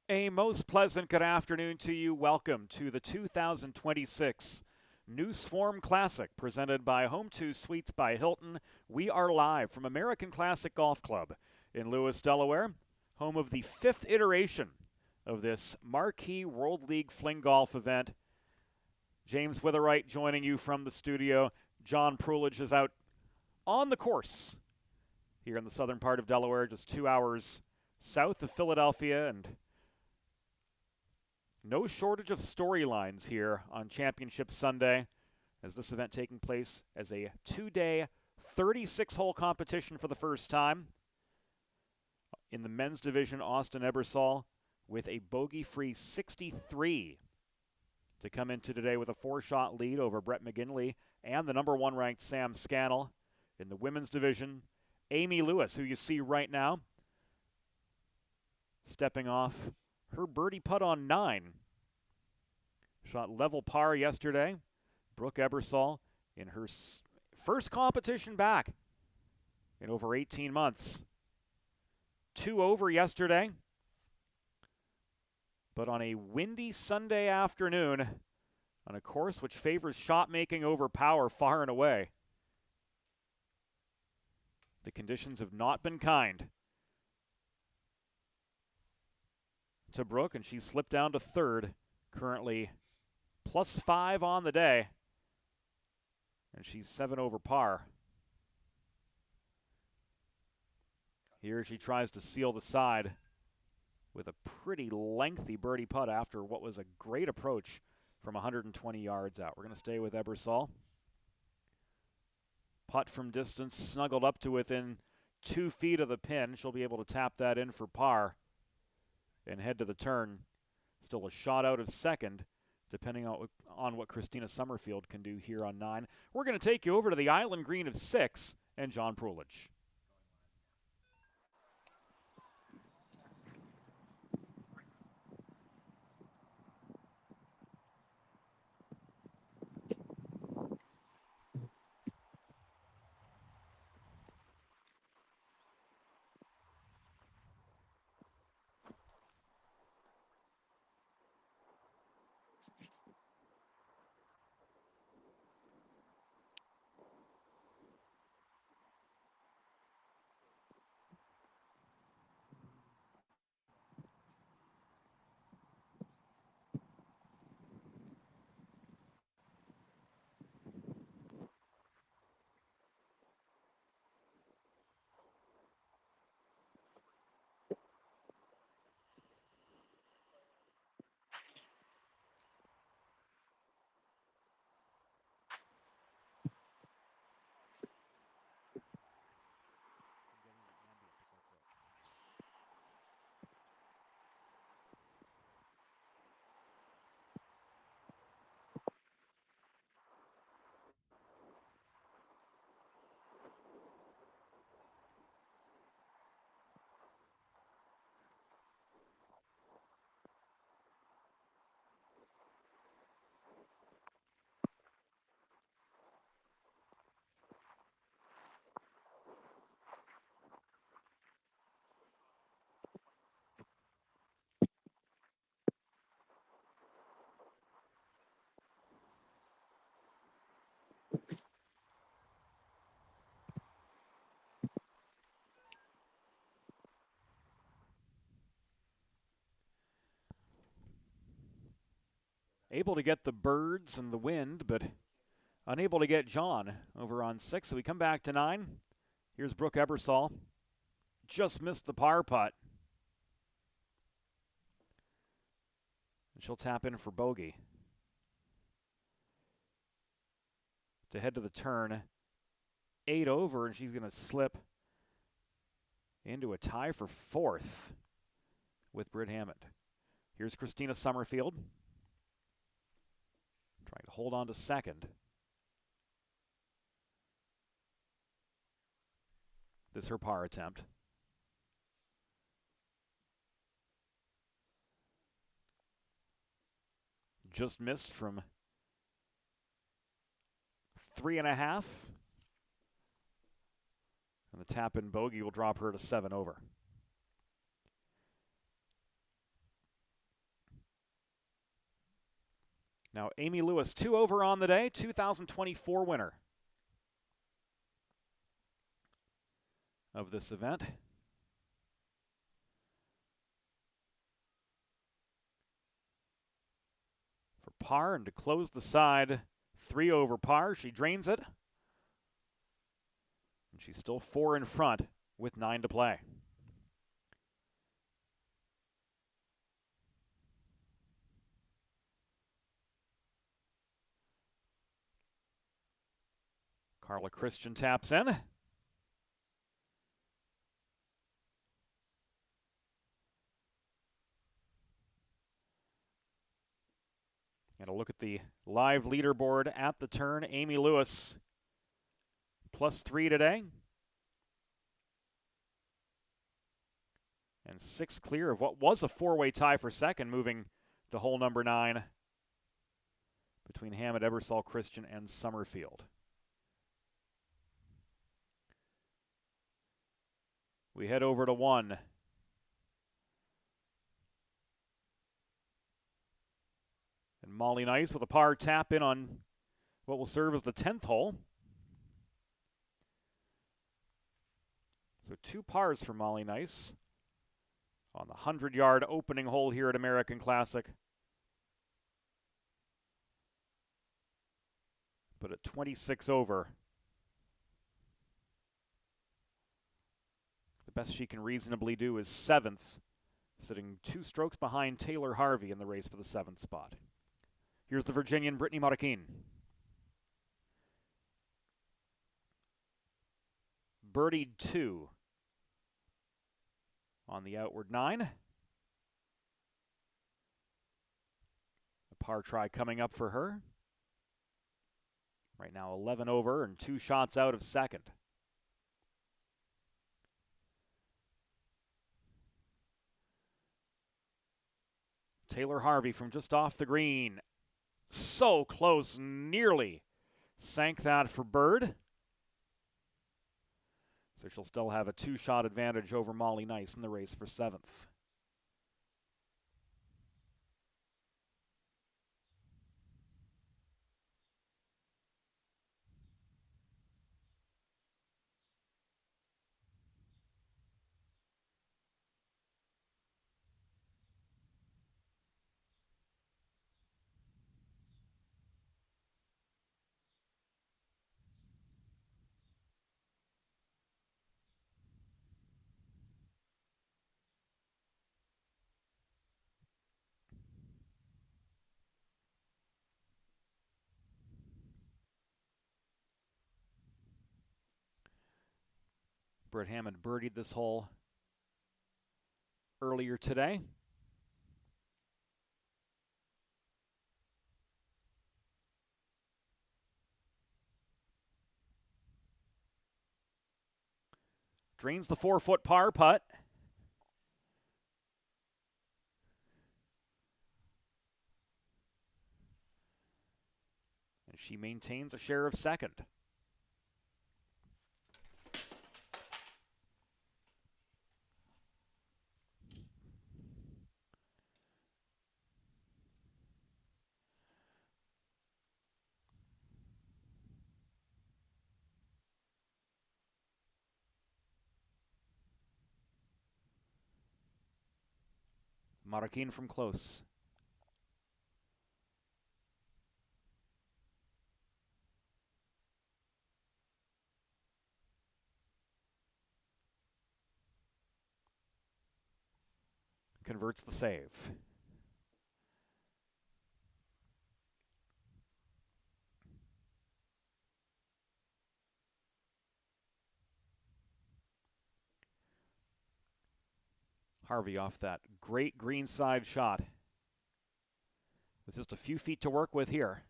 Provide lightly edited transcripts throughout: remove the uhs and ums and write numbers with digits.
A most pleasant good afternoon to you. Welcome to the 2026 New Swarm Classic presented by Home2 Suites by Hilton. We are live from American Classic Golf Club in Lewis, Delaware, home of the fifth iteration of this marquee World League Fling Golf event. James Witherite joining you from the studio. John Prulidge is out on the course here in the southern part of Delaware, just 2 hours south of Philadelphia, and no shortage of storylines here on Championship Sunday, as this event taking place as a two-day, 36-hole competition for the first time. In the men's division, Austin Ebersol with a bogey-free 63 to come into today with a four-shot lead over Brett McGinley and the number one ranked Sam Scannell. In the women's division, Amy Lewis, who you see right now, stepping off her birdie putt on 9. Shot level par yesterday. Brooke Ebersol in her first competition back in over 18 months. 2 over yesterday. But on a windy Sunday afternoon, on a course which favors shot making over power far and away, the conditions have not been kind to Brooke, and she slipped down to third, currently +5 on the day, and she's 7 over par. Here she tries to seal the side with a pretty lengthy birdie putt after what was a great approach from 120 yards out. We're going to stay with Ebersol. Putt from distance, snuggled up to within 2 feet of the pin. She'll be able to tap that in for par and head to the turn. Still a shot out of second, depending on what Christina Summerfield can do here on 9. We're going to take you over to the island green of 6 and John Prulidge. Able to get the birds and the wind, but unable to get John over on 6. So we come back to 9. Here's Brooke Ebersol. Just missed the par putt. And she'll tap in for bogey to head to the turn. 8 over, and she's going to slip into a tie for 4th with Britt Hammond. Here's Christina Summerfield, trying to hold on to 2nd. This is her par attempt. Just missed from 3.5. And the tap-in bogey will drop her to 7 over. Now, Amy Lewis, 2 over on the day, 2024 winner of this event. For par and to close the side, 3 over par. She drains it. And she's still 4 in front with 9 to play. Carla Christian taps in. And a look at the live leaderboard at the turn. Amy Lewis, +3 today. And 6 clear of what was a 4-way tie for second, moving to hole number 9 between Hammond, Ebersol, Christian, and Summerfield. We head over to 1. And Molly Nice with a par tap in on what will serve as the 10th hole. So 2 pars for Molly Nice on the 100-yard opening hole here at American Classic. But at 26 over, the best she can reasonably do is 7th, sitting 2 strokes behind Taylor Harvey in the race for the 7th spot. Here's the Virginian Brittany Marroquin. Birdied 2 on the outward 9. A par try coming up for her. Right now 11 over and 2 shots out of second. Taylor Harvey from just off the green. So close, nearly sank that for bird. So she'll still have a 2-shot advantage over Molly Nice in the race for 7th. Britt Hammond birdied this hole earlier today. Drains the 4-foot par putt. And she maintains a share of second. Marroquin from close. Converts the save. Harvey off that great greenside shot with just a few feet to work with here.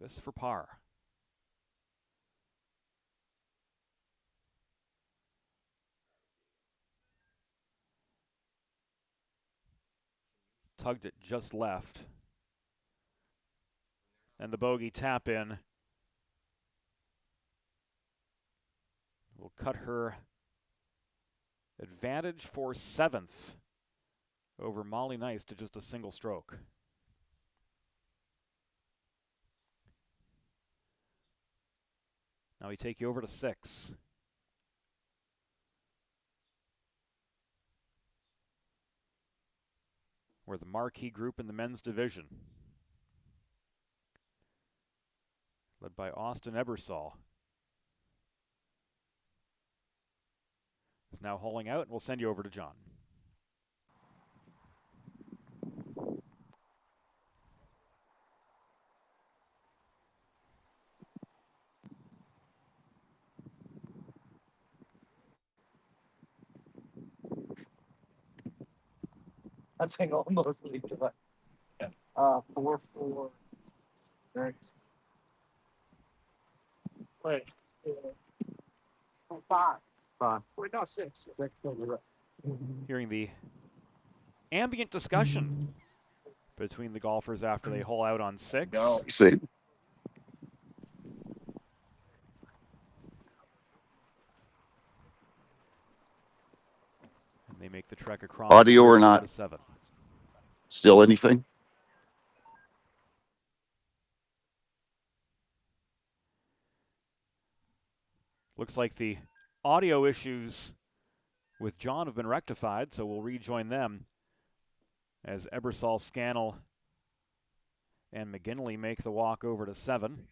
This for par. Tugged it just left. And the bogey tap in will cut her advantage for 7th over Molly Nice to just a single stroke. Now we take you over to 6. We're the marquee group in the men's division, led by Austin Ebersol. Is now holing out, and we'll send you over to John. I think almost leave it. 4-4. Thanks. Wait. 5. 5. Wait, no, 6. 6. Hearing the ambient discussion between the golfers after they hole out on 6. No, see. And they make the trek across. Audio or not? 7. Still anything? Looks like the audio issues with John have been rectified, so we'll rejoin them as Ebersol, Scannell, and McGinley make the walk over to 7.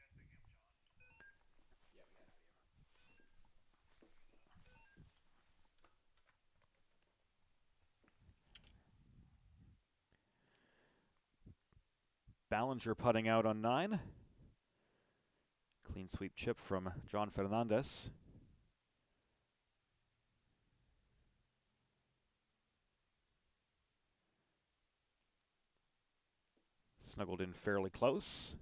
Ballinger putting out on 9. Clean sweep chip from John Fernandez. Snuggled in fairly close.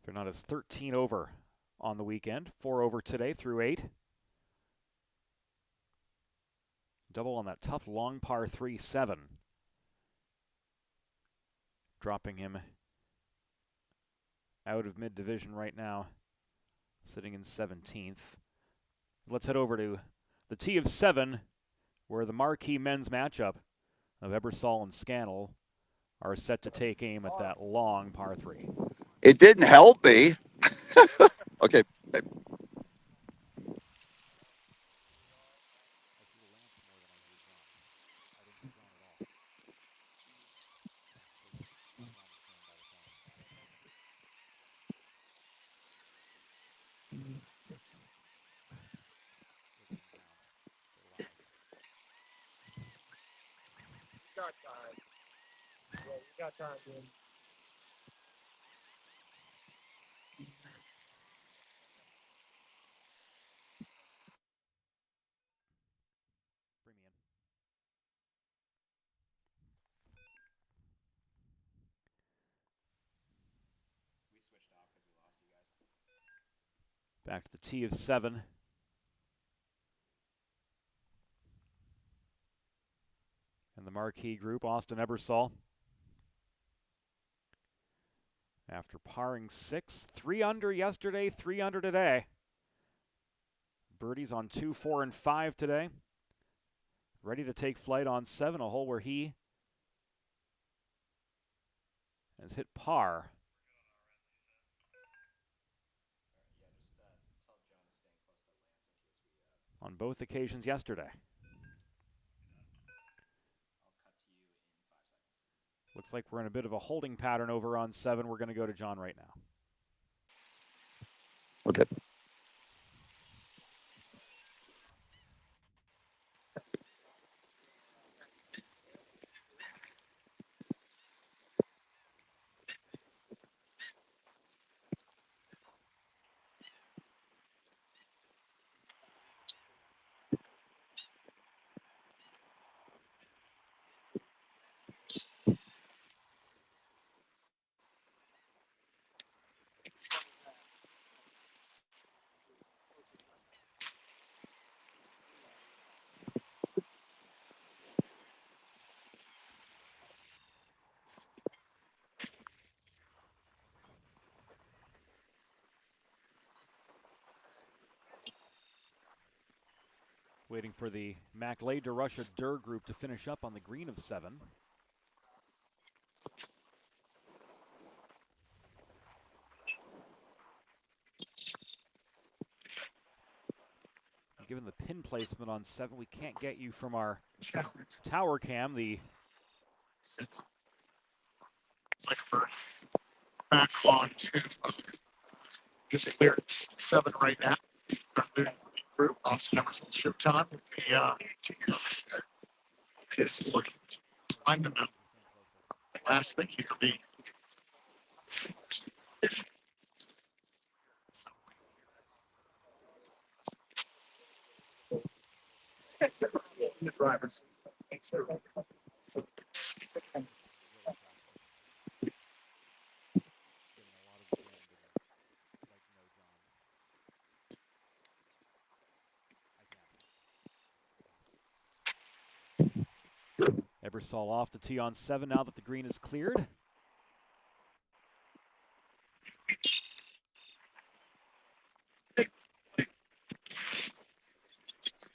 Fernandez 13 over on the weekend, 4 over today through 8. Double on that tough long par 3, 7. Dropping him out of mid-division right now, sitting in 17th. Let's head over to the tee of 7, where the marquee men's matchup of Ebersol and Scannell are set to take aim at that long par 3. It didn't help me. Okay. Got time. Yeah, you got time, dude. Bring me in. We switched off because we lost you guys. Back to the tee of 7. And the marquee group, Austin Ebersol. After parring 6, 3 under yesterday, 3 under today. Birdies on 2, 4, and 5 today. Ready to take flight on 7, a hole where he has hit par. On both occasions yesterday. Looks like we're in a bit of a holding pattern over on 7. We're going to go to John right now. Okay. waiting for the MacLay DeRusha Durr group to finish up on the green of 7. Given the pin placement on 7, we can't get you from our tower cam. The It's like back on to just clear 7 right now. The group also numbers on ship time would be is looking to find them out. The last thing you could be. The drivers. Ebersol off the tee on 7 now that the green is cleared.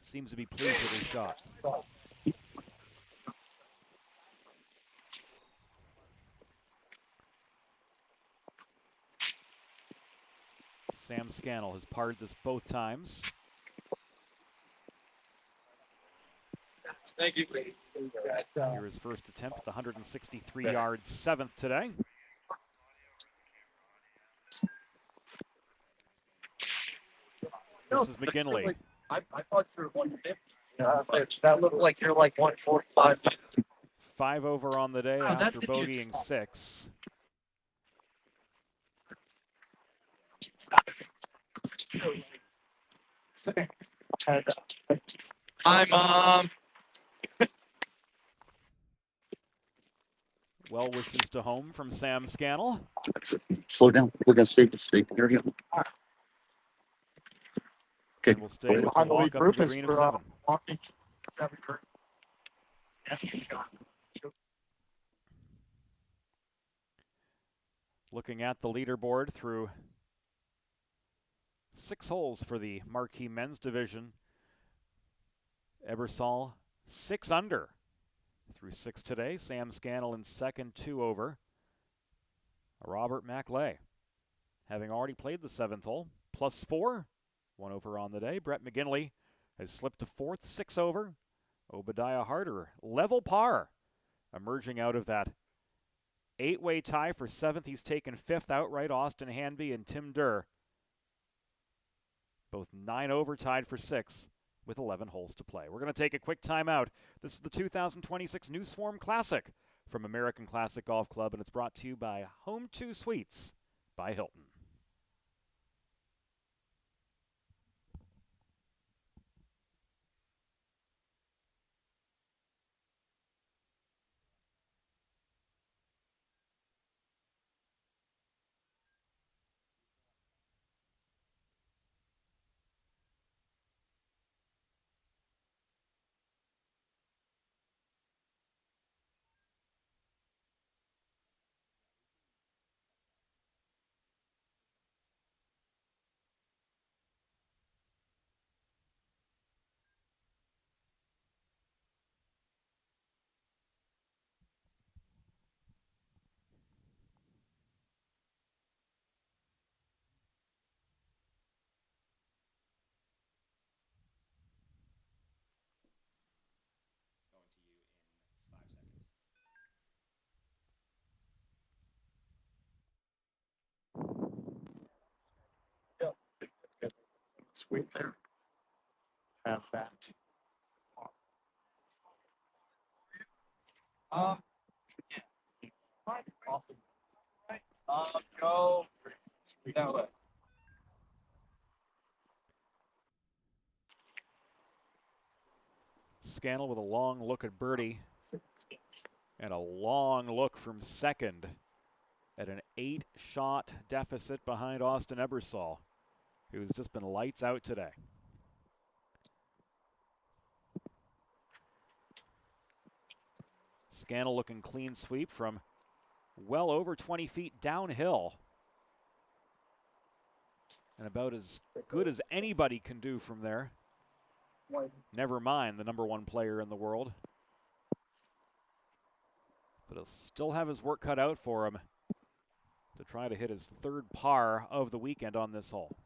Seems to be pleased with his shot. Sam Scannell has parred this both times. Thank you. Here his first attempt at the 163 yards 7th today. This is McGinley. I thought through 150. That looked like you're like 145. 5 over on the day after bogeying 6. I'm Well wishes to home from Sam Scannell. Slow down. We're going to stay here. Okay. And we'll stay with the walk up to the green of 7. Looking at the leaderboard through 6 holes for the Marquee Men's Division. Ebersol 6 under through 6 today. Sam Scannell in second, 2 over. Robert MacLay, having already played the 7th hole, +4, 1 over on the day. Brett McGinley has slipped to 4th, 6 over. Obadiah Harder, level par, emerging out of that 8-way tie for 7th. He's taken 5th outright. Austin Hanby and Tim Durr, both 9 over, tied for 6 with 11 holes to play. We're going to take a quick timeout. This is the 2026 Newsform Classic from American Classic Golf Club, and it's brought to you by Home 2 Suites by Hilton. Sweet there. Have that. Go. That way. Scannell with a long look at birdie and a long look from second at an 8-shot deficit behind Austin Ebersol, who's just been lights out today. Scannell looking clean sweep from well over 20 feet downhill, and about as good as anybody can do from there. Never mind the #1 player in the world. But he'll still have his work cut out for him to try to hit his 3rd par of the weekend on this hole.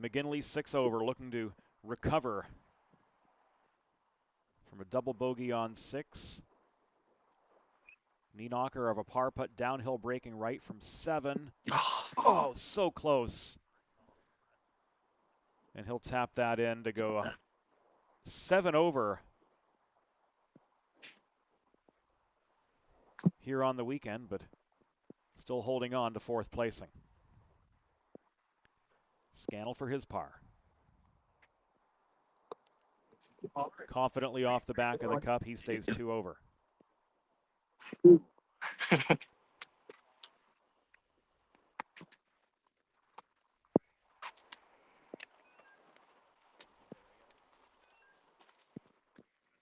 McGinley 6 over, looking to recover from a double bogey on 6. Knee knocker of a par putt downhill breaking right from 7. Oh, so close. And he'll tap that in to go 7 over here on the weekend, but still holding on to 4th placing. Scannell for his par. Confidently off the back of the cup, he stays 2 over.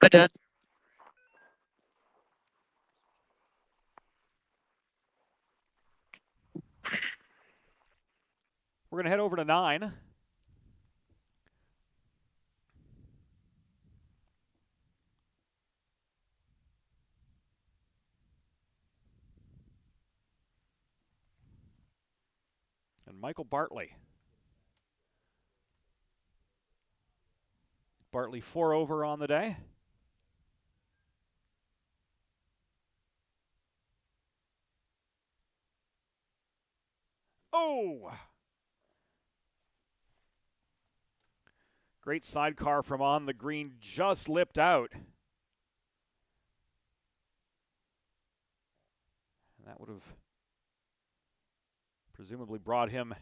Hi, Dad. We're going to head over to 9. And Michael Bartley. Bartley 4 over on the day. Oh! Great sidecar from on the green, just lipped out. And that would have presumably brought him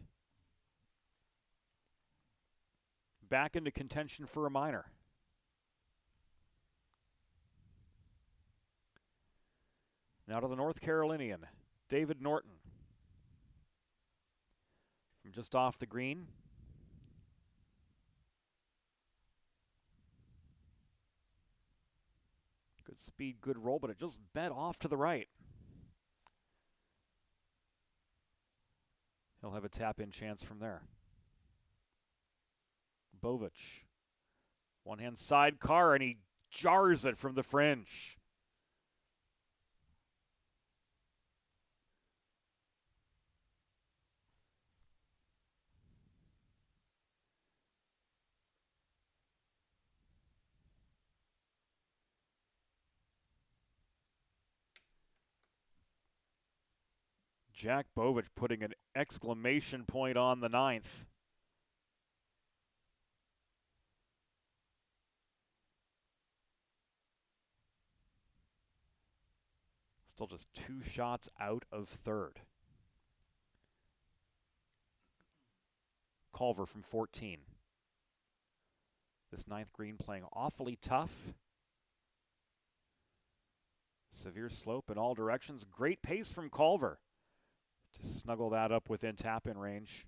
back into contention for a minor. Now to the North Carolinian, David Norton. From just off the green. Good speed, good roll, but it just bent off to the right. He'll have a tap-in chance from there. Bovich. One-hand sidecar, and he jars it from the fringe. Jack Bovich putting an exclamation point on the 9th. Still just 2 shots out of 3rd. Culver from 14. This 9th green playing awfully tough. Severe slope in all directions. Great pace from Culver to snuggle that up within tap-in range.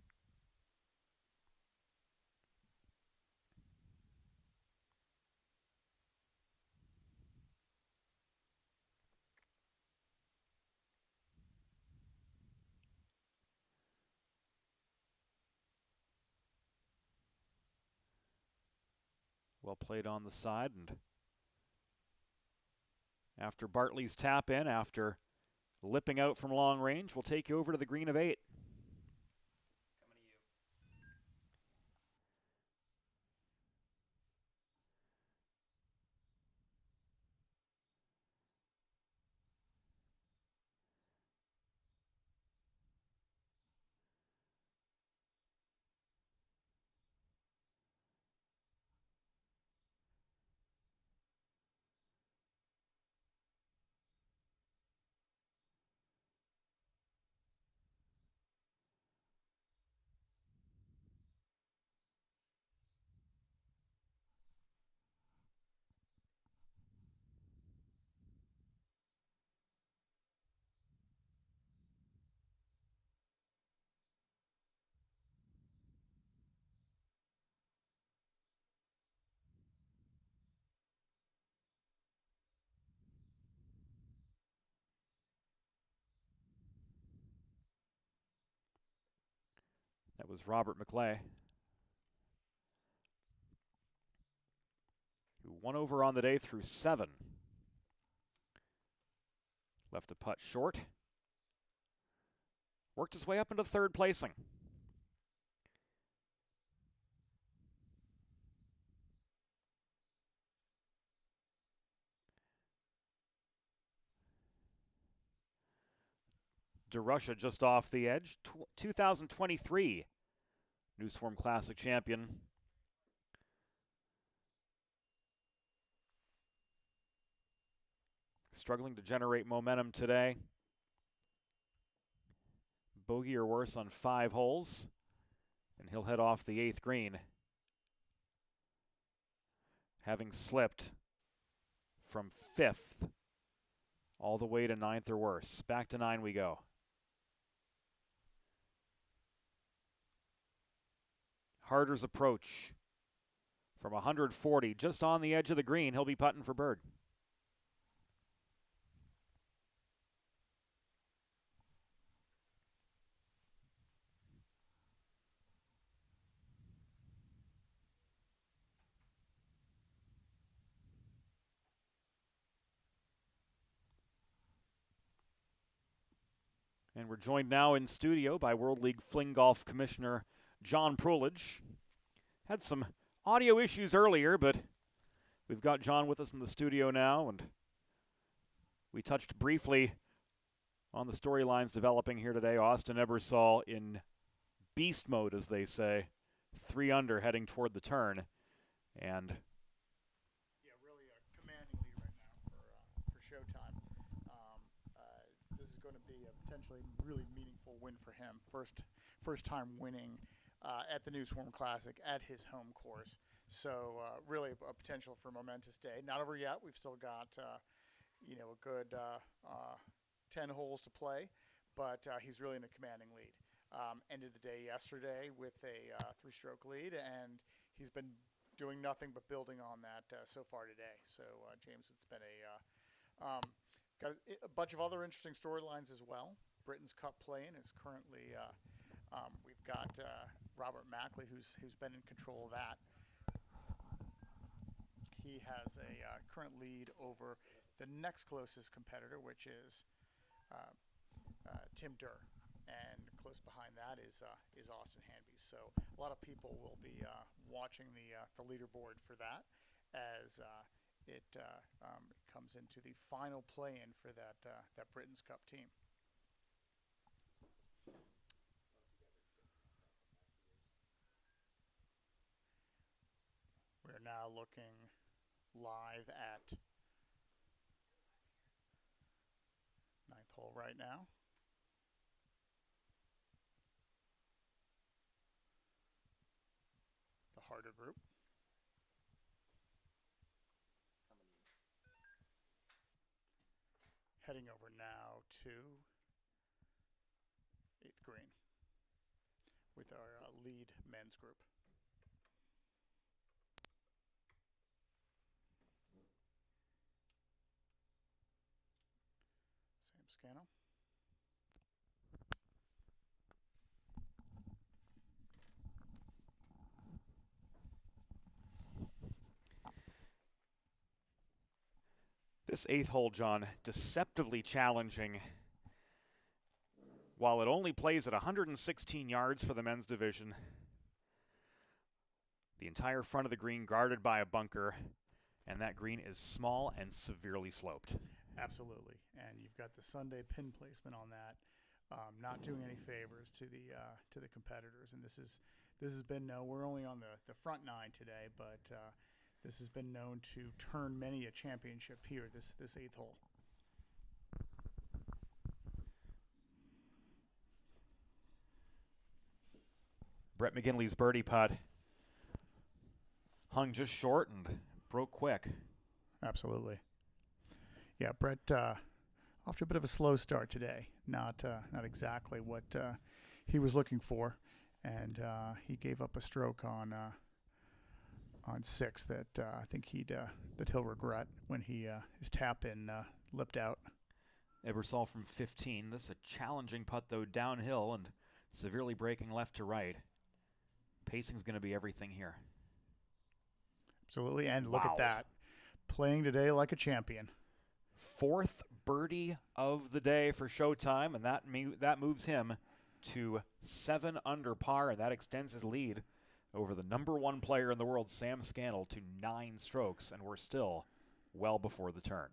Well played on the side, and after Bartley's tap in, after lipping out from long range, we'll take you over to the green of 8. That was Robert McClay, who won over on the day through 7. Left a putt short. Worked his way up into third placing. DeRusha just off the edge. 2023 Newsform Classic champion. Struggling to generate momentum today. Bogey or worse on 5 holes, and he'll head off the 8th green, having slipped from 5th all the way to 9th or worse. Back to 9 we go. Harder's approach from 140, just on the edge of the green. He'll be putting for bird. And we're joined now in studio by World League Fling Golf Commissioner John Prulidge. Had some audio issues earlier, but we've got John with us in the studio now, and we touched briefly on the storylines developing here today. Austin Ebersol in beast mode, as they say, 3 under heading toward the turn, and really a commanding lead right now for Showtime. This is going to be a potentially really meaningful win for him. First time winning at the Newsform Classic at his home course. So really a potential for a momentous day. Not over yet. We've still got a good 10 holes to play, but he's really in a commanding lead. Ended the day yesterday with a 3-stroke lead, and he's been doing nothing but building on that so far today. So James, it's been got a bunch of other interesting storylines as well. Britain's Cup playing is currently we've got Robert Mackley who's been in control of that. He has a current lead over the next closest competitor, which is Tim Durr, and close behind that is Austin Hanby. So a lot of people will be watching the leaderboard for that as it comes into the final play-in for that Britain's Cup team. We're now looking live at 9th hole right now. The Harder group. Heading over now to 8th green with our lead men's group. Sam Scannell. this 8th hole, John, deceptively challenging. While it only plays at 116 yards for the men's division, the entire front of the green guarded by a bunker, and that green is small and severely sloped. Absolutely, and you've got the Sunday pin placement on that, not doing any favors to the competitors. And this has been known. We're only on the front 9 today, but this has been known to turn many a championship here. This 8th hole. Brett McGinley's birdie putt hung just short and broke quick. Absolutely. Yeah, Brett off to a bit of a slow start today. Not exactly what he was looking for, and he gave up a stroke on 6 that I think that he'll regret when his tap in lipped out. Ebersol from 15. This is a challenging putt though, downhill and severely breaking left to right. Pacing's going to be everything here. Absolutely. And look Wow. at that. Playing today like a champion. 4th birdie of the day for Showtime, and that moves him to 7 under par, and that extends his lead over the number 1 player in the world, Sam Scannell, to 9 strokes, and we're still well before the turn.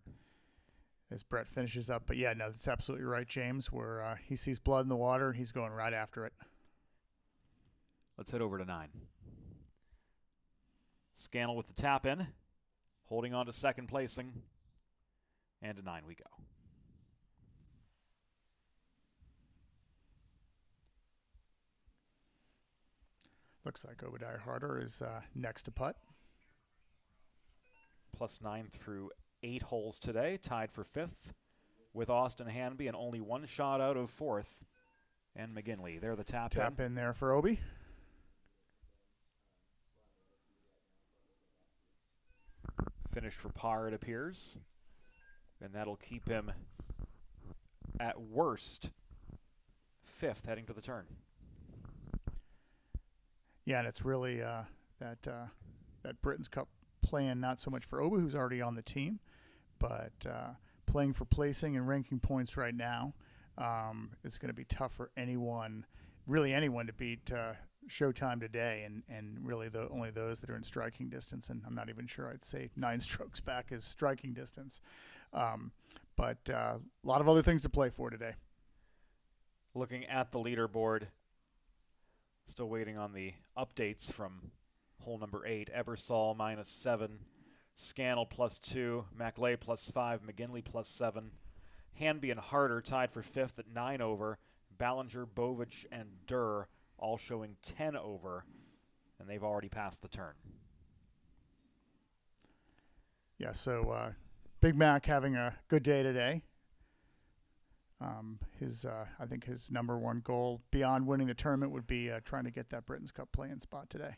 As Brett finishes up. But yeah, no, that's absolutely right, James, where he sees blood in the water and he's going right after it. Let's head over to 9. Scannell with the tap in, holding on to second placing, and to 9 we go. Looks like Obadiah Harder is next to putt. +9 through 8 holes today, tied for 5th with Austin Hanby, and only 1 shot out of 4th. And McGinley, there the tap in there for Obi. Finished for par, it appears. And that'll keep him at worst 5th heading to the turn. Yeah, and it's really that Britain's Cup playing not so much for Obi, who's already on the team, but playing for placing and ranking points right now. It's going to be tough for anyone to beat Showtime today, and really only those that are in striking distance. And I'm not even sure I'd say 9 strokes back is striking distance. But a lot of other things to play for today. Looking at the leaderboard, still waiting on the updates from hole number 8. Ebersol -7, Scannell +2, Maclay +5, McGinley +7. Hanby and Harder tied for 5th at 9 over. Ballinger, Bovich, and Durr all showing 10 over, and they've already passed the turn. Yeah, so Big Mac having a good day today. I think his number 1 goal beyond winning the tournament would be trying to get that Britain's Cup playing spot today.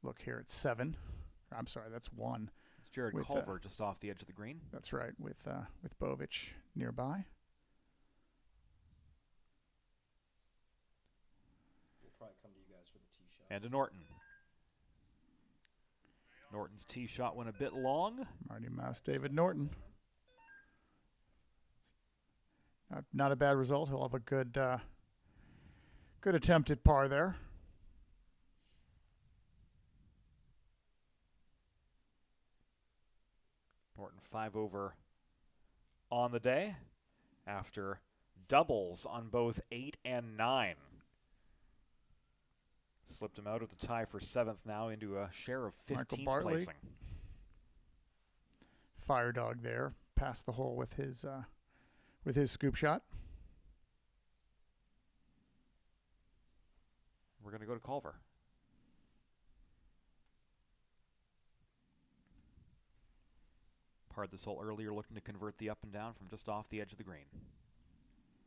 Look here at 7. I'm sorry, that's 1. It's Jared Culver just off the edge of the green. That's right, with Bovich nearby. We'll probably come to you guys for the tee shot. And to Norton. Norton's tee shot went a bit long. Marty Mouse, David Norton. Not a bad result. He'll have a good attempt at par there. Norton 5 over on the day after doubles on both 8 and 9. Slipped him out of the tie for 7th now into a share of 15th placing. Fire dog there, past the hole with his scoop shot. We're going to go to Culver. Parred this hole earlier, looking to convert the up and down from just off the edge of the green.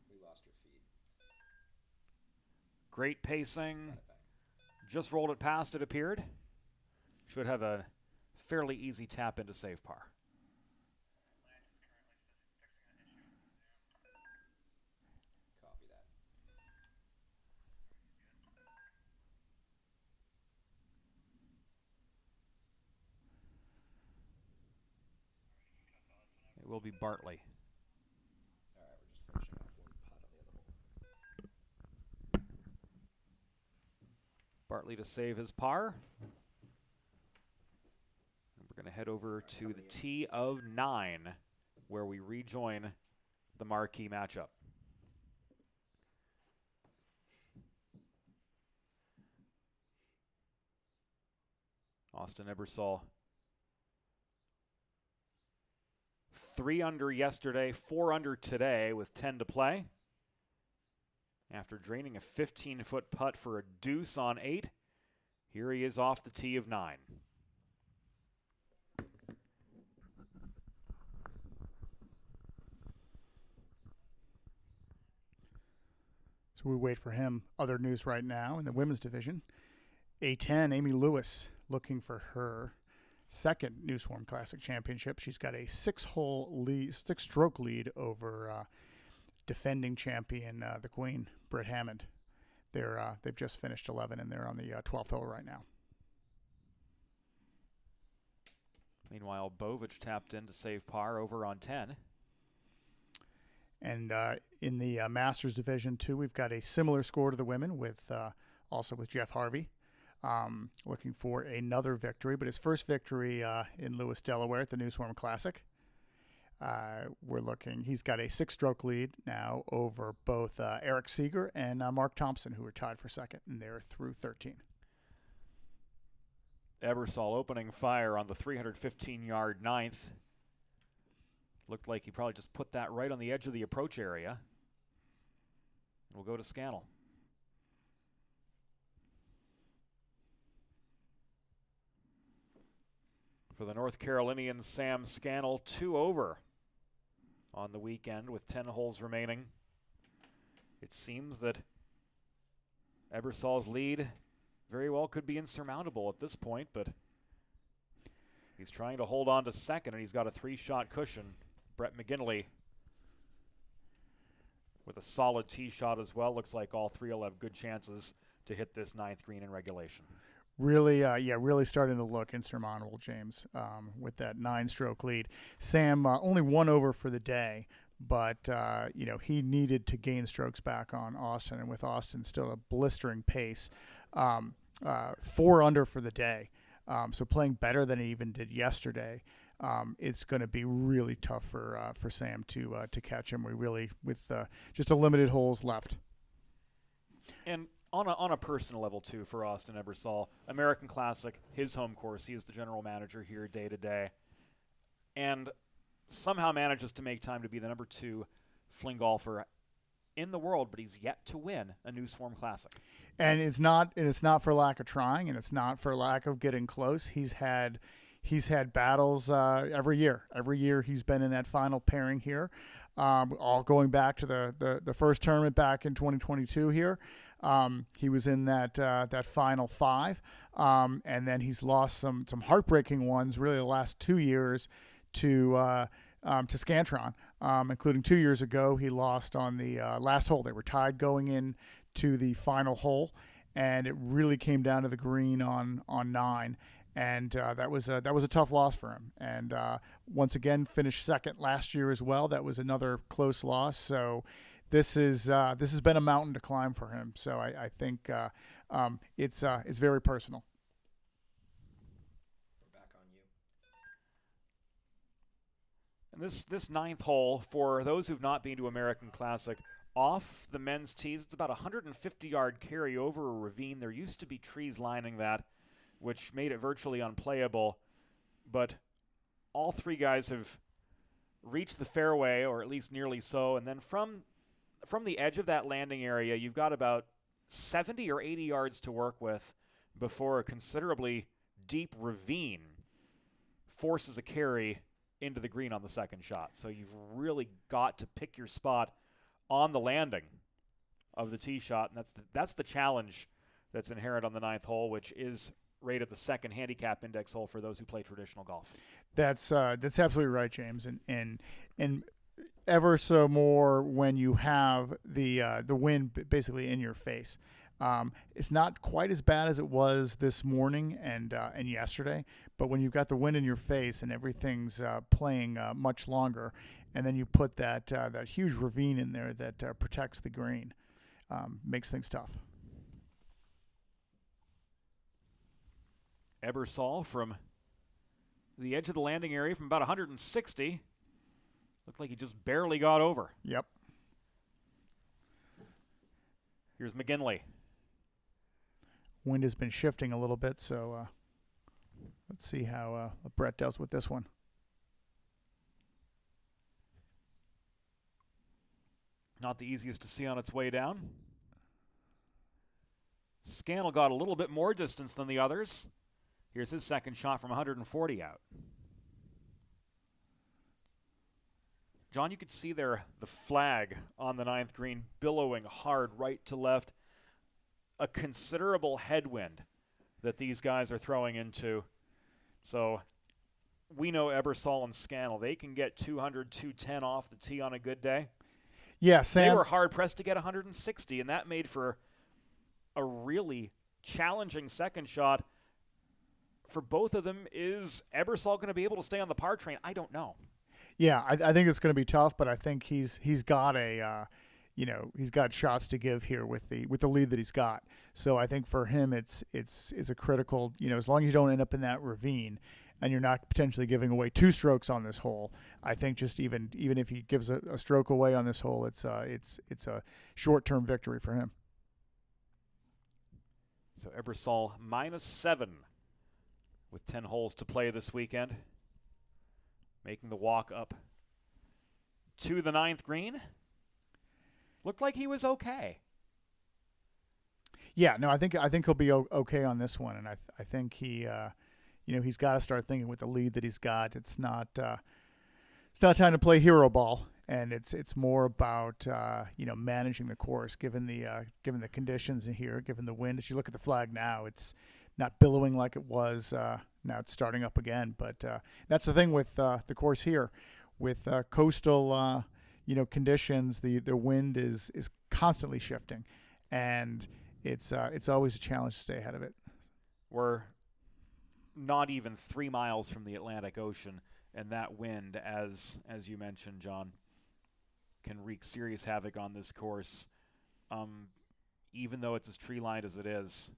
We lost your feed. Great pacing. Just rolled it past, it appeared. Should have a fairly easy tap into save par. Copy that. It will be Bartley. All right, we're just finishing off 1 putt on the other hole. Bartley to save his par. And we're going to head over to the tee of 9, where we rejoin the marquee matchup. Austin Ebersol 3 under yesterday, 4 under today with 10 to play. After draining a 15-foot putt for a deuce on 8, here he is off the tee of 9. So we wait for him. Other news right now in the women's division. A10, Amy Lewis looking for her second New Swarm Classic Championship. She's got a 6-stroke lead over defending champion, the Queen, Britt Hammond. They've just finished 11, and they're on the 12th hole right now. Meanwhile, Bovich tapped in to save par over on 10. And in the Masters Division 2, we've got a similar score to the women, also with Jeff Harvey, looking for another victory, but his first victory in Lewis, Delaware at the Newsform Classic. He's got a 6-stroke lead now over both Eric Seeger and Mark Thompson, who are tied for second, and they're through 13. Ebersol opening fire on the 315-yard ninth. Looked like he probably just put that right on the edge of the approach area. We'll go to Scannell. For the North Carolinians, Sam Scannell 2 over on the weekend with 10 holes remaining. It seems that Ebersol's lead very well could be insurmountable at this point, but he's trying to hold on to second, and he's got a 3-shot cushion. Brett McGinley with a solid tee shot as well. Looks like all three will have good chances to hit this 9th green in regulation. Really starting to look insurmountable, James, with that 9-stroke lead. Sam only 1 over for the day, but he needed to gain strokes back on Austin, and with Austin still a blistering pace, 4 under for the day. So playing better than he even did yesterday. It's going to be really tough for Sam to catch him. With just a limited holes left. And on a personal level too, for Austin Ebersol, American Classic, his home course. He is the general manager here day to day, and somehow manages to make time to be the number 2 fling golfer in the world, but he's yet to win a New Swarm Classic. And it's not for lack of trying, and it's not for lack of getting close. He's had battles every year. Every year he's been in that final pairing here, all going back to the first tournament back in 2022 here. He was in that final 5, and then he's lost some heartbreaking ones really the last 2 years to Scantron, including 2 years ago. He lost on the last hole. They were tied going in to the final hole, and it really came down to the green on 9. And that was a tough loss for him. And once again, finished second last year as well. That was another close loss. So this has been a mountain to climb for him. So I think it's very personal. We're back on you. And this 9th hole, for those who've not been to American Classic, off the men's tees, it's about a 150-yard carry over a ravine. There used to be trees lining that, which made it virtually unplayable. But all 3 guys have reached the fairway, or at least nearly so. And then from the edge of that landing area, you've got about 70 or 80 yards to work with before a considerably deep ravine forces a carry into the green on the second shot. So you've really got to pick your spot on the landing of the tee shot, and that's the challenge that's inherent on the 9th hole, which is rated the second handicap index hole for those who play traditional golf. That's absolutely right, James, and ever so more when you have the wind basically in your face. It's not quite as bad as it was this morning and yesterday, but when you've got the wind in your face and everything's playing much longer, and then you put that huge ravine in there that protects the green, makes things tough. Ebersol from the edge of the landing area from about 160. Looked like he just barely got over. Yep. Here's McGinley. Wind has been shifting a little bit, so let's see how Brett does with this one. Not the easiest to see on its way down. Scannell got a little bit more distance than the others. Here's his second shot from 140 out. John, you could see there the flag on the 9th green billowing hard right to left. A considerable headwind that these guys are throwing into. So we know Ebersol and Scannell, they can get 200, 210 off the tee on a good day. Yeah, They Sam. were hard pressed to get 160, and that made for a really challenging second shot for both of them. Is Ebersol going to be able to stay on the par train? I don't know. Yeah, I think it's going to be tough, but I think he's got a he's got shots to give here with the lead that he's got. So I think for him it's a critical, as long as you don't end up in that ravine and you're not potentially giving away 2 strokes on this hole. I think just even if he gives a stroke away on this hole, it's a short-term victory for him. So Ebersol -7 with 10 holes to play this weekend, making the walk up to the 9th green. Looked like he was okay. Yeah, no, I think he'll be okay on this one, and I think he he's got to start thinking with the lead that he's got. It's not time to play hero ball, and it's more about managing the course given the conditions in here, given the wind. As you look at the flag now, it's not billowing like it was. Now it's starting up again, but that's the thing with the course here, with coastal conditions. The wind is constantly shifting, and it's always a challenge to stay ahead of it. We're not even 3 miles from the Atlantic Ocean, and that wind, as you mentioned, John, can wreak serious havoc on this course. Even though it's as tree-lined as it is,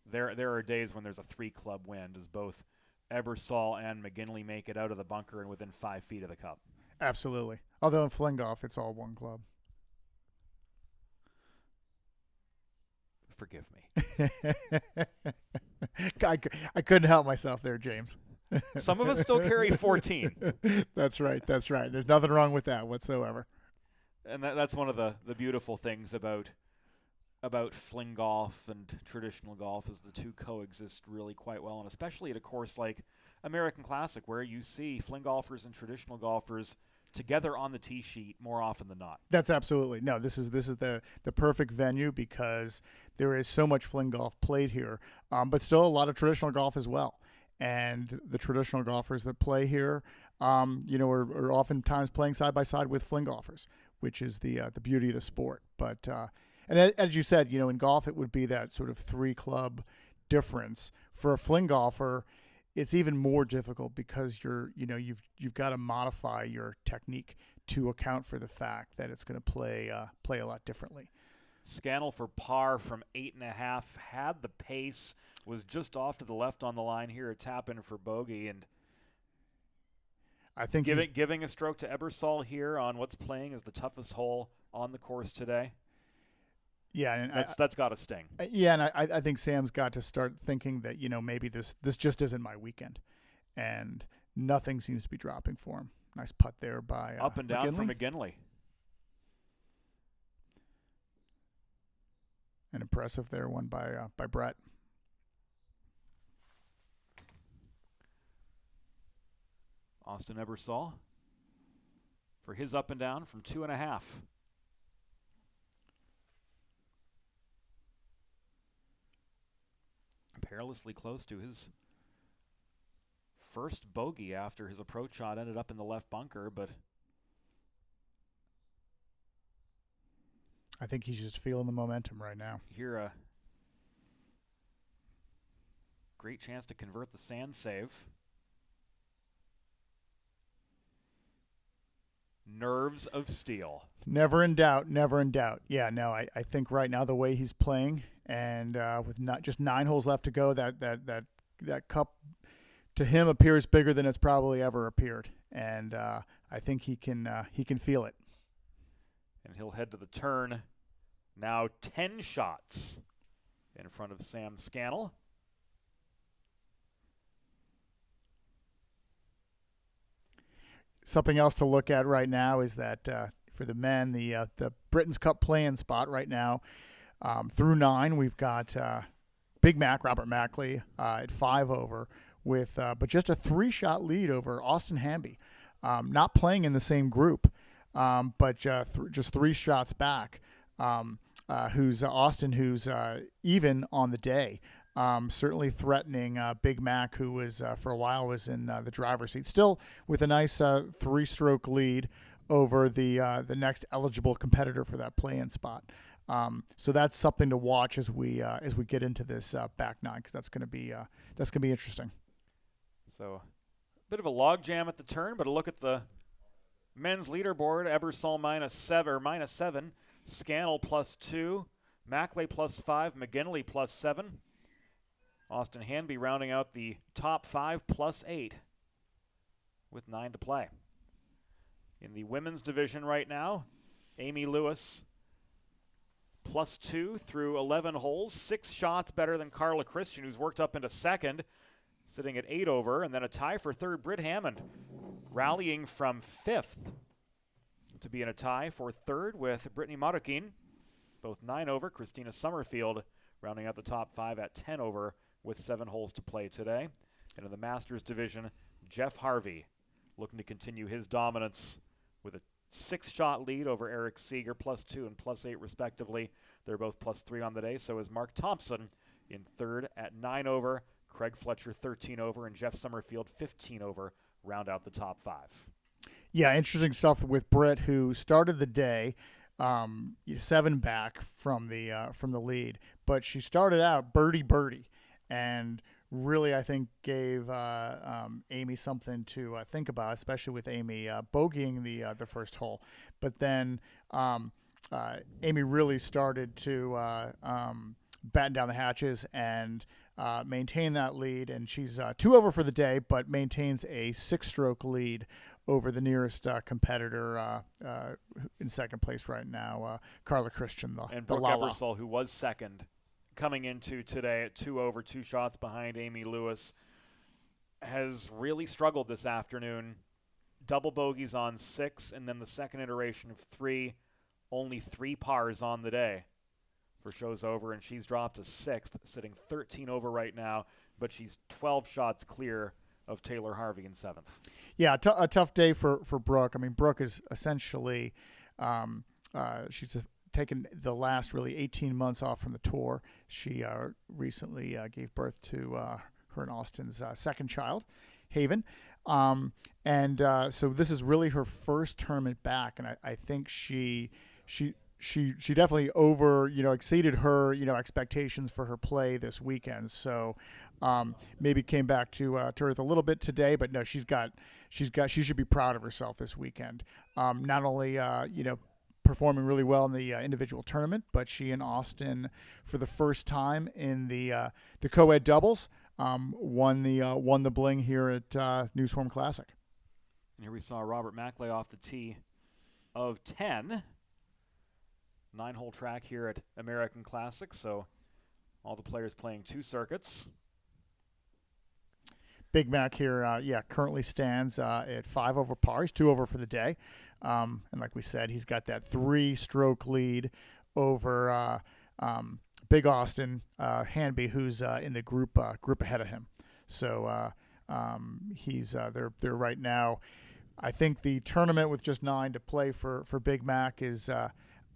there are days when there's a 3-club wind, as both Ebersol and McGinley make it out of the bunker and within 5 feet of the cup. Absolutely. Although in Flingoff, it's all 1 club. Forgive me. I couldn't help myself there, James. Some of us still carry 14. That's right. There's nothing wrong with that whatsoever. And that's one of the beautiful things about fling golf and traditional golf, is the two coexist really quite well, and especially at a course like American Classic, where you see fling golfers and traditional golfers together on the tee sheet more often than not. That's absolutely no. This is the perfect venue because there is so much fling golf played here, but still a lot of traditional golf as well. And the traditional golfers that play here, are oftentimes playing side by side with fling golfers, which is the beauty of the sport. But and as you said, in golf it would be that sort of 3-club difference. For a fling golfer, it's even more difficult because you've got to modify your technique to account for the fact that it's going to play a lot differently. Scannell for par from 8.5, had the pace, was just off to the left on the line here. A tap in for bogey, and I think giving a stroke to Ebersol here on what's playing as the toughest hole on the course today. Yeah, and that's got to sting. Yeah, and I think Sam's got to start thinking that maybe this just isn't my weekend, and nothing seems to be dropping for him. Nice putt there by up and down McGinley. for McGinley. An impressive there one by Brett. Austin Ebersol for his up and down from 2.5. Perilously close to his first bogey after his approach shot ended up in the left bunker, but I think he's just feeling the momentum right now. Here a great chance to convert the sand save. Nerves of steel. Never in doubt. Yeah, no, I think right now the way he's playing, and with not just 9 holes left to go, that cup to him appears bigger than it's probably ever appeared, and I think he can feel it. And he'll head to the turn. Now 10 shots in front of Sam Scannell. Something else to look at right now is that for the men, the Britain's Cup play-in spot right now, through 9, we've got Big Mac, Robert Mackley, at 5 over, with but just a 3-shot lead over Austin Hamby. Not playing in the same group, but just 3 shots back. Who's Austin, who's even on the day. Certainly threatening Big Mac, who was for a while was in the driver's seat. Still with a nice 3-stroke lead over the next eligible competitor for that play-in spot. So that's something to watch as we get into this back nine, because that's going to be interesting. So, a bit of a logjam at the turn, but a look at the men's leaderboard. Ebersol -7, Scannell +2, Mackley +5, McGinley +7. Austin Hanby rounding out the top 5 +8 with 9 to play. In the women's division right now, Amy Lewis +2 through 11 holes, 6 shots better than Carla Christian, who's worked up into second, sitting at 8 over, and then a tie for third. Britt Hammond rallying from 5th to be in a tie for third with Brittany Marukin, both 9 over. Christina Summerfield rounding out the top 5 at 10 over with 7 holes to play today. And in the Masters division, Jeff Harvey looking to continue his dominance with a 6-shot lead over Eric Seeger, +2 and +8 respectively. They're both +3 on the day. So is Mark Thompson in third at 9 over. Craig Fletcher 13 over, and Jeff Summerfield 15 over round out the top 5. Yeah, interesting stuff with Britt, who started the day 7 back from the lead, but she started out birdie, and really I think gave Amy something to think about, especially with Amy bogeying the first hole. But then Amy really started to batten down the hatches and maintain that lead, and she's 2 over for the day, but maintains a 6-stroke lead over the nearest competitor in second place right now, Carla Christian. And Brooke Ebersol, who was second, coming into today at 2 over, 2 shots behind Amy Lewis, has really struggled this afternoon. Double bogeys on 6, and then the second iteration of 3, only 3 pars on the day for shows over, and she's dropped to 6th, sitting 13 over right now, but she's 12 shots clear of Taylor Harvey in 7th. Yeah, a tough day for Brooke. I mean, Brooke is essentially she's taken the last really 18 months off from the tour. She recently gave birth to her and Austin's second child, Haven. So this is really her first tournament back, and I think she definitely exceeded her expectations for her play this weekend. So maybe came back to earth a little bit today, but no, she should be proud of herself this weekend. Not only performing really well in the individual tournament, but she and Austin, for the first time in the co-ed doubles, won the bling here at New Swarm Classic. Here we saw Robert Mackley off the tee of 10. 9-hole track here at American Classic, so all the players playing 2 circuits. Big Mac here, currently stands at 5 over par. He's 2 over for the day. And like we said, he's got that 3-stroke lead over Big Austin Hanby, who's in the group ahead of him. So he's they're right now. I think the tournament with just 9 to play for Big Mac is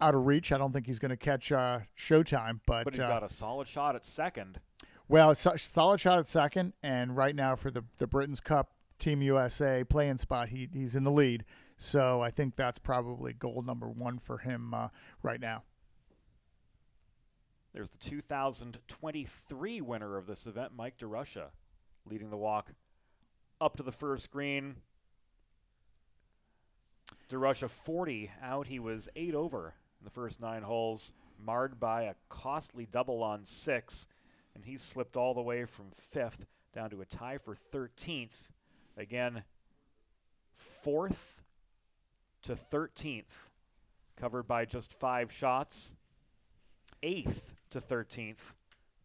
out of reach. I don't think he's going to catch Showtime, but he's got a solid shot at second. Well, solid shot at second, and right now for the Britain's Cup Team USA play-in spot, he's in the lead. So I think that's probably goal number 1 for him right now. There's the 2023 winner of this event, Mike DeRusha, leading the walk up to the first green. DeRusha 40 out. He was 8 over in the first 9 holes, marred by a costly double on 6, and he slipped all the way from 5th down to a tie for 13th. Again, 4th to 13th, covered by just 5 shots. 8th to 13th,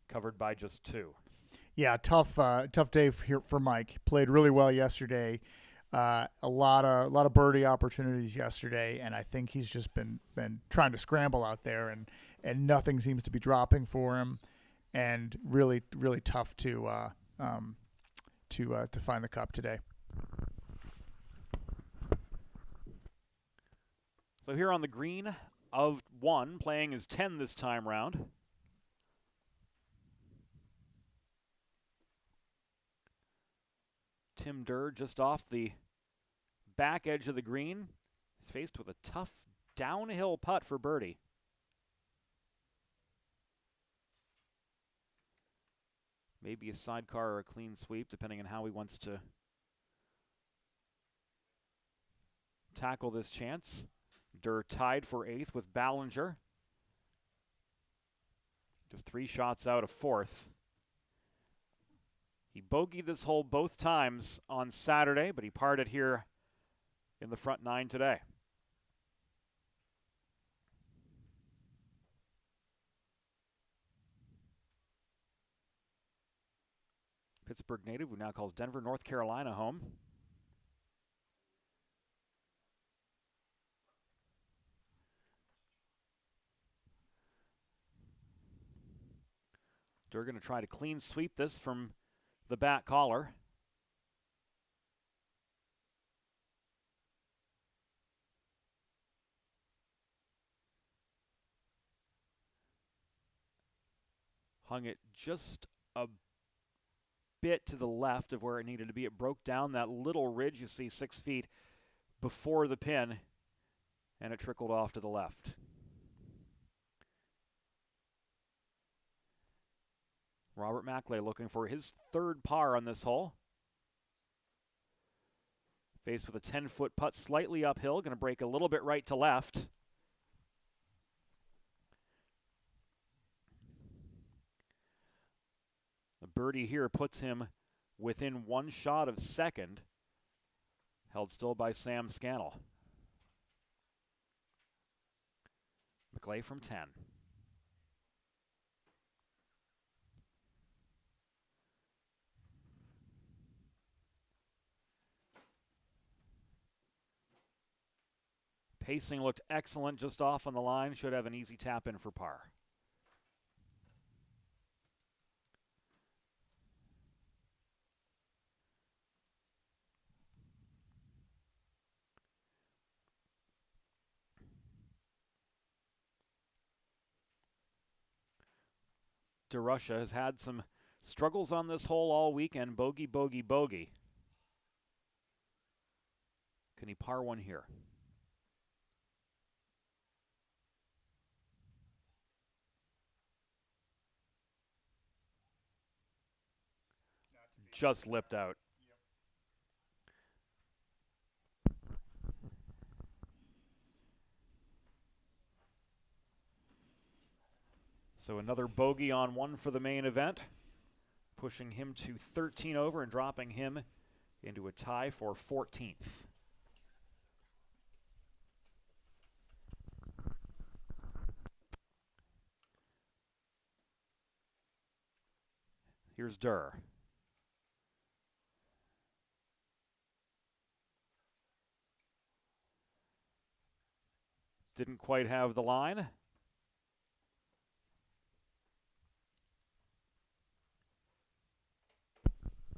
covered by just 2. Yeah, tough day for Mike. Played really well yesterday. A lot of birdie opportunities yesterday, and I think he's just been trying to scramble out there, and nothing seems to be dropping for him, and really tough to find the cup today. So here on the green of 1, playing is 10 this time round. Tim Durr just off the back edge of the green. He's faced with a tough downhill putt for birdie. Maybe a sidecar or a clean sweep, depending on how he wants to tackle this chance. Durr tied for 8th with Ballinger. Just 3 shots out of 4th. He bogeyed this hole both times on Saturday, but he parred it here in the front 9 today. Pittsburgh native who now calls Denver, North Carolina home. Durr going to try to clean sweep this from the back collar. Hung it just a bit to the left of where it needed to be. It broke down that little ridge you see 6 feet before the pin, and it trickled off to the left. Robert Mackley looking for his 3rd par on this hole. Faced with a 10-foot putt slightly uphill, going to break a little bit right to left. The birdie here puts him within 1 shot of 2nd, held still by Sam Scannell. Mackley from 10. Pacing looked excellent just off on the line. Should have an easy tap in for par. DeRusha has had some struggles on this hole all weekend. Bogey, bogey, bogey. Can he par one here? Just lipped out. So another bogey on 1 for the main event, pushing him to 13 over and dropping him into a tie for 14th. Here's Durr. Didn't quite have the line.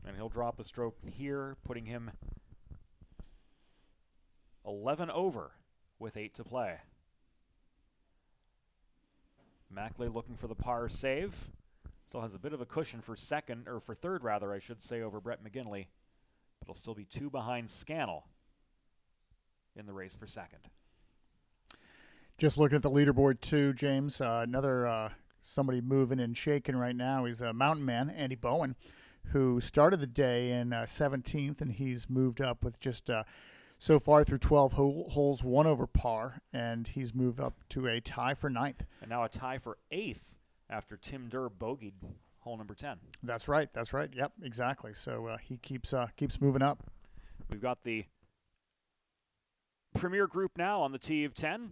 And he'll drop a stroke here, putting him 11 over with 8 to play. Mackley looking for the par save. Still has a bit of a cushion for second, or for third rather, I should say, over Brett McGinley. But he'll still be 2 behind Scannell in the race for second. Just looking at the leaderboard too, James. Another somebody moving and shaking right now is a mountain man, Andy Bowen, who started the day in 17th, and he's moved up with just so far through 12 holes, 1 over par, and he's moved up to a tie for 9th. And now a tie for 8th after Tim Durr bogeyed hole number 10. That's right. That's right. Yep, exactly. So he keeps moving up. We've got the premier group now on the tee of 10.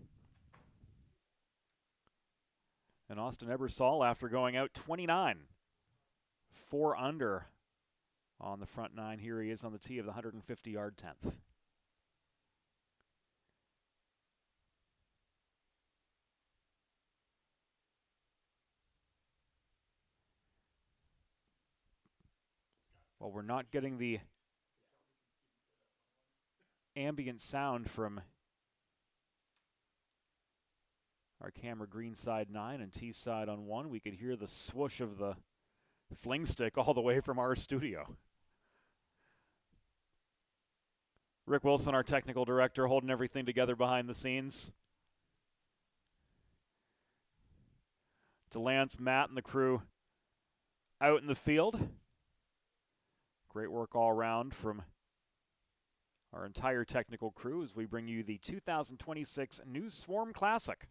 And Austin Ebersol, after going out 29, 4 under on the front 9. Here he is on the tee of the 150-yard 10th. Well, we're not getting the ambient sound from our camera green side 9 and tee side on 1. We could hear the swoosh of the fling stick all the way from our studio. Rick Wilson, our technical director, holding everything together behind the scenes. DeLance, Matt, and the crew out in the field. Great work all around from our entire technical crew as we bring you the 2026 New Swarm Classic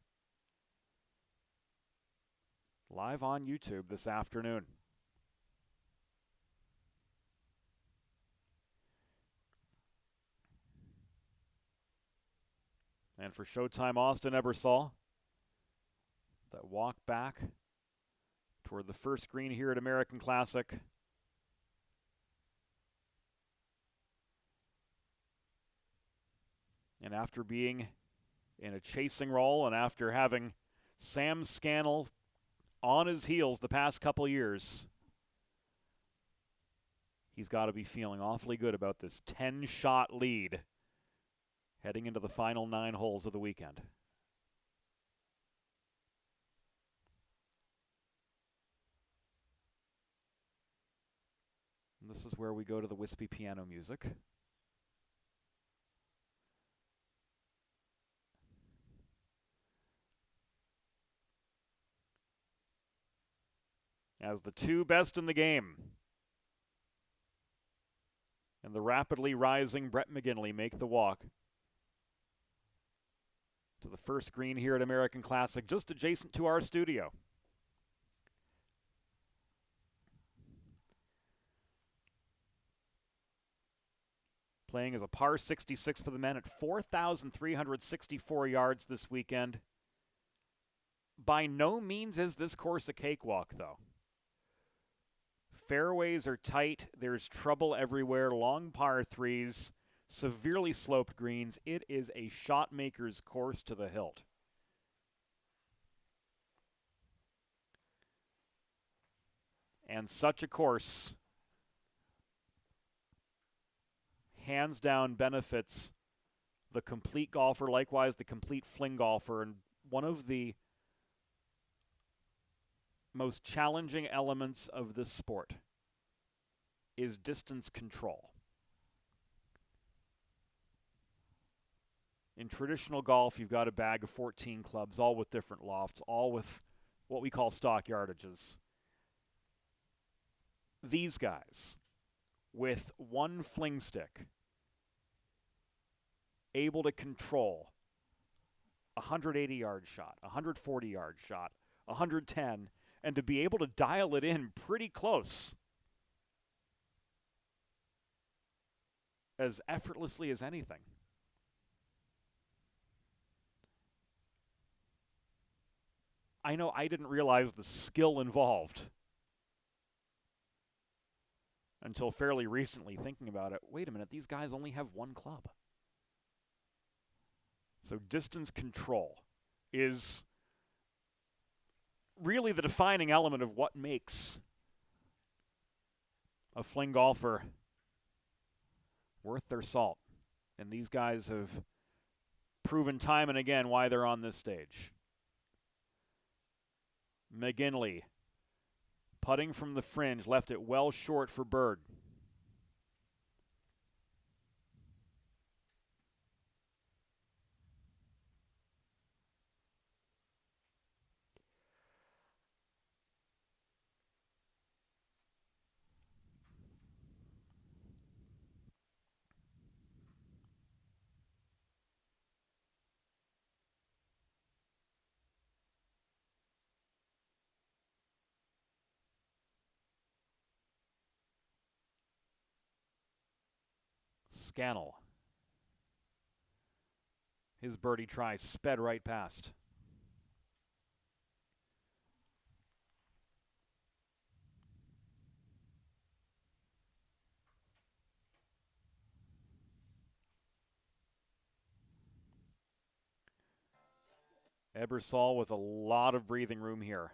live on YouTube this afternoon. And for Showtime, Austin Ebersol, that walk back toward the first green here at American Classic. And after being in a chasing role and after having Sam Scannell on his heels the past couple years, he's got to be feeling awfully good about this 10-shot lead heading into the final 9 holes of the weekend. And this is where we go to the wispy piano music. As the 2 best in the game and the rapidly rising Brett McGinley make the walk to the first green here at American Classic, just adjacent to our studio. Playing as a par 66 for the men at 4,364 yards this weekend. By no means is this course a cakewalk, though. Fairways are tight. There's trouble everywhere. Long par 3s. Severely sloped greens. It is a shot maker's course to the hilt. And such a course, hands down, benefits the complete golfer, likewise the complete fling golfer. And one of the most challenging elements of this sport is distance control. In traditional golf, you've got a bag of 14 clubs, all with different lofts, all with what we call stock yardages. These guys, with one fling stick, able to control a 180-yard shot, a 140-yard shot, 110, and to be able to dial it in pretty close as effortlessly as anything. I know I didn't realize the skill involved until fairly recently thinking about it. Wait a minute, these guys only have one club. So distance control is really the defining element of what makes a fling golfer worth their salt. And these guys have proven time and again why they're on this stage. McGinley, putting from the fringe, left it well short for Bird. Scannell. His birdie try sped right past. Ebersol with a lot of breathing room here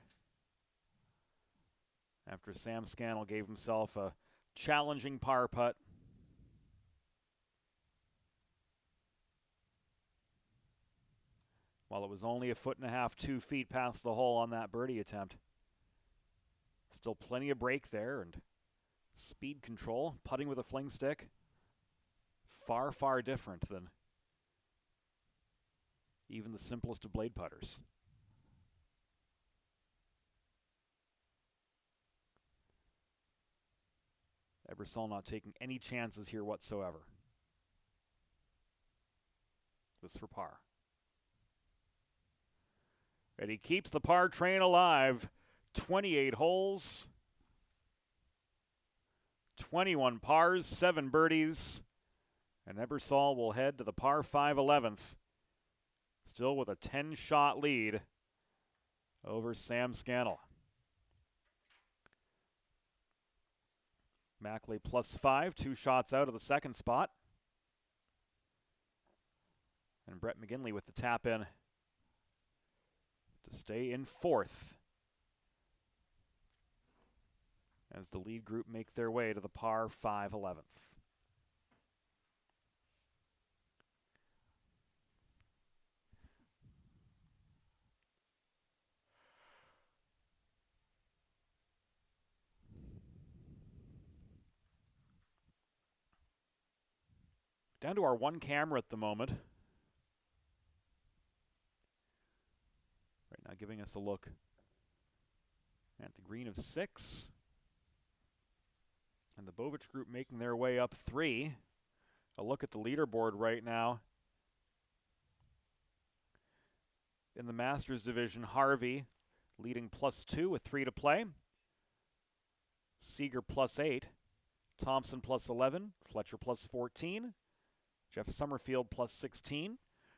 after Sam Scannell gave himself a challenging par putt. While it was only 1.5 feet, 2 feet past the hole on that birdie attempt. Still plenty of break there and speed control, putting with a fling stick. far, far different than even the simplest of blade putters. Ebersol not taking any chances here whatsoever. This for par. And he keeps the par train alive. 28 holes, 21 pars, 7 birdies, and Ebersol will head to the par 5 11th, still with a 10-shot lead over Sam Scannell. Mackley +5, 2 shots out of the second spot. And Brett McGinley with the tap in to stay in 4th as the lead group make their way to the par 5 11th. Down to our one camera at the moment. Right now giving us a look at the green of 6. And the Bovich group making their way up 3. A look at the leaderboard right now. In the Masters division, Harvey leading +2 with 3 to play. Seeger +8. Thompson +11. Fletcher +14. Jeff Summerfield +16.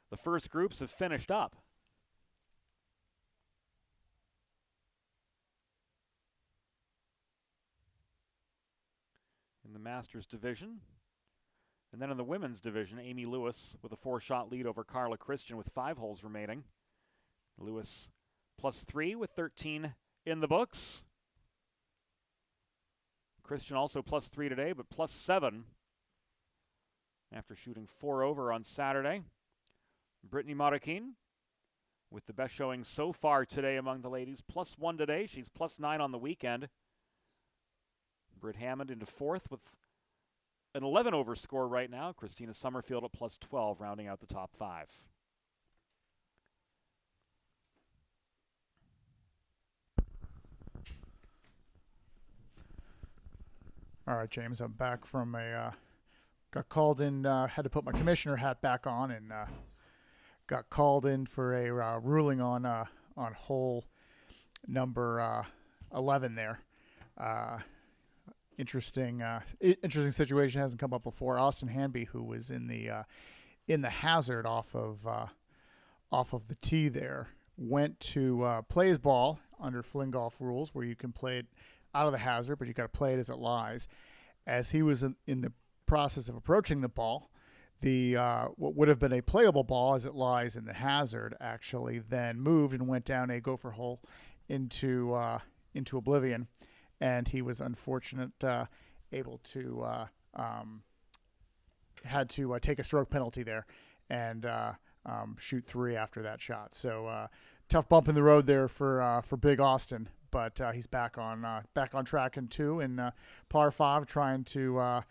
The first groups have finished up. In the Masters division. And then in the women's division, Amy Lewis with a 4-shot lead over Carla Christian with 5 holes remaining. Lewis +3 with 13 in the books. Christian also +3 today, but +7 after shooting 4 over on Saturday. Brittany Marroquin with the best showing so far today among the ladies. +1 today. She's +9 on the weekend. Britt Hammond into 4th with an 11 over score right now. Christina Summerfield at +12, rounding out the top 5. All right, James, I'm back from got called in, had to put my commissioner hat back on, and got called in for a ruling on hole number 11 there. Interesting situation, hasn't come up before. Austin Hanby, who was in the hazard off of the tee there, went to play his ball under Flynn Golf rules, where you can play it out of the hazard, but you got to play it as it lies. As he was in the process of approaching the ball, the what would have been a playable ball as it lies in the hazard actually then moved and went down a gopher hole into oblivion, and he was unfortunate, able to had to take a stroke penalty there and shoot 3 after that shot. So tough bump in the road there for Big Austin. But he's back on track in 2 and par 5, trying to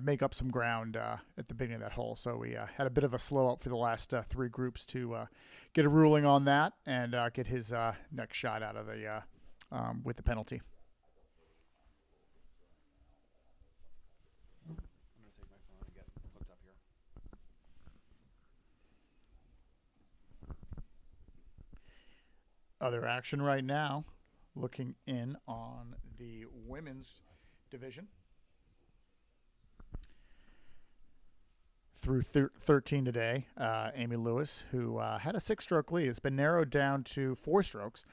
make up some ground at the beginning of that hole. So we had a bit of a slow up for the last 3 groups to get a ruling on that and get his next shot out of the with the penalty. I'm going to take my phone and get hooked up here. Other action right now. Looking in on the women's division. Through 13 today, Amy Lewis, who had a 6-stroke lead, has been narrowed down to 4 strokes.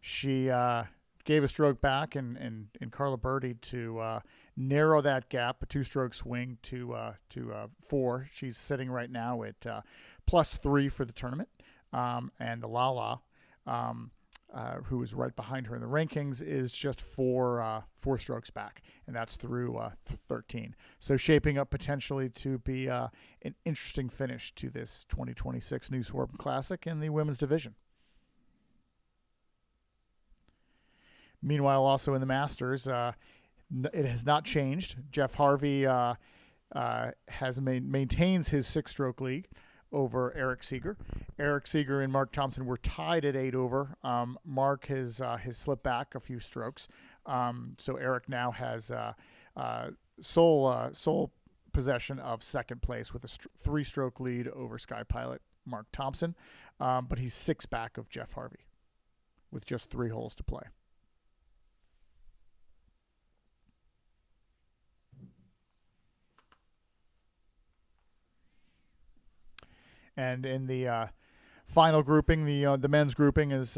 She gave a stroke back in Carla Birdie to narrow that gap, a 2-stroke swing to 4. She's sitting right now at +3 for the tournament. And the Lala, who is right behind her in the rankings, is just 4 strokes back, and that's through 13. So shaping up potentially to be an interesting finish to this 2026 New Swarm Classic in the women's division. Meanwhile, also in the Masters, it has not changed. Jeff Harvey maintains his 6-stroke lead over Eric Seeger. Eric Seeger and Mark Thompson were tied at 8 over. Mark has slipped back a few strokes, so Eric now has sole possession of second place with a 3-stroke lead over Sky Pilot Mark Thompson, but he's 6 back of Jeff Harvey with just 3 holes to play. And in the final grouping, the men's grouping, as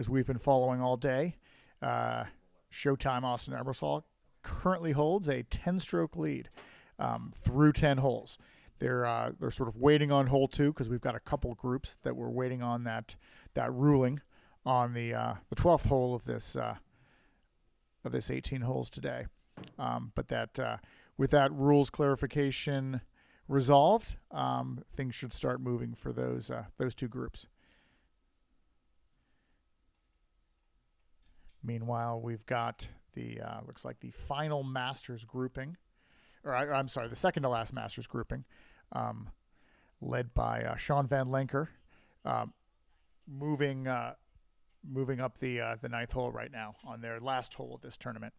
we've been following all day, Showtime Austin Ebersol currently holds a 10-stroke lead through 10 holes. They're sort of waiting on hole 2 because we've got a couple groups that were waiting on that ruling on the 12th hole of this 18 holes today. But that with that rules clarification resolved, things should start moving for those 2 groups. Meanwhile, we've got the looks like the final Masters grouping, or I'm sorry, the second to last Masters grouping, led by Sean Van Lenker, moving up the 9th hole right now on their last hole of this tournament.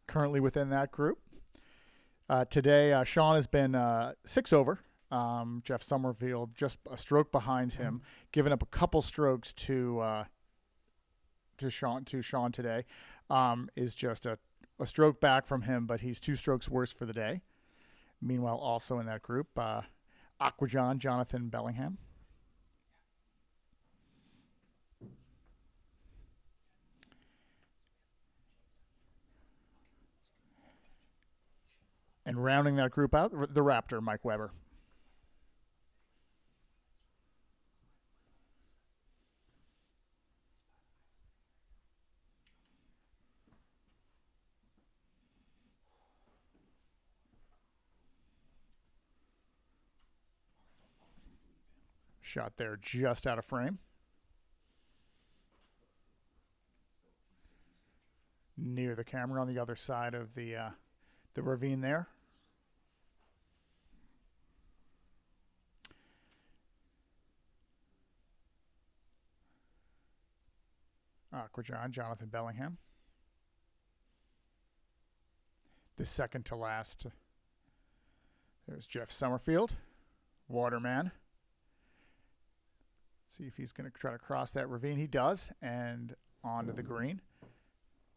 Currently within that group. Today, Sean has been 6 over. Jeff Summerfield just a stroke behind him, giving up a couple strokes to Sean today. Is just a stroke back from him, but he's 2 strokes worse for the day. Meanwhile, also in that group, Aquajon Jonathan Bellingham. And rounding that group out, the Raptor, Mike Weber. Shot there just out of frame. Near the camera on the other side of the ravine there. Aquajon Jonathan Bellingham. The second to last. There's Jeff Summerfield, Waterman. See if he's going to try to cross that ravine. He does, and onto the green,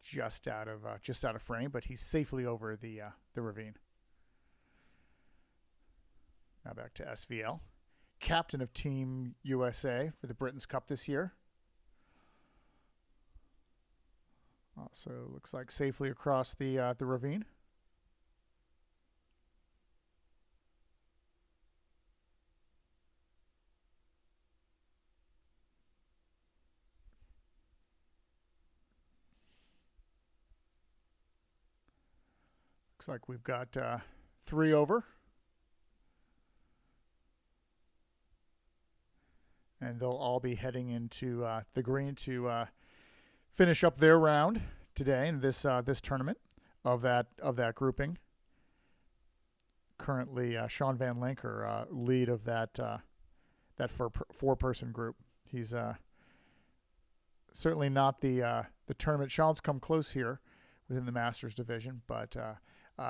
just out of frame, but he's safely over the ravine. Now back to SVL, captain of Team USA for the Britain's Cup this year. Also looks like safely across the ravine. Looks like we've got 3 over. And they'll all be heading into the green to finish up their round today in this tournament of that grouping. Currently, Sean Van Lenker, lead of that 4-person group. He's certainly not the tournament. Sean's come close here within the Masters division, but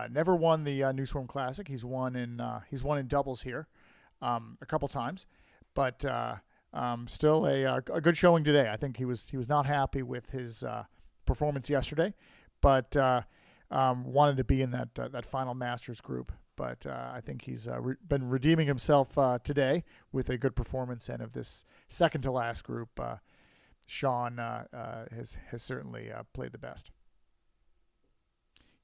never won the New Swarm Classic. He's won in doubles here a couple times, but still a good showing today. I think he was not happy with his performance yesterday, but wanted to be in that final Masters group. But I think he's been redeeming himself today with a good performance. And of this second to last group, Sean has certainly played the best.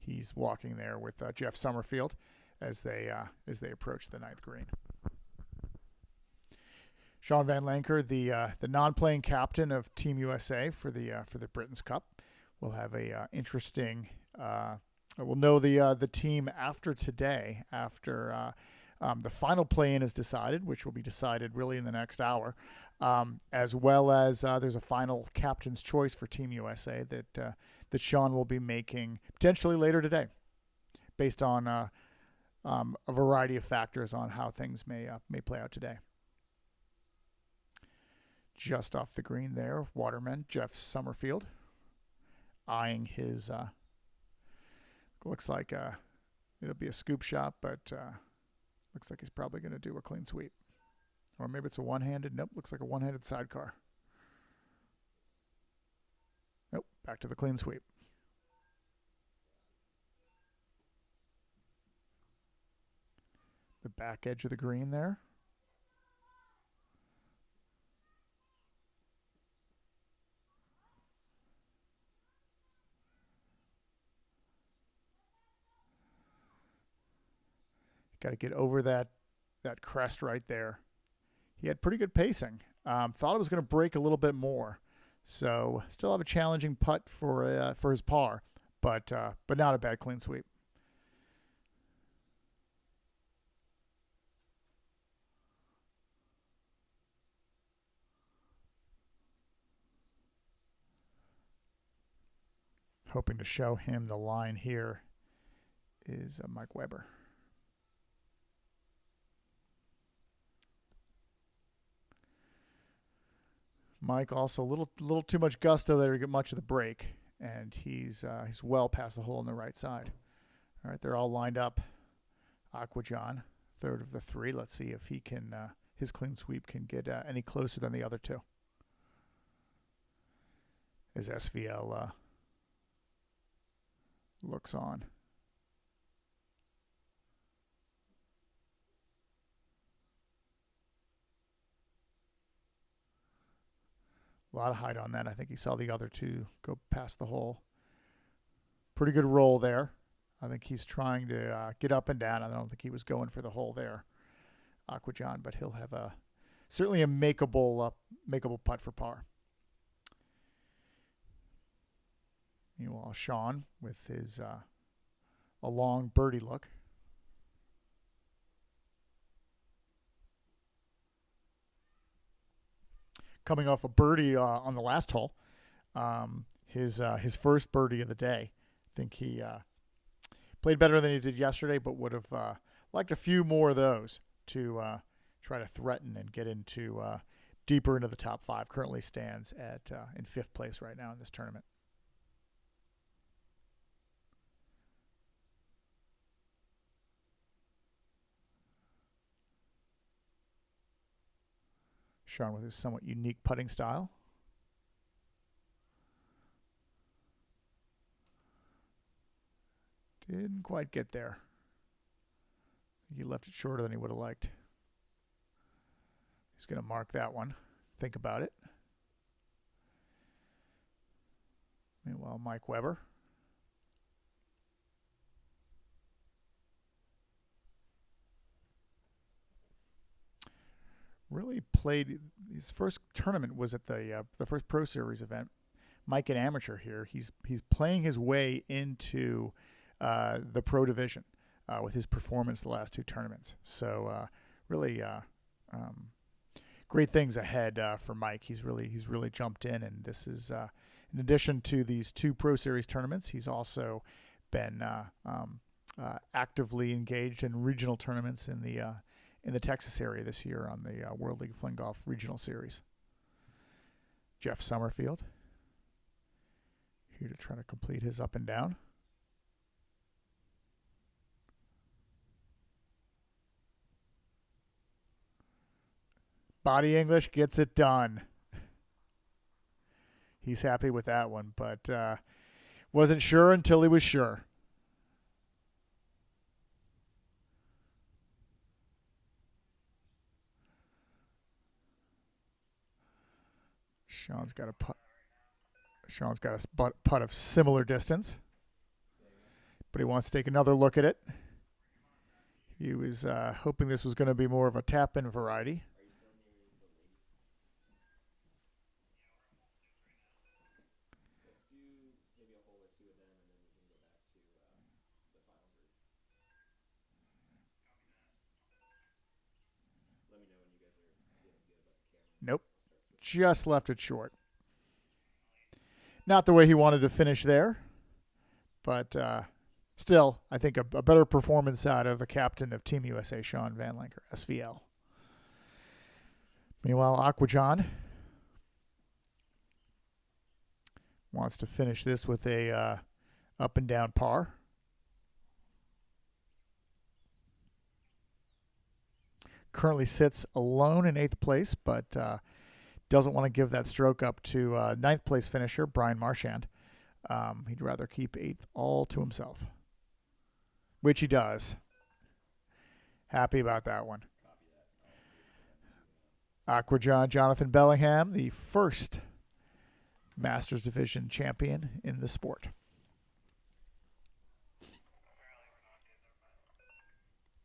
He's walking there with Jeff Summerfield as they approach the 9th green. Sean Van Lenker, the non-playing captain of Team USA for the Britain's Cup, will have a interesting. We'll know the team after today, after The final play-in is decided, which will be decided really in the next hour, as well as there's a final captain's choice for Team USA that Sean will be making potentially later today, based on a variety of factors on how things may play out today. Just off the green there, Waterman, Jeff Summerfield, eyeing his, looks like it'll be a scoop shot, but looks like he's probably going to do a clean sweep. Or maybe it's a one-handed. Nope, looks like a one-handed sidecar. Nope, back to the clean sweep. The back edge of the green there. Got to get over that crest right there. He had pretty good pacing. Thought it was going to break a little bit more. So still have a challenging putt for his par, but not a bad clean sweep. Hoping to show him the line here is Mike Weber. Mike also a little too much gusto there to get much of the break, and he's well past the hole on the right side. All right, they're all lined up. Aquajon, third of the three. Let's see if he can his clean sweep can get any closer than the other two. As SVL looks on. A lot of height on that. I think he saw the other two go past the hole. Pretty good roll there. I think he's trying to get up and down. I don't think he was going for the hole there, Aquajon, but he'll have certainly a makeable putt for par. Meanwhile, Sean with his a long birdie look. Coming off a birdie on the last hole, his first birdie of the day. I think he played better than he did yesterday, but would have liked a few more of those to try to threaten and get into deeper into the top five. Currently stands at in fifth place right now in this tournament. Sean with his somewhat unique putting style. Didn't quite get there. He left it shorter than he would have liked. He's going to mark that one. Think about it. Meanwhile, Mike Weber. Really played his first tournament was at the first Pro Series event. Mike, an amateur here, he's playing his way into the pro division with his performance the last two tournaments. So really great things ahead for Mike. He's really jumped in, and this is in addition to these two Pro Series tournaments, he's also been actively engaged in regional tournaments in the Texas area this year on the World League of Fling Golf Regional Series. Jeff Summerfield here to try to complete his up and down. Body English gets it done. He's happy with that one, but wasn't sure until he was sure. Sean's got a putt. Sean's got a putt of similar distance, but he wants to take another look at it. He was hoping this was going to be more of a tap-in variety. Nope. Just left it short. Not the way he wanted to finish there, but still, I think a better performance out of the captain of Team USA, Sean Van Lanker, SVL. Meanwhile, Aquajan wants to finish this with a up and down par. Currently sits alone in 8th place, but doesn't want to give that stroke up to 9th place finisher Brian Marchand. He'd rather keep 8th all to himself, which he does. Happy about that one. Aquajan Jonathan Bellingham, the first Masters Division champion in the sport.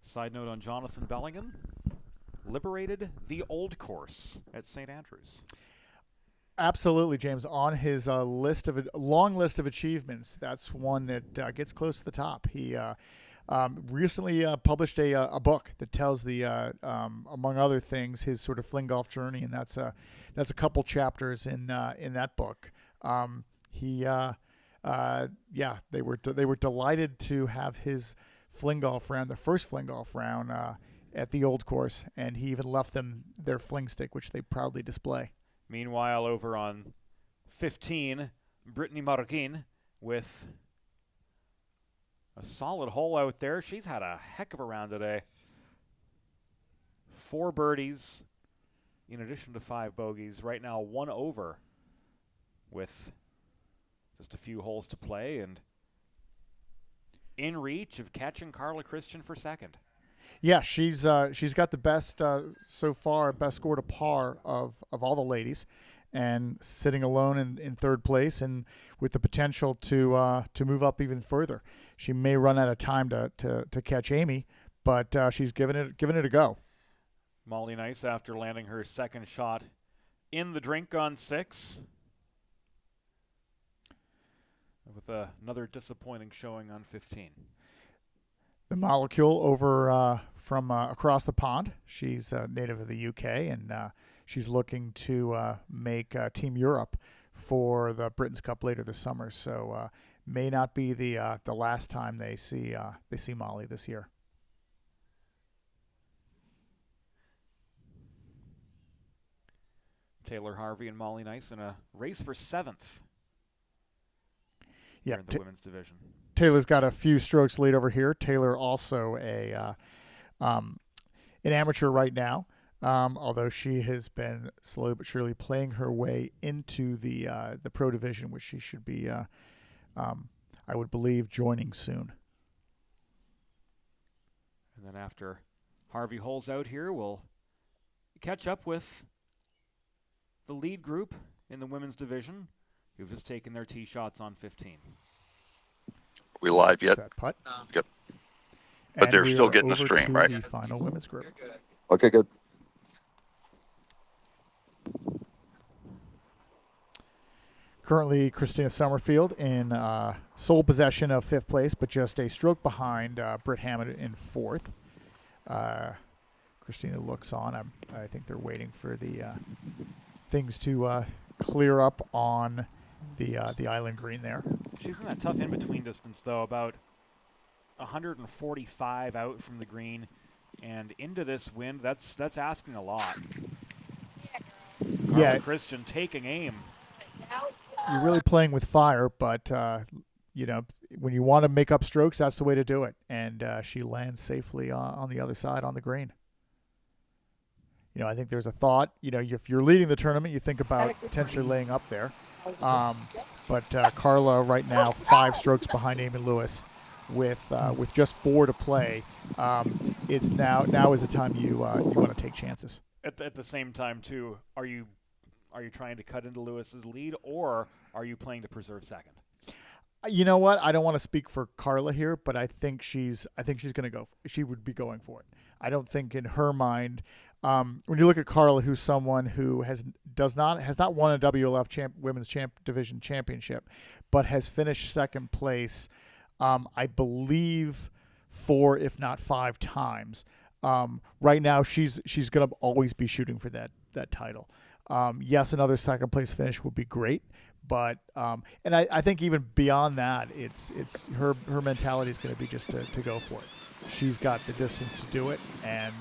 Side note on Jonathan Bellingham, liberated the old course at St. Andrews. Absolutely, James. On his long list of achievements, that's one that gets close to the top. He recently published a book that tells the among other things his sort of fling golf journey, and that's a couple chapters in that book. They were delighted to have his fling golf round, the first fling golf round, at the old course, and he even left them their fling stick, which they proudly display. Meanwhile, over on 15, Brittany Marroquin with a solid hole out there. She's had a heck of a round today. 4 birdies in addition to 5 bogeys. Right now 1 over with just a few holes to play and in reach of catching Carla Christian for second. Yeah, she's got the best so far, best score to par of all the ladies, and sitting alone in 3rd place, and with the potential to move up even further. She may run out of time to catch Amy, but she's given it a go. Molly Nice, after landing her second shot in the drink on 6, with another disappointing showing on 15. The molecule over from across the pond. She's native of the UK, and she's looking to make Team Europe for the Britain's Cup later this summer. So may not be the last time they see Molly this year. Taylor Harvey and Molly Nice in a race for 7th. Yeah, in the women's division. Taylor's got a few strokes lead over here. Taylor also an amateur right now, although she has been slowly but surely playing her way into the pro division, which she should be, I would believe, joining soon. And then after Harvey holes out here, we'll catch up with the lead group in the women's division, who've just taken their tee shots on 15. We live yet? That putt. Yep. But And they're we still are getting the over stream, to right? The final women's group. Okay, good. Currently, Christina Summerfield in sole possession of 5th place, but just a stroke behind Britt Hammond in 4th. Christina looks on. I think they're waiting for the things to clear up on the island green there. She's in that tough in-between distance, though, about 145 out from the green and into this wind. That's asking a lot. Yeah, Christian taking aim. you're really playing with fire, but when you want to make up strokes, that's the way to do it. And she lands safely on the other side on the green. I think there's a thought. If you're leading the tournament, you think about potentially laying up there. But Carla right now 5 strokes behind Amy Lewis, with just 4 to play. It's now is the time you want to take chances. At the same time, too, are you trying to cut into Lewis's lead, or are you playing to preserve second? You know what? I don't want to speak for Carla here, but I think she's going to go. She would be going for it. I don't think in her mind. When you look at Carla, who's someone who has not won a WLF Women's Division Championship, but has finished 2nd place, I believe 4 if not 5 times. right now she's going to always be shooting for that title. Yes, another second place finish would be great, but and I think even beyond that, it's her mentality is going to be just to go for it. She's got the distance to do it, and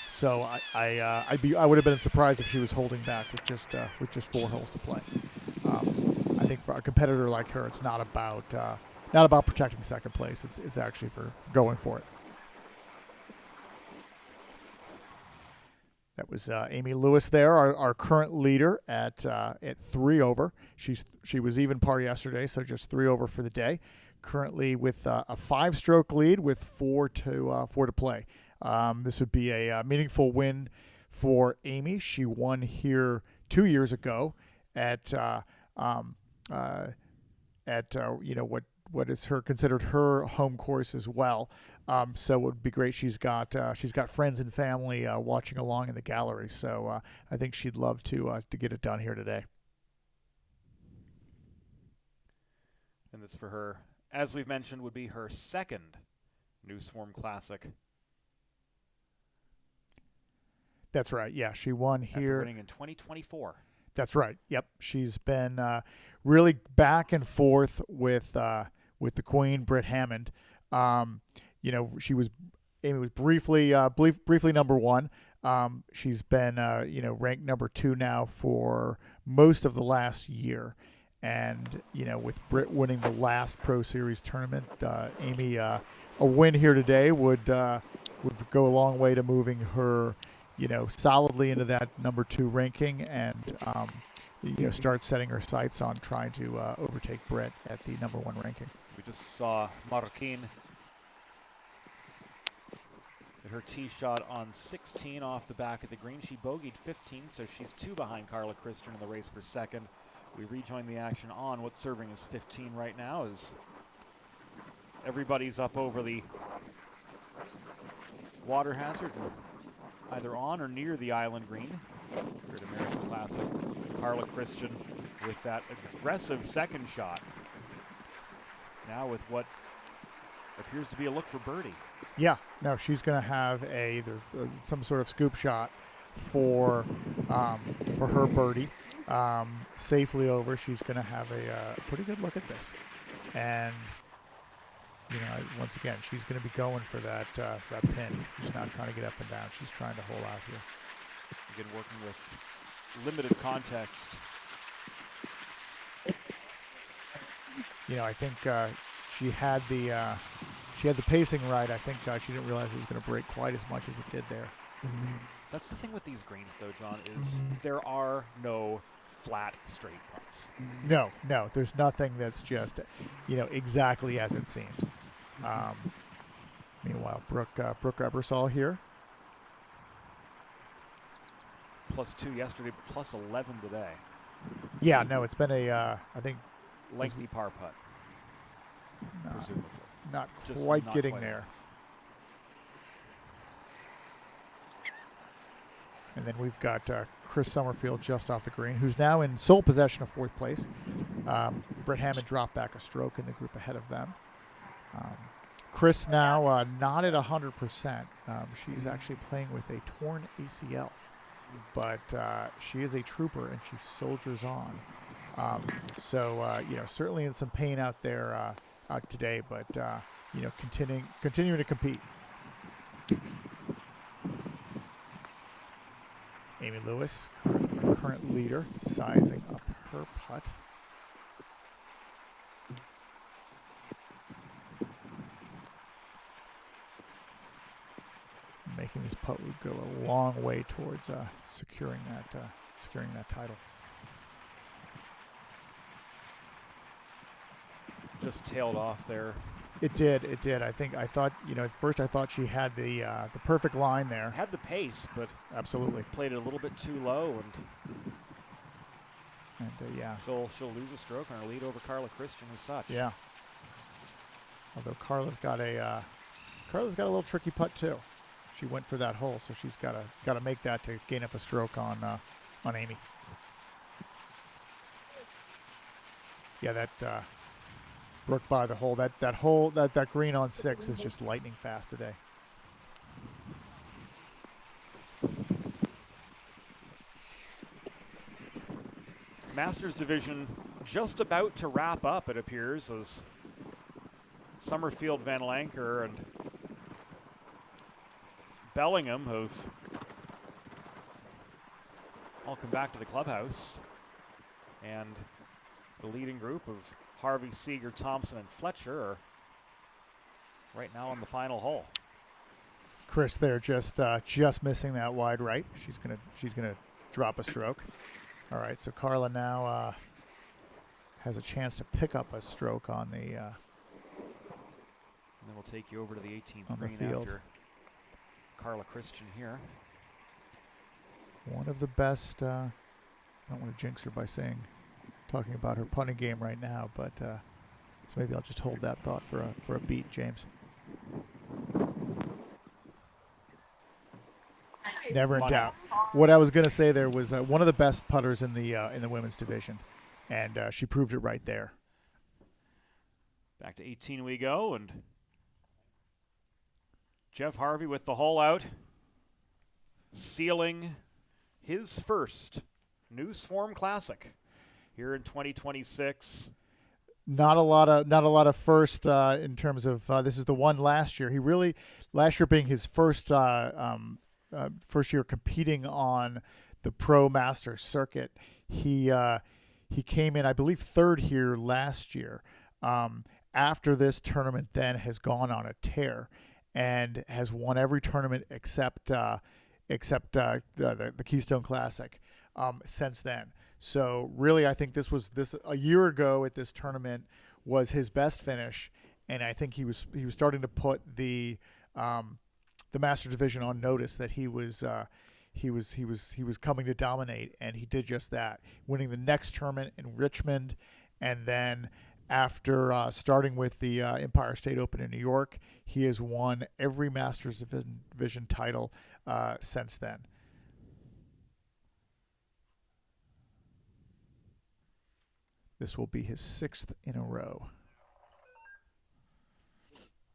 so I would have been surprised if she was holding back with just 4 holes to play. I think for a competitor like her, it's not about protecting second place. It's actually for going for it. That was Amy Lewis there, our current leader at 3 over. She was even par yesterday, so just 3 over for the day. Currently with a 5-stroke lead with 4 to play. This would be a meaningful win for Amy. She won here 2 years ago at what is considered her home course as well. So it would be great. She's got friends and family watching along in the gallery. So I think she'd love to get it done here today. And this for her, as we've mentioned, would be her second News Form Classic. That's right. Yeah, she won here. After winning in 2024. That's right. Yep. She's been really back and forth with the Queen, Britt Hammond. Amy was briefly number 1. She's been ranked number 2 now for most of the last year, and with Britt winning the last Pro Series tournament, Amy a win here today would go a long way to moving her solidly into that number 2 ranking, and start setting her sights on trying to overtake Britt at the number 1 ranking. We just saw Marroquin hit her tee shot on 16 off the back of the green. She bogeyed 15, so she's 2 behind Carla Christian in the race for second. We rejoin the action on what's serving as 15 right now as everybody's up over the water hazard, either on or near the island green here at American Classic. Carla Christian with that aggressive second shot. Now with what appears to be a look for birdie. Yeah, no, she's going to have some sort of scoop shot for her birdie safely over. She's going to have a pretty good look at this, and once again, she's going to be going for that pin. She's not trying to get up and down. She's trying to hold out here. Again, working with limited context. I think she had the pacing right. I think she didn't realize it was going to break quite as much as it did there. That's the thing with these greens, though, John, is there are no flat, straight putts. No, there's nothing that's just, exactly as it seems. Meanwhile, Brooke Ebersol here. +2 yesterday, +11 today. Yeah, no, it's been I think lengthy par putt. Presumably. Not Just quite not getting quite there. enough. And then we've got Chris Summerfield just off the green, who's now in sole possession of 4th place. Britt Hammond dropped back a stroke in the group ahead of them. Chris now not at 100%. She's actually playing with a torn ACL, but she is a trooper and she soldiers on. Certainly in some pain out there out today, but continuing to compete. Amy Lewis, current leader, sizing up her putt. Making this putt would go a long way towards securing that title. Just tailed off there. It did. I thought, at first I thought she had the perfect line there. Had the pace, but absolutely played it a little bit too low, and yeah, she'll lose a stroke on her lead over Carla Christian as such. Yeah. Although Carla's got a little tricky putt too. She went for that hole, so she's got to make that to gain up a stroke on Amy. Yeah, that. Brooke by the hole. That green on 6 is just lightning fast today. Masters division just about to wrap up, it appears, as Summerfield, Van Lanker, and Bellingham have all come back to the clubhouse. And the leading group of Harvey, Seeger, Thompson, and Fletcher are right now on the final hole. Chris there just missing that wide right. She's gonna drop a stroke. All right, so Carla now has a chance to pick up a stroke on the. And then we'll take you over to the 18th on the green field. after Carla Christian here. One of the best. I don't want to jinx her by talking about her putting game right now, but so maybe I'll just hold that thought for a beat, James. Never in Money. doubt. What I was going to say there was one of the best putters in the women's division, and she proved it right there. Back to 18 we go, and Jeff Harvey with the hole out, sealing his first New Swarm Classic here in 2026. Not a lot of first in terms of this is the one last year. Last year being his first year competing on the Pro Masters circuit. He came in, I believe, third here last year. After this tournament, then has gone on a tear and has won every tournament except the Keystone Classic since then. So really, I think this a year ago at this tournament was his best finish, and I think he was starting to put the Master Division on notice that he was coming to dominate, and he did just that, winning the next tournament in Richmond, and then after starting with the Empire State Open in New York, he has won every Masters Division title since then. This will be his 6th in a row.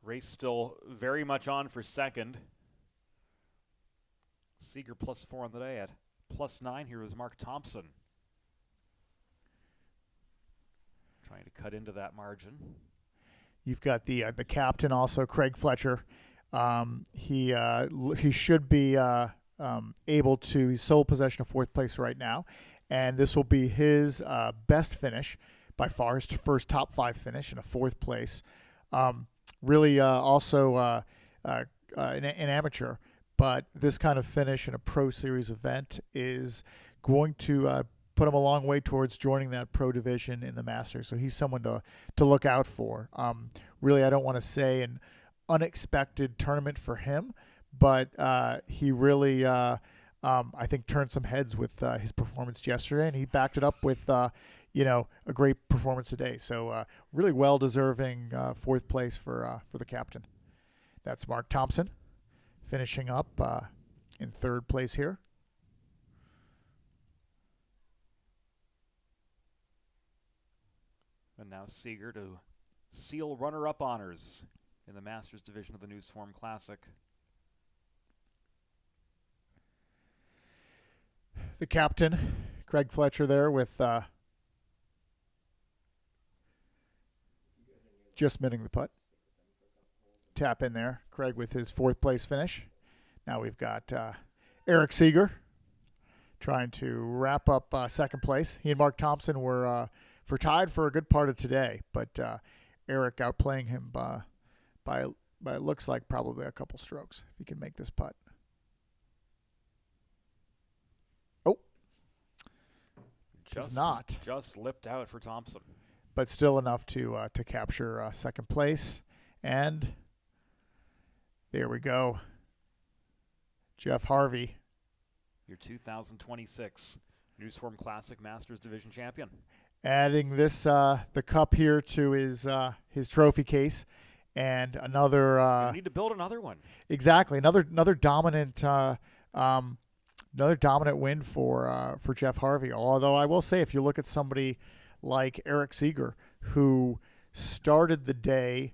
Race still very much on for second. Seeger +4 on the day. At +9 here is Mark Thompson. Trying to cut into that margin. You've got the captain also, Craig Fletcher. He should be able to. He's sole possession of 4th place right now, and this will be his best finish by far. His first top 5 finish in a 4th place. Really, also an amateur, but this kind of finish in a Pro Series event is going to put him a long way towards joining that Pro division in the Masters. So he's someone to look out for. Really, I don't want to say an unexpected tournament for him, but he really, I think, turned some heads with his performance yesterday, and he backed it up with, a great performance today. So really well-deserving 4th place for the captain. That's Mark Thompson finishing up in 3rd place here. And now Seeger to seal runner-up honors in the Masters division of the New Swarm Classic. The captain, Craig Fletcher, there with just minting the putt. Tap in there. Craig with his 4th place finish. Now we've got Eric Seeger trying to wrap up 2nd place. He and Mark Thompson were tied for a good part of today, but Eric outplaying him by it looks like probably a couple strokes if he can make this putt. Oh, just lipped out for Thompson, but still enough to capture 2nd place. And there we go. Jeff Harvey, your 2026 New Swarm Classic Masters Division champion. Adding this the cup here to his trophy case, and another. You need to build another one. Exactly, another dominant win for Jeff Harvey. Although I will say, if you look at somebody like Eric Seeger, who started the day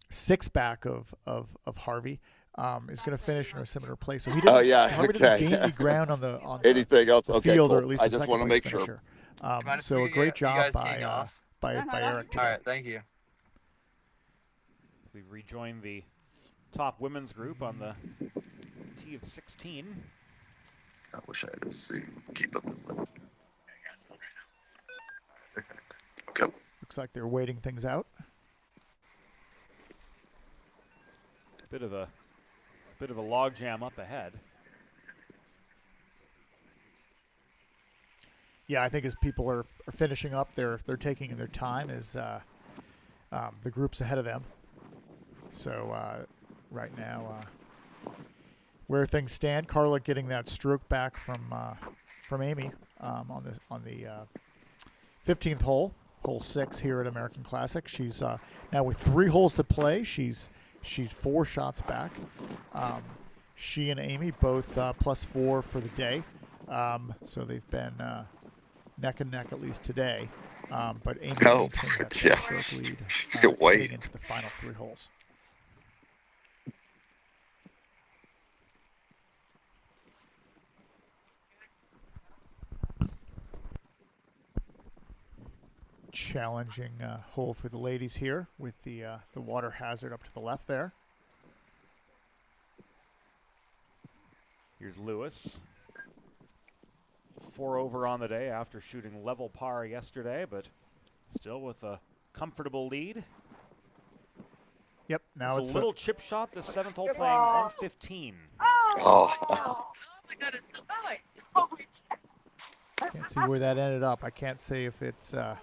6 back of Harvey, is going to finish in a similar place. So he didn't. Oh yeah, Harvey okay. didn't gain any ground on the Anything else? the Okay, field, cool. or at least I the just second want to place make sure. finisher. Mind if So we a could great get you job guys by teeing off? by Eric All today. right, thank you. We rejoin the top women's group on the tee of 16. I wish I had a seat. Keep up with it. Okay. Looks like they're waiting things out. Bit of a log jam up ahead. Yeah, I think as people are finishing up, they're taking their time as the group's ahead of them. So right now, where things stand, Carla getting that stroke back from Amy on the 15th hole, hole 6 here at American Classic. She's now with 3 holes to play. She's 4 shots back. She and Amy both +4 for the day. So they've been neck and neck at least today. But Amy maintains that yeah. stroke lead Wait. heading into the final 3 holes. Challenging hole for the ladies here with the water hazard up to the left there. Here's Lewis. 4 over on the day after shooting level par yesterday, but still with a comfortable lead. Yep, now It's a little chip shot, the 7th hole playing 115. Oh. my God, it's still going. can't see where that ended up. I can't say if it's You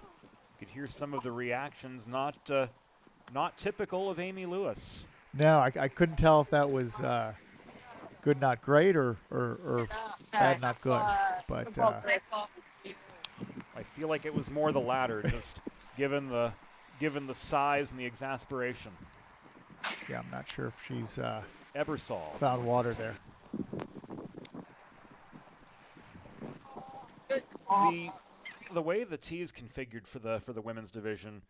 could hear some of the reactions, not typical of Amy Lewis. no, I couldn't tell if that was good, not great, or bad, not good. But I feel like it was more the latter, just given the size and the exasperation. yeah, I'm not sure if she's Ebersol. found water there. The way the tee is configured for the women's division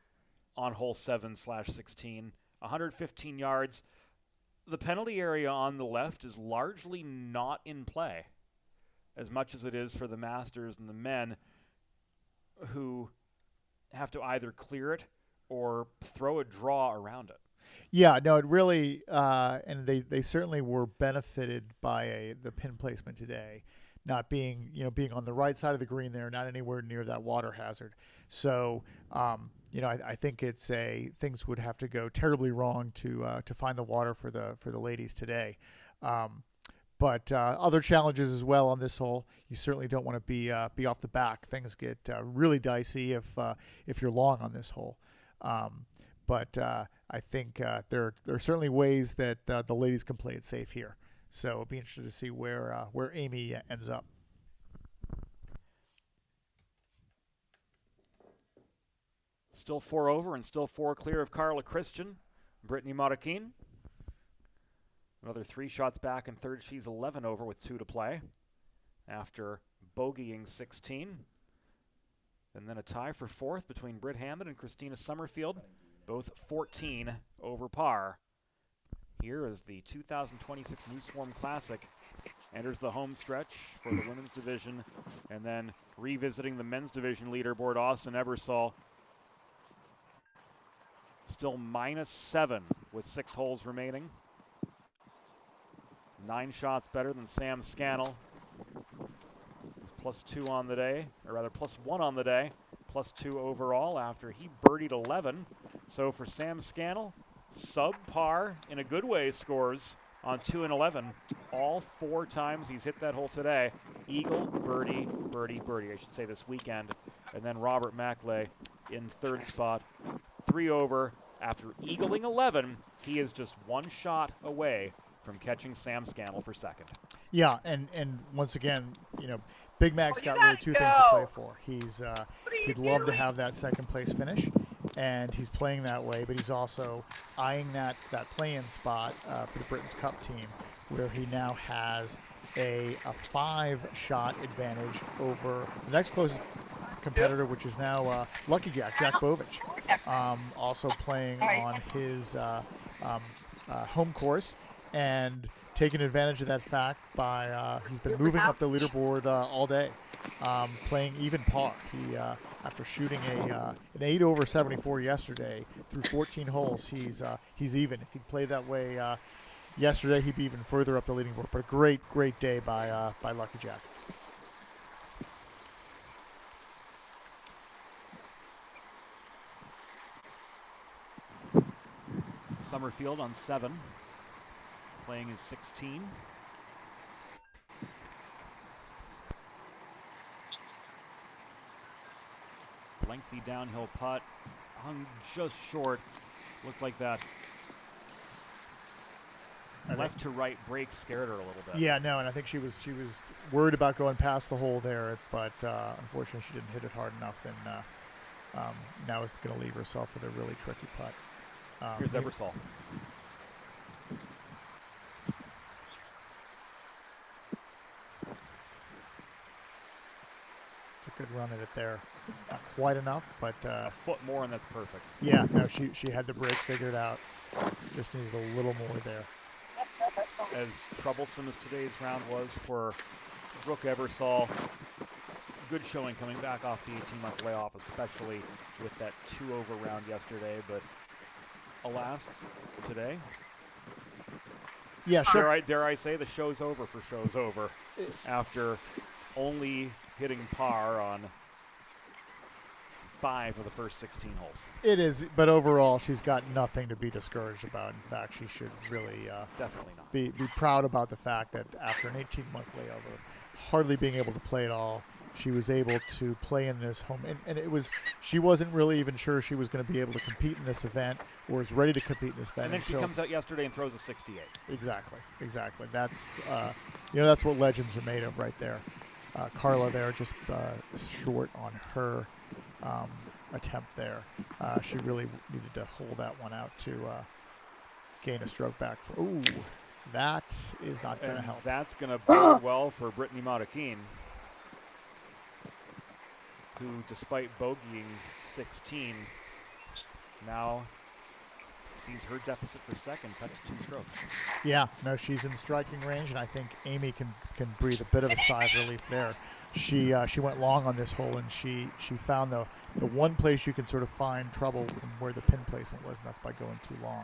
on hole 7/16, 115 yards. The penalty area on the left is largely not in play, as much as it is for the Masters and the men, who have to either clear it or throw a draw around it. Yeah, no, it really, and they certainly were benefited by the pin placement today, not being on the right side of the green there, not anywhere near that water hazard. So, I think it's things would have to go terribly wrong to find the water for the ladies today. But other challenges as well on this hole. You certainly don't want to be off the back. Things get really dicey if you're long on this hole. But I think there are certainly ways that the ladies can play it safe here. So it'll be interesting to see where Amy ends up. Still 4 over and still 4 clear of Carla Christian. Brittany Marroquin. Another 3 shots back in third. She's 11 over with 2 to play after bogeying 16. And then a tie for 4th between Britt Hammond and Christina Summerfield, both 14 over par. Here as the 2026 New Swarm Classic enters the home stretch for the women's division, and then revisiting the men's division leaderboard, Austin Ebersol still -7 with 6 holes remaining. 9 shots better than Sam Scannell. +2 on the day, or rather +1 on the day, +2 overall after he birdied 11. So for Sam Scannell, subpar in a good way scores on 2 and 11. All 4 times he's hit that hole today. Eagle, birdie, birdie, birdie, I should say this weekend. And then Robert Mackley in 3rd spot, 3 over. After eagling 11, he is just 1 shot away from catching Sam Scannell for 2nd. Yeah, and once again, Big Mac's got really 2 things to play for. He'd love to have that 2nd place finish, and he's playing that way, but he's also eyeing that play-in spot for the Britain's Cup team, where he now has a 5-shot advantage over the next closest competitor, which is now Lucky Jack Bovich, also playing on his home course and taking advantage of that fact by he's been moving up the leaderboard all day. playing even par. He after shooting an 8 over 74 yesterday through 14 holes, he's even. If he'd played that way yesterday, he'd be even further up the leading board. But a great day by Lucky Jack. Summerfield on 7, playing his 16. Lengthy downhill putt, hung just short. Looks like that left to right break scared her a little bit. Yeah, no, and I think she was worried about going past the hole there, but unfortunately she didn't hit it hard enough, and now is going to leave herself with a really tricky putt. Here's Ebersol. It's a good run at it there. Not quite enough, but A foot more and that's perfect. yeah, no, she had the break figured out. Just needed a little more there. As troublesome as today's round was for Brooke Ebersol, good showing coming back off the 18-month layoff, especially with that 2-over round yesterday. But alas, today, Yeah, sure. dare I say, the show's over for show's over after only hitting par on 5 of the first 16 holes. It is, but overall, she's got nothing to be discouraged about. In fact, she should really Definitely not. be proud about the fact that after an 18-month layover, hardly being able to play at all, she was able to play in this home. And it was, she wasn't really even sure she was going to be able to compete in this event or was ready to compete in this event. And then she comes out yesterday and throws a 68. Exactly. That's, that's what legends are made of right there. Carla there just short on her attempt there. She really needed to hold that one out to gain a stroke back. Ooh, that is not going to help. That's going to bode well for Brittany Motakine, who, despite bogeying 16, now sees her deficit for second cut to 2 strokes. Yeah, no, she's in striking range, and I think Amy can breathe a bit of a sigh of relief there. She went long on this hole, and she found the one place you can sort of find trouble from where the pin placement was, and that's by going too long.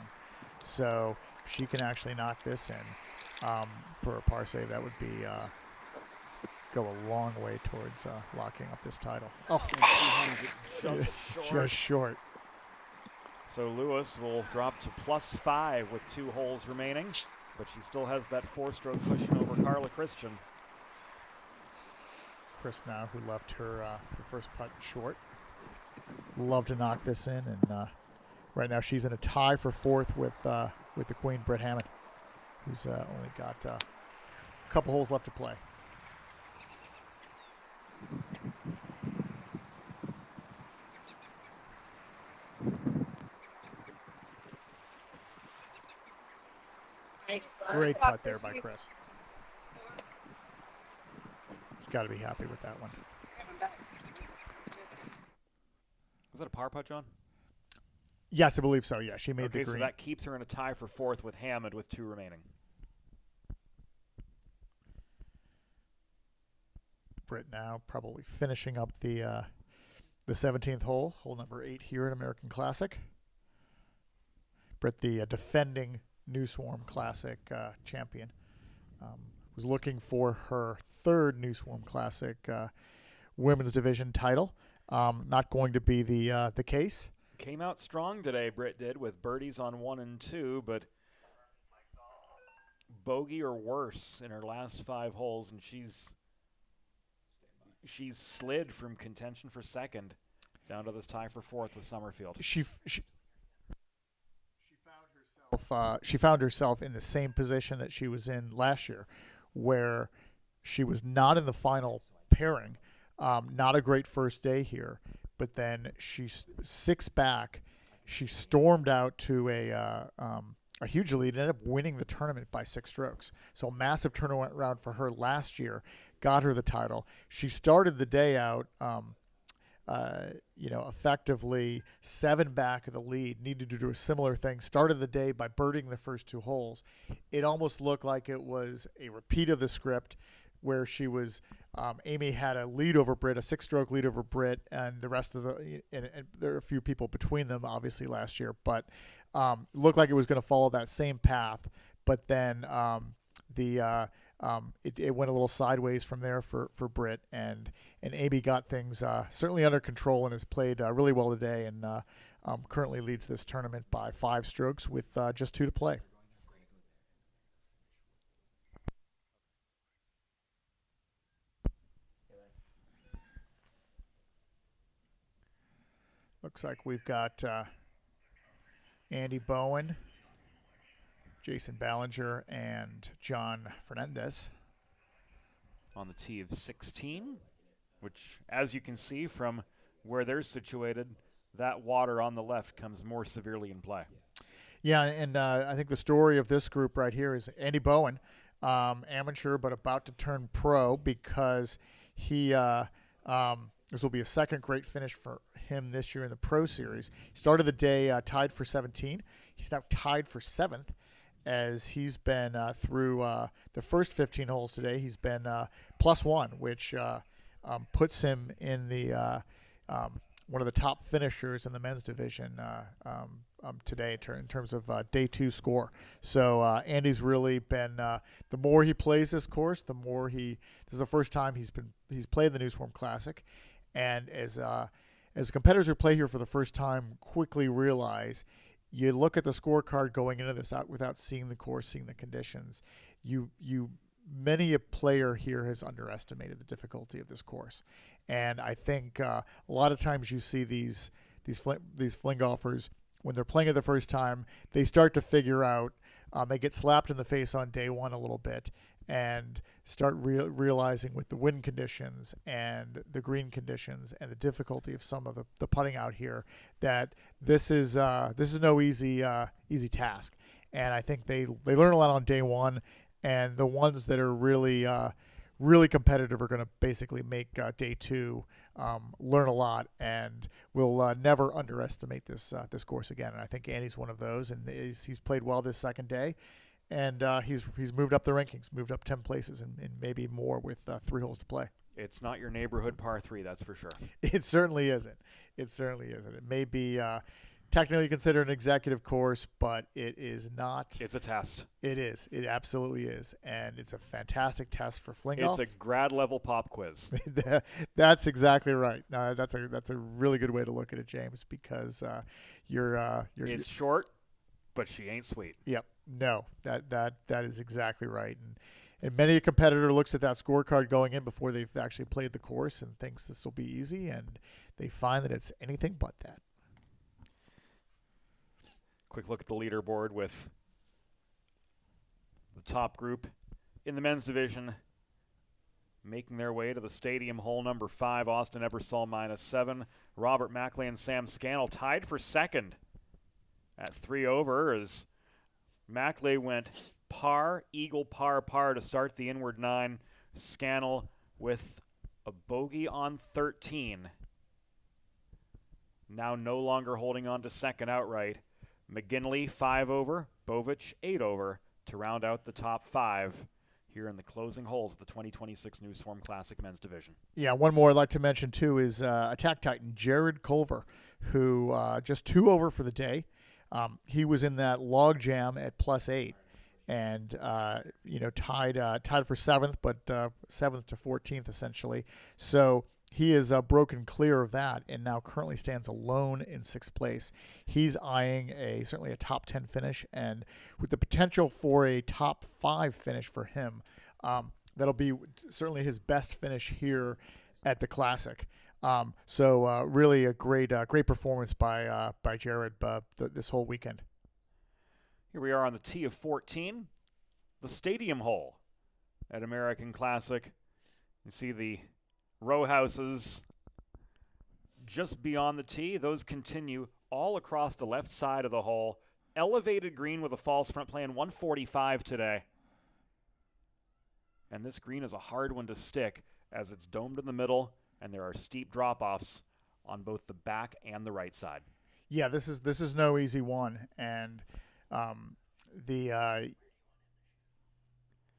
So if she can actually knock this in for a par save, that would be go a long way towards locking up this title. Oh, just short. So Lewis will drop to +5 with 2 holes remaining, but she still has that 4-stroke cushion over Carla Christian. Chris now, who left her first putt short. Love to knock this in, and right now she's in a tie for 4th with the queen, Britt Hammond, who's only got a couple holes left to play. Great putt there by Chris. He's got to be happy with that one. Was that a par putt, John? Yes, I believe so. Yeah, she made the green. Okay, so that keeps her in a tie for 4th with Hammond with 2 remaining. Britt now probably finishing up the 17th hole number 8 here at American Classic. Britt, the defending New Swarm Classic champion, was looking for her 3rd New Swarm Classic women's division title. Not going to be the case. Came out strong today, Britt did, with birdies on 1 and 2, but bogey or worse in her last 5 holes, and she's slid from contention for 2nd down to this tie for 4th with Summerfield. She found herself in the same position that she was in last year, where she was not in the final pairing. Not a great first day here, but then she's 6 back. She stormed out to a huge lead and ended up winning the tournament by 6 strokes. So a massive turnaround for her last year, got her the title. She started the day out effectively 7 back of the lead, needed to do a similar thing. Started the day by birding the first 2 holes. It almost looked like it was a repeat of the script where she was Amy had a lead over Britt, a 6-stroke lead over Britt, and the rest of and there are a few people between them, obviously, last year, but looked like it was going to follow that same path. But then it went a little sideways from there for Britt, and Amy got things certainly under control and has played really well today, and currently leads this tournament by 5 strokes with just 2 to play. Looks like we've got Andy Bowen, Jason Ballinger, and John Fernandez on the tee of 16, which, as you can see from where they're situated, that water on the left comes more severely in play. Yeah, and I think the story of this group right here is Andy Bowen, amateur but about to turn pro, because he this will be a second great finish for him this year in the Pro Series. He started the day tied for 17. He's now tied for 7th, as he's been through the first 15 holes today. He's been +1, which puts him in the one of the top finishers in the men's division today in terms of day 2 score. So Andy's really been the more he plays this course, the more this is the first time he's played the Newsform Classic, and as competitors who play here for the first time quickly realize, you look at the scorecard going into this out without seeing the course, seeing the conditions. Many a player here has underestimated the difficulty of this course, and I think a lot of times you see these fling golfers, when they're playing it the first time, they start to figure out, they get slapped in the face on day 1 a little bit, and start realizing with the wind conditions and the green conditions and the difficulty of some of the putting out here, that this is no easy task. And I think they learn a lot on day 1, and the ones that are really competitive are going to basically make day 2 learn a lot, and will never underestimate this course again. And I think Andy's one of those, and he's played well this second day, and he's moved up the rankings, moved up 10 places, and maybe more with 3 holes to play. It's not your neighborhood par 3, that's for sure. It certainly isn't. It may be technically considered an executive course, but it is not. It's a test. It is. It absolutely is, and it's a fantastic test for fling golf. It's a grad level pop quiz. That's exactly right. No, that's a really good way to look at it, James, because you're. It's short, but she ain't sweet. Yep. No, that is exactly right, and many a competitor looks at that scorecard going in before they've actually played the course and thinks this will be easy, and they find that it's anything but that. Quick look at the leaderboard with the top group in the men's division making their way to the stadium hole number 5. Austin Ebersol -7. Robert Mackley and Sam Scannell tied for second at 3 over, as Mackley went par, eagle, par, par to start the inward 9. Scannell with a bogey on 13. Now no longer holding on to second outright. McGinley 5 over, Bovich 8 over to round out the top 5 here in the closing holes of the 2026 Newsform Classic Men's Division. Yeah, one more I'd like to mention too is Attack Titan Jared Culver, who just 2 over for the day. He was in that log jam at +8, and tied for 7th, but 7th to 14th essentially. So he is broken clear of that, and now currently stands alone in 6th place. He's eyeing certainly a top 10 finish, and with the potential for a top 5 finish for him. That'll be certainly his best finish here at the Classic. So really a great performance by Jared this whole weekend. Here we are on the tee of 14, the stadium hole at American Classic. You see the row houses just beyond the tee. Those continue all across the left side of the hole. Elevated green with a false front play, 145 today. And this green is a hard one to stick, as it's domed in the middle, and there are steep drop-offs on both the back and the right side. Yeah, this is no easy one, and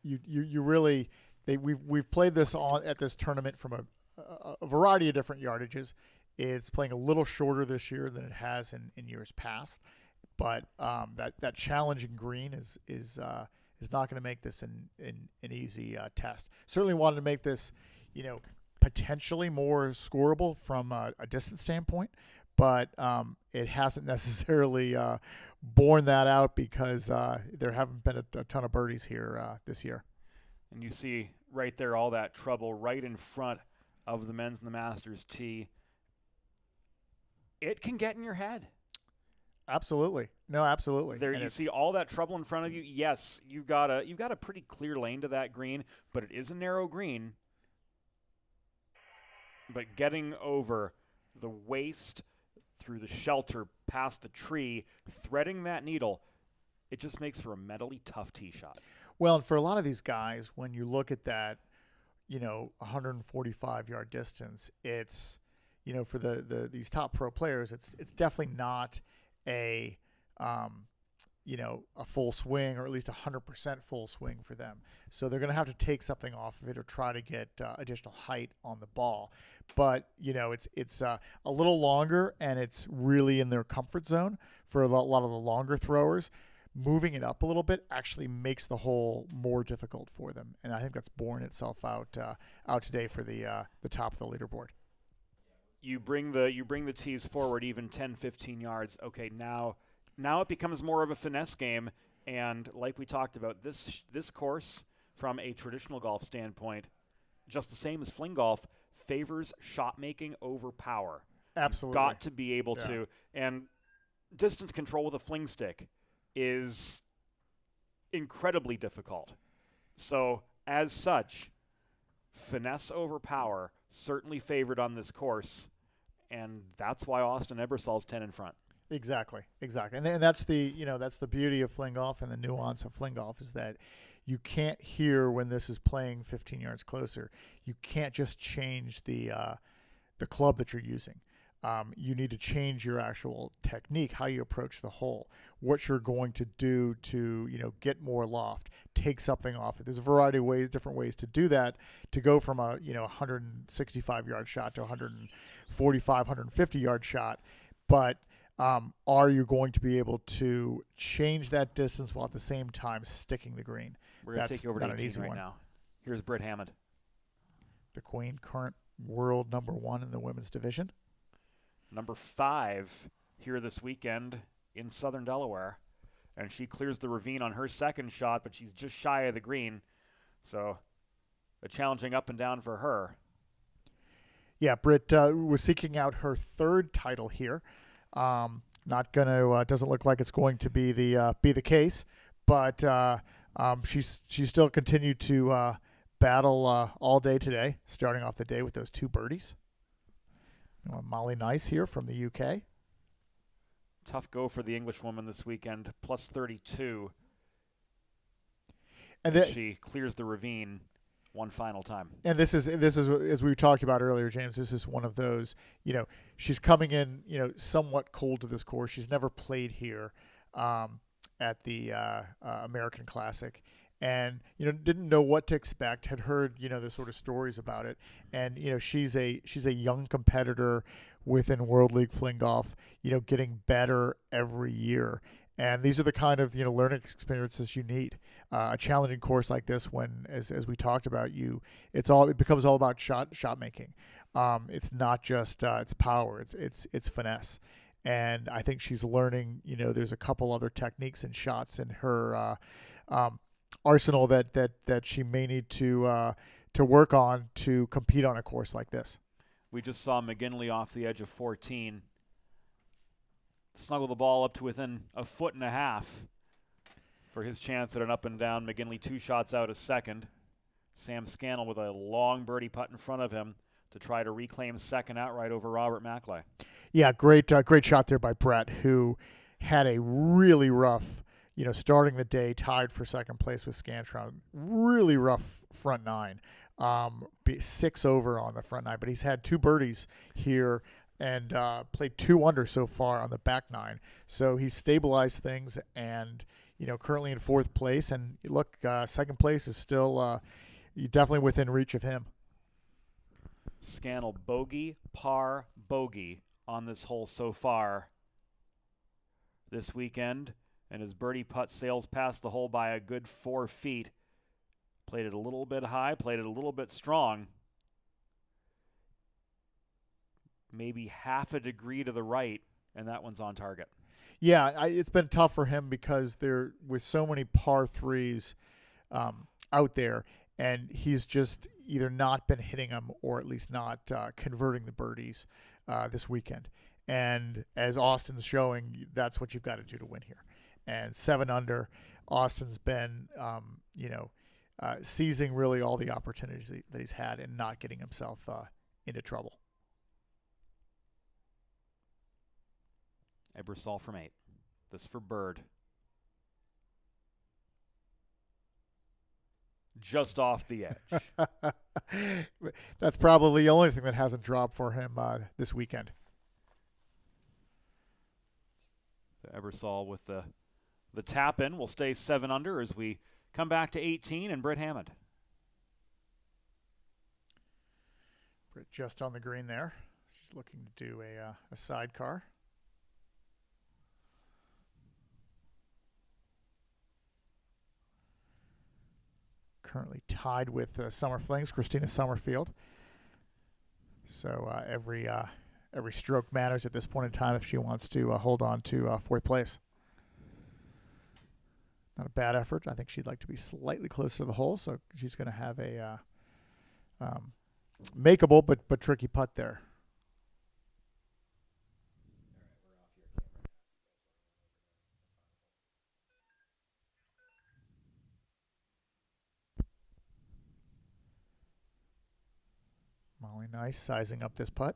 you really, we've played this at this tournament from a variety of different yardages. It's playing a little shorter this year than it has in years past, but that challenging green is not going to make this an easy test. Certainly wanted to make this, potentially more scoreable from a distance standpoint, but it hasn't necessarily borne that out because there haven't been a ton of birdies here this year. And you see right there all that trouble right in front of the men's and the Masters tee. It can get in your head. Absolutely. No, absolutely. There you see all that trouble in front of you. Yes, you've got a pretty clear lane to that green, but it is a narrow green. But getting over the waist, through the shelter, past the tree, threading that needle, it just makes for a mentally tough tee shot. Well, and for a lot of these guys, when you look at that, 145-yard distance, it's, for these top pro players, it's definitely not a full swing, or at least 100% full swing for them. So they're going to have to take something off of it or try to get additional height on the ball. But it's a little longer, and it's really in their comfort zone for a lot of the longer throwers. Moving it up a little bit actually makes the hole more difficult for them, and I think that's borne itself out today for the top of the leaderboard. You bring the tees forward even 10, 15 yards. Okay, now it becomes more of a finesse game, and like we talked about, this course from a traditional golf standpoint, just the same as fling golf, favors shot making over power. Absolutely. You've got to be able to, and distance control with a fling stick is incredibly difficult. So as such, finesse over power certainly favored on this course, and that's why Austin Ebersol's 10 in front. Exactly. And that's the beauty of fling golf and the nuance of fling golf is that you can't hear when this is playing 15 yards closer. You can't just change the club that you're using. You need to change your actual technique, how you approach the hole, what you're going to do to, get more loft, take something off it. There's a variety of ways, different ways to do that, to go from a, 165-yard shot to a 145, 150-yard shot. But are you going to be able to change that distance while at the same time sticking the green? We're going to take you over to 18 right now. Here's Britt Hammond. The Queen, current world number 1 in the women's division. Number 5 here this weekend in Southern Delaware. And she clears the ravine on her second shot, but she's just shy of the green. So a challenging up and down for her. Yeah, Britt was seeking out her third title here. Not gonna doesn't look like it's going to be the case, but she's still continued to battle all day today, starting off the day with those 2 birdies. Molly Nice here from the UK. Tough go for the Englishwoman this weekend, plus 32. And she clears the ravine one final time. And this is as we talked about earlier, James. This is one of those. She's coming in, somewhat cold to this course. She's never played here at the American Classic, and didn't know what to expect. Had heard the sort of stories about it, and she's a young competitor within World League Fling Golf. Getting better every year. And these are the kind of learning experiences you need. A challenging course like this, when as we talked about, it becomes all about shot making. It's not just it's power. It's finesse. And I think she's learning. There's a couple other techniques and shots in her arsenal that she may need to work on to compete on a course like this. We just saw McGinley off the edge of 14. Snuggle the ball up to within a foot and a half for his chance at an up and down. McGinley 2 shots out a second. Sam Scannell with a long birdie putt in front of him to try to reclaim second outright over Robert Macklay. Yeah, great shot there by Brett, who had a really rough, starting the day, tied for second place with Scantron. Really rough front 9. 6 over on the front 9, but he's had 2 birdies here and played 2 under so far on the back 9. So he's stabilized things and, currently in 4th place. And look, second place is still you're definitely within reach of him. Scannell bogey, par, bogey on this hole so far this weekend, and his birdie putt sails past the hole by a good 4 feet. Played it a little bit high, played it a little bit strong. Maybe half a degree to the right, and that one's on target. Yeah, it's been tough for him because there with so many par threes out there, and he's just either not been hitting them or at least not converting the birdies this weekend. And as Austin's showing, that's what you've got to do to win here. And 7 under, Austin's been, seizing really all the opportunities that he's had and not getting himself into trouble. Ebersol from 8. This for Bird. Just off the edge. That's probably the only thing that hasn't dropped for him this weekend. So Ebersol with the tap in will stay 7 under as we come back to 18 and Britt Hammond. Britt just on the green there. She's looking to do a sidecar. Currently tied with Summer Flings, Christina Summerfield. So every stroke matters at this point in time if she wants to hold on to 4th place. Not a bad effort. I think she'd like to be slightly closer to the hole, so she's going to have a makeable but tricky putt there. Molly Nice sizing up this putt.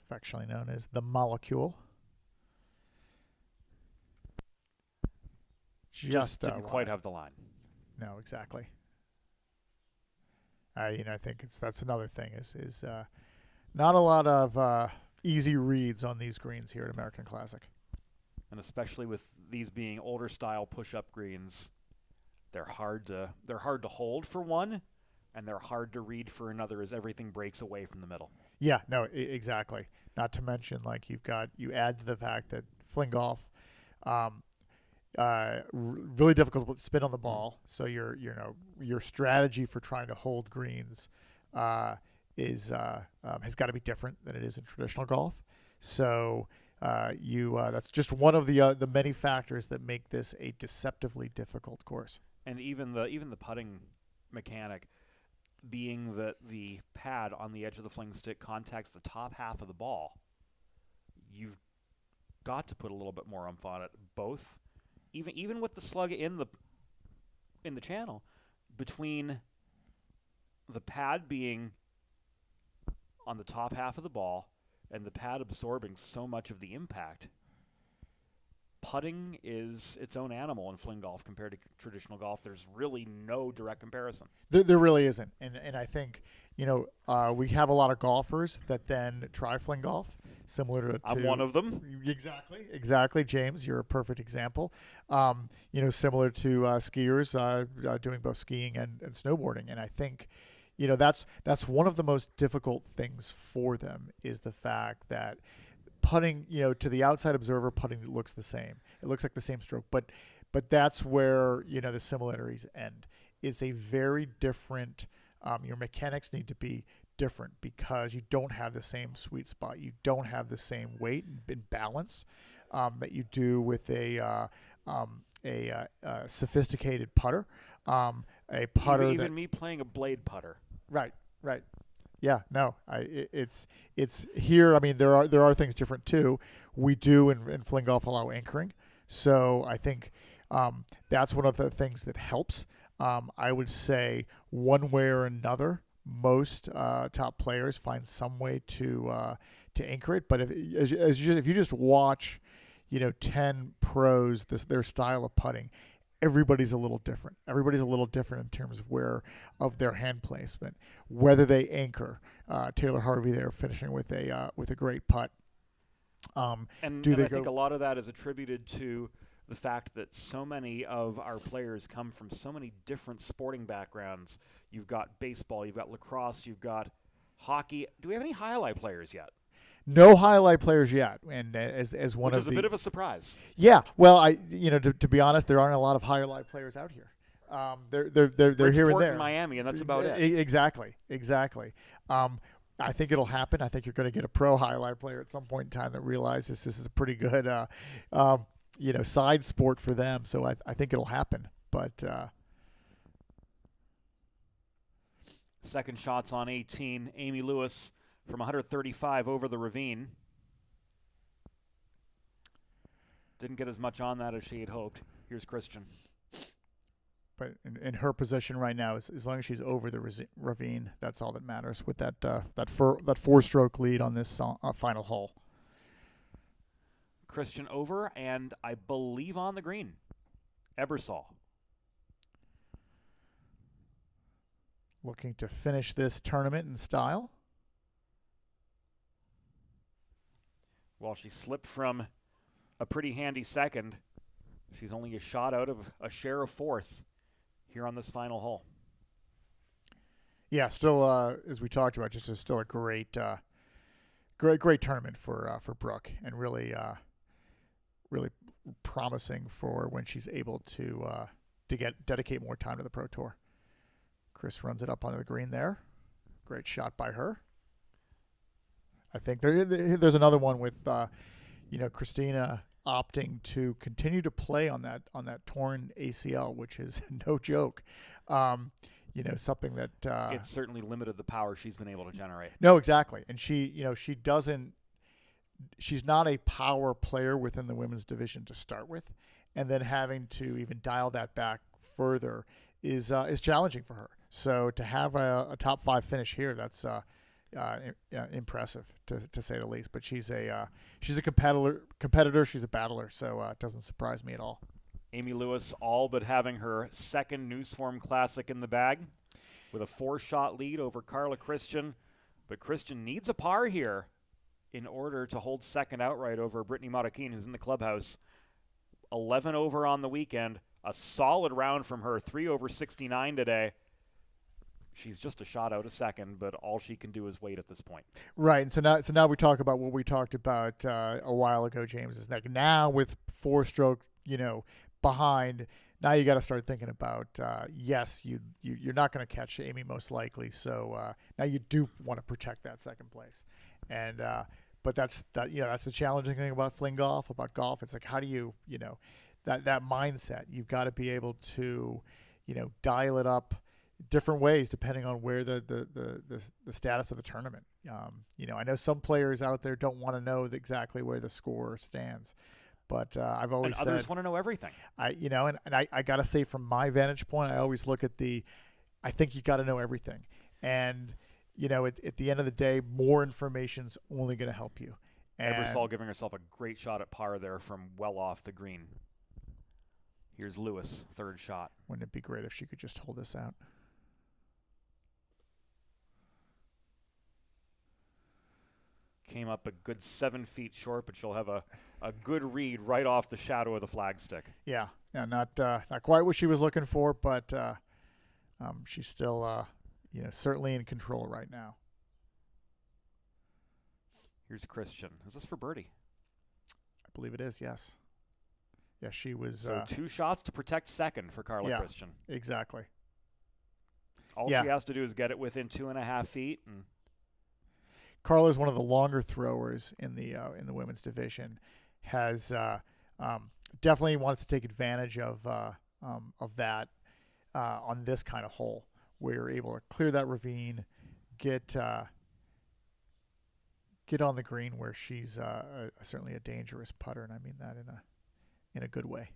Affectionately known as the Molecule. Just didn't quite have the line. No, exactly. I think that's another thing is not a lot of easy reads on these greens here at American Classic. And especially with these being older style push-up greens, they're hard to hold for one, and they're hard to read for another as everything breaks away from the middle. Yeah, no, exactly. Not to mention, like you add to the fact that fling golf, really difficult to spin on the ball. So your strategy for trying to hold greens has got to be different than it is in traditional golf. So that's just one of the many factors that make this a deceptively difficult course. And even the putting mechanic, being that the pad on the edge of the fling stick contacts the top half of the ball, you've got to put a little bit more oomph on it. Both, even with the slug in the channel, between the pad being on the top half of the ball and the pad absorbing so much of the impact, putting is its own animal in fling golf compared to traditional golf. There's really no direct comparison. There really isn't. And I think, we have a lot of golfers that then try fling golf, similar to I'm one of them. Exactly. James, you're a perfect example. Similar to skiers doing both skiing and snowboarding. And I think, that's one of the most difficult things for them is the fact that putting, to the outside observer, putting looks the same. It looks like the same stroke, but that's where, the similarities end. It's a very different, your mechanics need to be different because you don't have the same sweet spot. You don't have the same weight and balance that you do with a sophisticated putter. A putter even me playing a blade putter. Right. Yeah, no, it's here. I mean, there are things different too. We do in fling golf allow anchoring, so I think that's one of the things that helps. I would say one way or another, most top players find some way to anchor it. But if you just watch, 10 pros, their style of putting, everybody's a little different. Everybody's a little different in terms of their hand placement, whether they anchor. Taylor Harvey there finishing with a great putt. I think a lot of that is attributed to the fact that so many of our players come from so many different sporting backgrounds. You've got baseball, you've got lacrosse, you've got hockey. Do we have any highlight players yet? No highlight players yet, and as one Which of is a bit of a surprise. Yeah, well, to be honest, there aren't a lot of highlight players out here. They're here and Bridgeport there. and Miami, and that's about it. Exactly. I think it'll happen. I think you're going to get a pro highlight player at some point in time that realizes this is a pretty good, side sport for them. So I think it'll happen. But second shots on 18. Amy Lewis from 135 over the ravine. Didn't get as much on that as she had hoped. Here's Christian. But in her position right now, as long as she's over the ravine, that's all that matters with that four-stroke lead on this final hole. Christian over, and I believe on the green. Ebersol. Looking to finish this tournament in style. Well, she slipped from a pretty handy second. She's only a shot out of a share of fourth here on this final hole. Yeah, still, as we talked about, still a great tournament for Brooke, and really promising for when she's able to dedicate more time to the Pro Tour. Chris runs it up onto the green there. Great shot by her. I think there's another one with Christina opting to continue to play on that torn ACL, which is no joke. Something that it's certainly limited the power she's been able to generate. No, exactly. And she's not a power player within the women's division to start with, and then having to even dial that back further is challenging for her. So to have a top 5 finish here, that's impressive to say the least. But she's a competitor. She's a battler. So it doesn't surprise me at all. Amy Lewis all but having her second Newsform Classic in the bag with a 4-shot lead over Carla Christian. But Christian needs a par here in order to hold second outright over Brittany Marroquin, who's in the clubhouse. 11 over on the weekend. A solid round from her. 3 over 69 today. She's just a shot out of second, but all she can do is wait at this point. Right, and so now we talk about what we talked about a while ago, James. Is like now with 4 strokes, behind. Now you got to start thinking about yes, you're not going to catch Amy most likely. So now you do want to protect that second place, and but that's the challenging thing about fling golf, about golf. It's like how do you that mindset. You've got to be able to dial it up different ways depending on where the status of the tournament. I know some players out there don't want to know exactly where the score stands, but I've always and others want to know everything. I got to say, from my vantage point, I always look at I think you got to know everything, and at the end of the day, more information's only going to help you. Ebersol giving herself a great shot at par there from well off the green. Here's Lewis, third shot. Wouldn't it be great if she could just hold this out? Came up a good 7 feet short, but she'll have a good read right off the shadow of the flagstick. Yeah, not quite what she was looking for, but she's still certainly in control right now. Here's Christian. Is this for birdie? I believe it is. Yes. Yeah, she was. So 2 shots to protect second for Carla Christian. Exactly. All she has to do is get it within 2.5 feet, and Carla is one of the longer throwers in the women's division. Has definitely wants to take advantage of that on this kind of hole, where you're able to clear that ravine, get on the green where she's certainly a dangerous putter, and I mean that in a good way.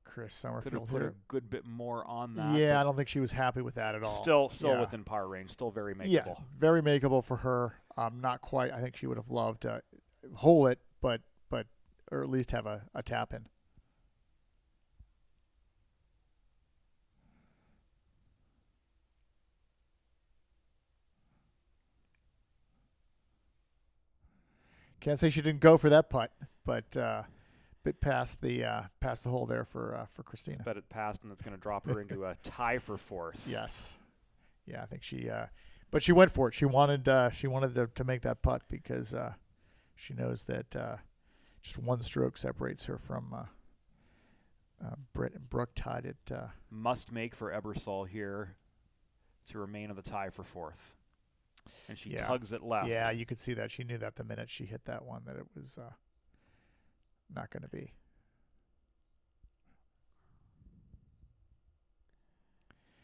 Chris Summerfield could have put a good bit more on that. Yeah, I don't think she was happy with that at all. Still within par range. Still very makeable. Yeah, very makeable for her. Not quite. I think she would have loved to hole it, but or at least have a tap in. Can't say she didn't go for that putt, but bit past the hole there for Christina. Bet it passed, and that's going to drop her into a tie for fourth. Yes. Yeah, I think but she went for it. She wanted to make that putt because she knows that just one stroke separates her from Britt, and Brooke tied it. Must make for Ebersol here to remain in the tie for fourth. And she tugs it left. Yeah, you could see that. She knew that the minute she hit that one that it was not going to be.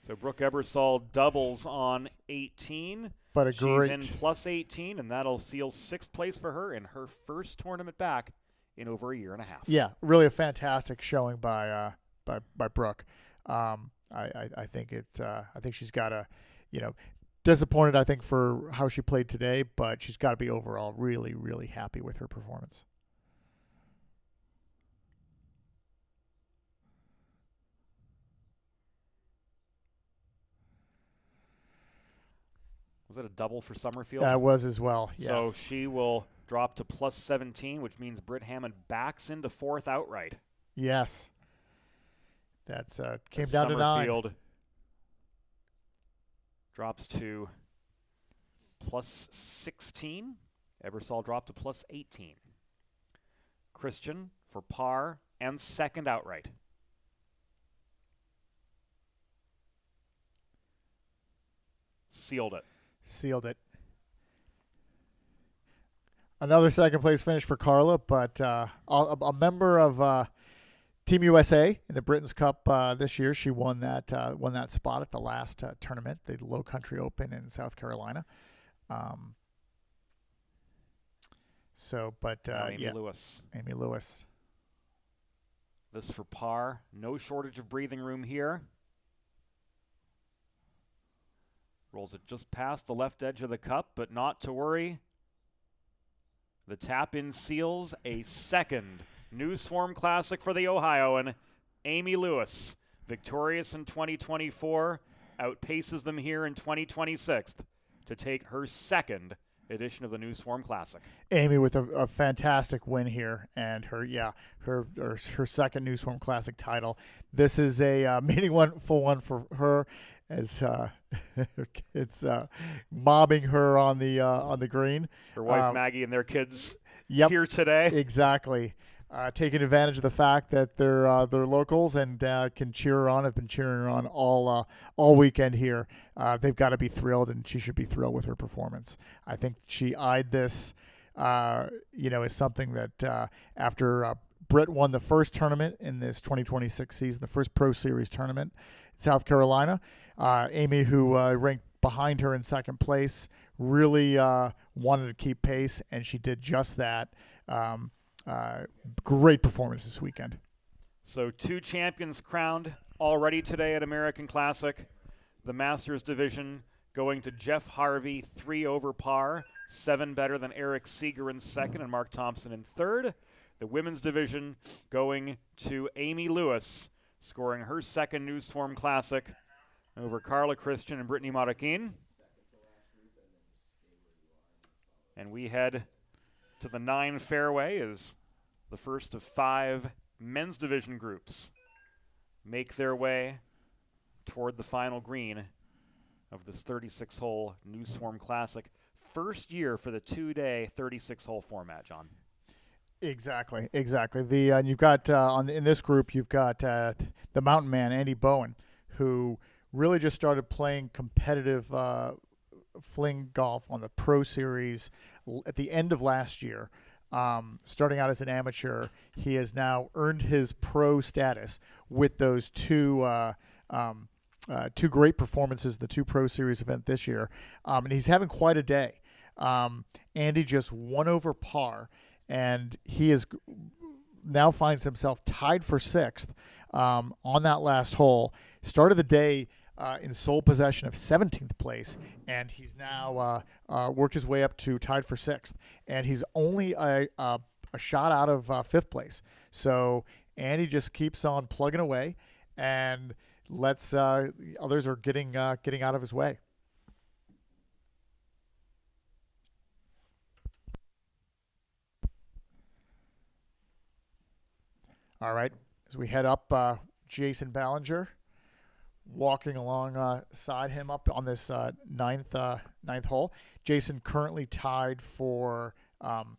So Brooke Ebersol doubles on 18. But She's in plus 18, and that'll seal sixth place for her in her first tournament back in over a year and a half. Yeah, really a fantastic showing by Brooke. I think I think she's got a, disappointed I think for how she played today, but she's got to be overall really, really happy with her performance. Was it a double for Summerfield? That was as well, yes. So she will drop to plus 17, which means Britt Hammond backs into fourth outright. Yes. That's came down to 9. Summerfield drops to plus 16. Ebersol dropped to plus 18. Christian for par and second outright. Sealed it. Another second place finish for Carla, but a member of Team USA in the Britain's Cup this year. She won that spot at the last tournament, the Low Country Open in South Carolina. Amy Lewis. Amy Lewis. This for par. No shortage of breathing room here. Rolls it just past the left edge of the cup, but not to worry. The tap-in seals a second News Form Classic for the Ohioan. Amy Lewis, victorious in 2024, outpaces them here in 2026 to take her second edition of the News Form Classic. Amy with a fantastic win here, and her second News Form Classic title. This is a meaningful one for her, as it's mobbing her on the green. Her wife Maggie and their kids here today. Exactly. Taking advantage of the fact that they're locals and can cheer her on. Have been cheering her on all weekend here. They've got to be thrilled, and she should be thrilled with her performance. I think she eyed this, as something that after Britt won the first tournament in this 2026 season, the first Pro Series tournament in South Carolina. Amy, who ranked behind her in second place, really wanted to keep pace, and she did just that. Great performance this weekend. So 2 champions crowned already today at American Classic. The Masters division going to Jeff Harvey, 3 over par, 7 better than Eric Seeger in second and Mark Thompson in third. The women's division going to Amy Lewis, scoring her second News Form Classic over Carla Christian and Brittany Marroquin. And we head to the 9 fairway as the first of 5 men's division groups make their way toward the final green of this 36-hole News Form Classic. First year for the 2-day 36-hole format, John. Exactly. The you've got in this group you've got the mountain man Andy Bowen, who really just started playing competitive fling golf on the Pro Series at the end of last year. Starting out as an amateur, he has now earned his pro status with those two great performances, the 2 Pro Series event this year, and he's having quite a day. Andy just 1 over par, and he is now finds himself tied for 6th on that last hole. Started the day in sole possession of 17th place, and he's now worked his way up to tied for 6th, and he's only a shot out of 5th place. So Andy just keeps on plugging away, and lets others are getting out of his way. All right, as we head up, Jason Ballinger walking alongside him up on this ninth hole. Jason currently tied for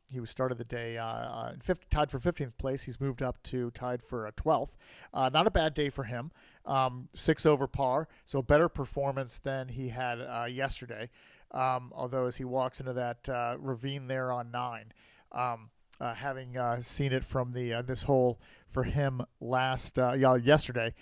he was started the day tied for 15th place. He's moved up to tied for 12th. Not a bad day for him. 6 over par, so a better performance than he had yesterday. Although as he walks into that ravine there on 9, having seen it from the this hole for him yesterday.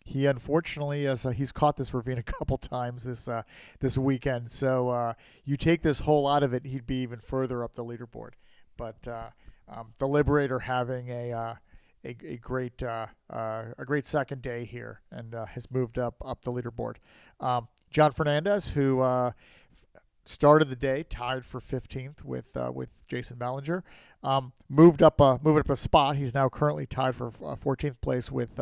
He unfortunately, he's caught this ravine a couple times this weekend. So you take this hole out of it, he'd be even further up the leaderboard. But the Liberator having a great second day here and has moved up the leaderboard. John Fernandez, who started the day tied for 15th with Jason Ballinger, moved up a spot. He's now currently tied for 14th place with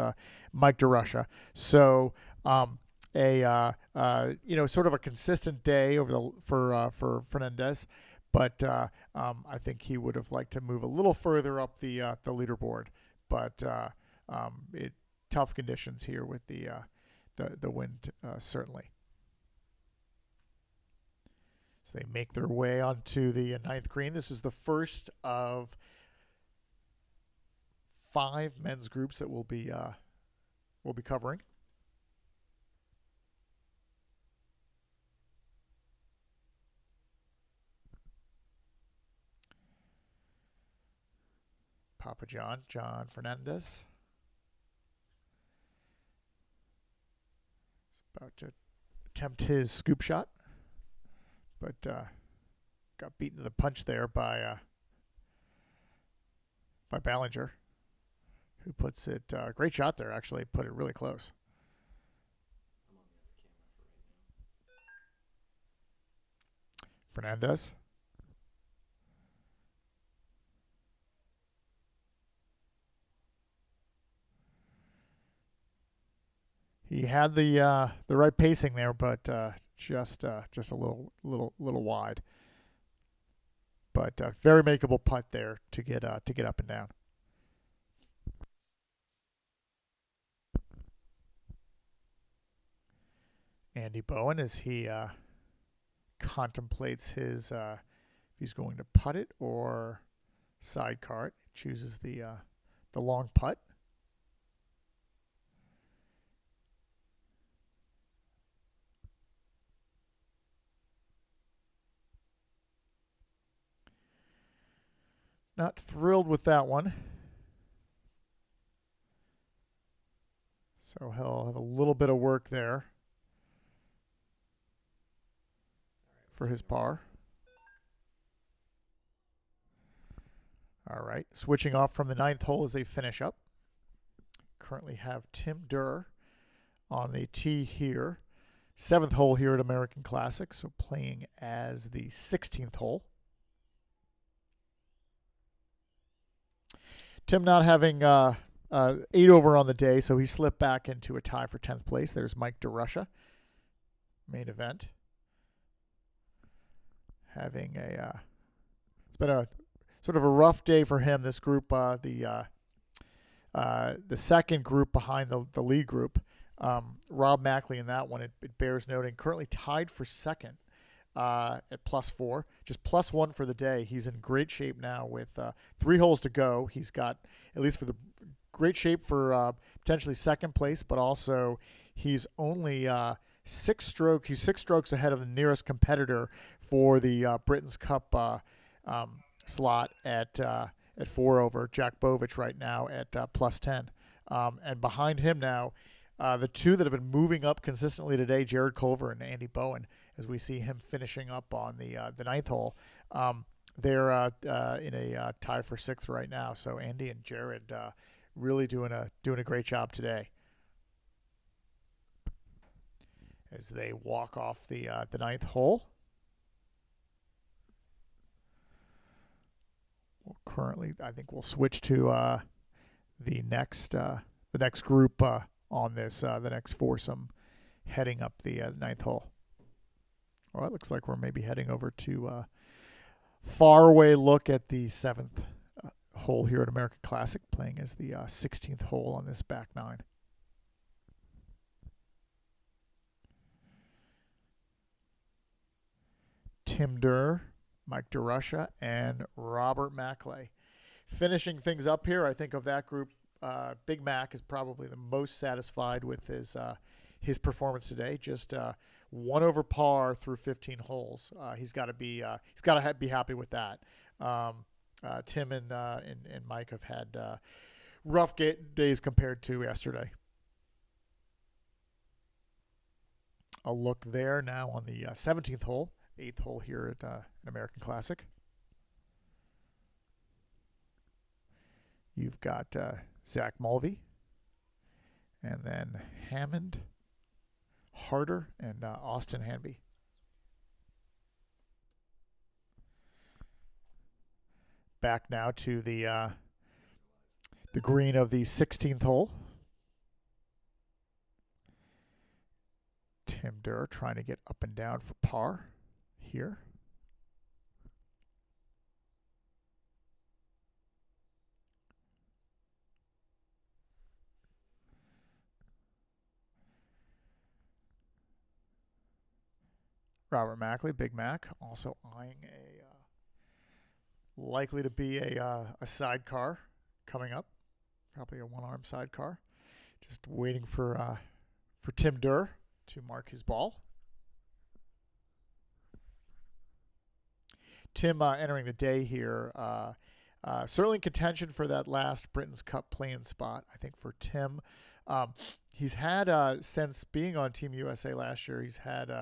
Mike DeRusha. So sort of a consistent day for Fernandez, but I think he would have liked to move a little further up the leaderboard. But tough conditions here with the wind certainly. So they make their way onto the 9th green. This is the first of 5 men's groups that we'll be covering. Papa John Fernandez. He's about to attempt his scoop shot, but got beaten to the punch there by Ballinger, who puts it, great shot there, actually, put it really close. Fernandez. He had the right pacing there, but just a little wide. But very makeable putt there to get up and down. Andy Bowen, as he contemplates his if he's going to putt it or side cart, chooses the long putt. Not thrilled with that one. So he'll have a little bit of work there for his par. All right, switching off from the 9th hole as they finish up. Currently have Tim Durr on the tee here. 7th hole here at American Classic, so playing as the 16th hole. Tim not having 8 over on the day, so he slipped back into a tie for 10th place. There's Mike DeRusha, main event. Having it's been a sort of a rough day for him. This group, the second group behind the lead group, Rob Mackley in that one. It bears noting, currently tied for second at +4, just +1 for the day. He's in great shape now with 3 holes to go. He's got, at least for the great shape for potentially second place, but also he's only 6 strokes. He's 6 strokes ahead of the nearest competitor for the Britain's Cup slot at 4 over. Jack Bovich right now at +10, and behind him now, the 2 that have been moving up consistently today, Jared Culver and Andy Bowen, as we see him finishing up on the 9th hole. They're in a tie for 6th right now. So Andy and Jared really doing a great job today as they walk off the 9th hole. Well, currently, I think we'll switch to the next group on this the next foursome heading up the 9th hole. Well, it looks like we're maybe heading over to faraway look at the 7th hole here at American Classic, playing as the 16th hole on this back nine. Tim Durr, Mike DeRusha, and Robert Mackley. Finishing things up here, I think of that group, Big Mac is probably the most satisfied with his performance today. Just 1 over par through 15 holes. He's got to be happy with that. Tim and Mike have had rough days compared to yesterday. A look there now on the 17th hole, 8th hole here at an American Classic. You've got Zach Mulvey, and then Hammond, Harder, and Austin Hanby. Back now to the green of the 16th hole. Tim Durr trying to get up and down for par here. Robert Mackley, Big Mac, also eyeing likely to be a sidecar coming up, probably a one-arm sidecar. Just waiting for Tim Durr to mark his ball. Tim entering the day here, certainly in contention for that last Britain's Cup playing spot. I think for Tim, he's had since being on Team USA last year, he's had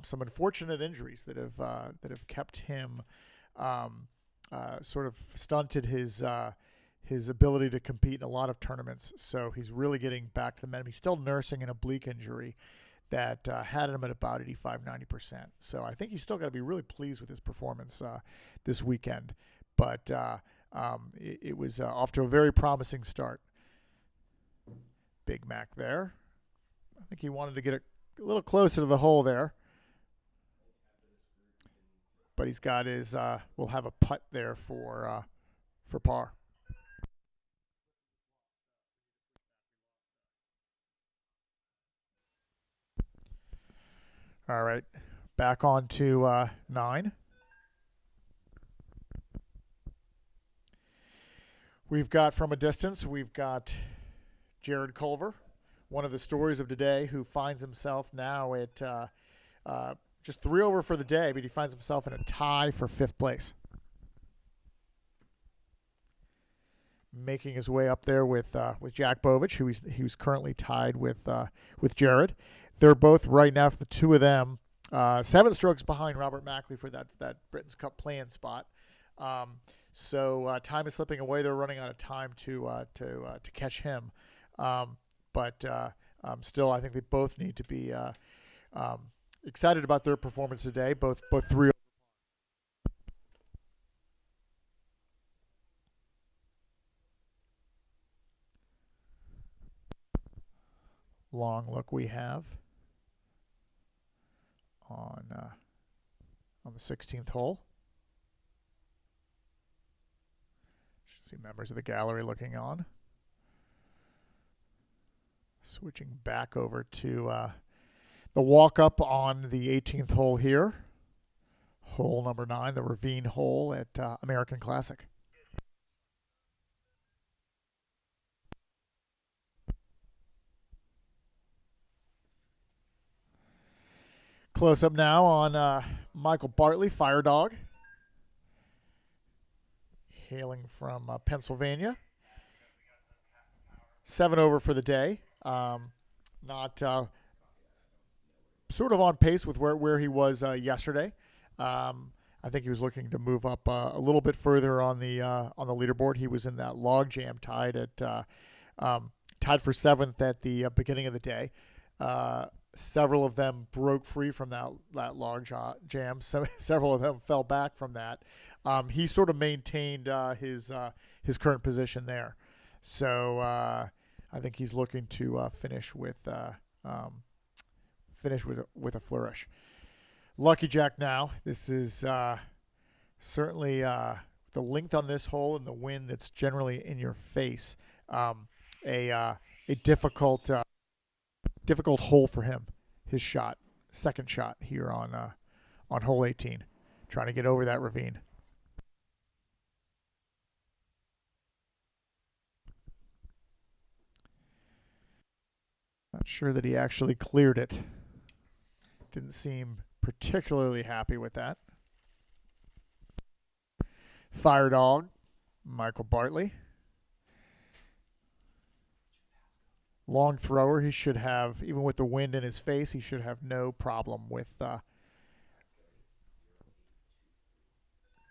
some unfortunate injuries that have kept him sort of stunted his ability to compete in a lot of tournaments. So he's really getting back to the minimum. He's still nursing an oblique injury that had him at about 85-90%. So I think he's still got to be really pleased with his performance this weekend. But it was off to a very promising start. Big Mac there. I think he wanted to get a little closer to the hole there. But he's got his, we'll have a putt there for par. All right, back on to 9. We've got from a distance, we've got Jared Culver, one of the stories of today, who finds himself now at just 3 over for the day, but he finds himself in a tie for 5th place. Making his way up there with Jack Bovich, who's currently tied with Jared. They're both right now, for the two of them, 7 strokes behind Robert Mackley for that Britain's Cup play-in spot. So time is slipping away. They're running out of time to catch him. But still, I think they both need to be excited about their performance today. Both 3. Long look we have on the 16th hole. Should see members of the gallery looking on. Switching back over to the walk-up on the 18th hole here. Hole number 9, the Ravine hole at American Classic. Close up now on Michael Bartley, Fire Dog, hailing from Pennsylvania. 7 over for the day. Not sort of on pace with where he was yesterday. I think he was looking to move up a little bit further on the leaderboard. He was in that log jam tied for 7th at the beginning of the day. Several of them broke free from that log jam. So several of them fell back from that. He sort of maintained his current position there. So I think he's looking to finish with a flourish. Lucky Jack now. This is certainly the length on this hole and the wind that's generally in your face, a difficult difficult hole for him. His shot, second shot here on hole 18, trying to get over that ravine. Not sure that he actually cleared it. Didn't seem particularly happy with that. Fire Dog, Michael Bartley. Long thrower, he should have, even with the wind in his face, he should have no problem with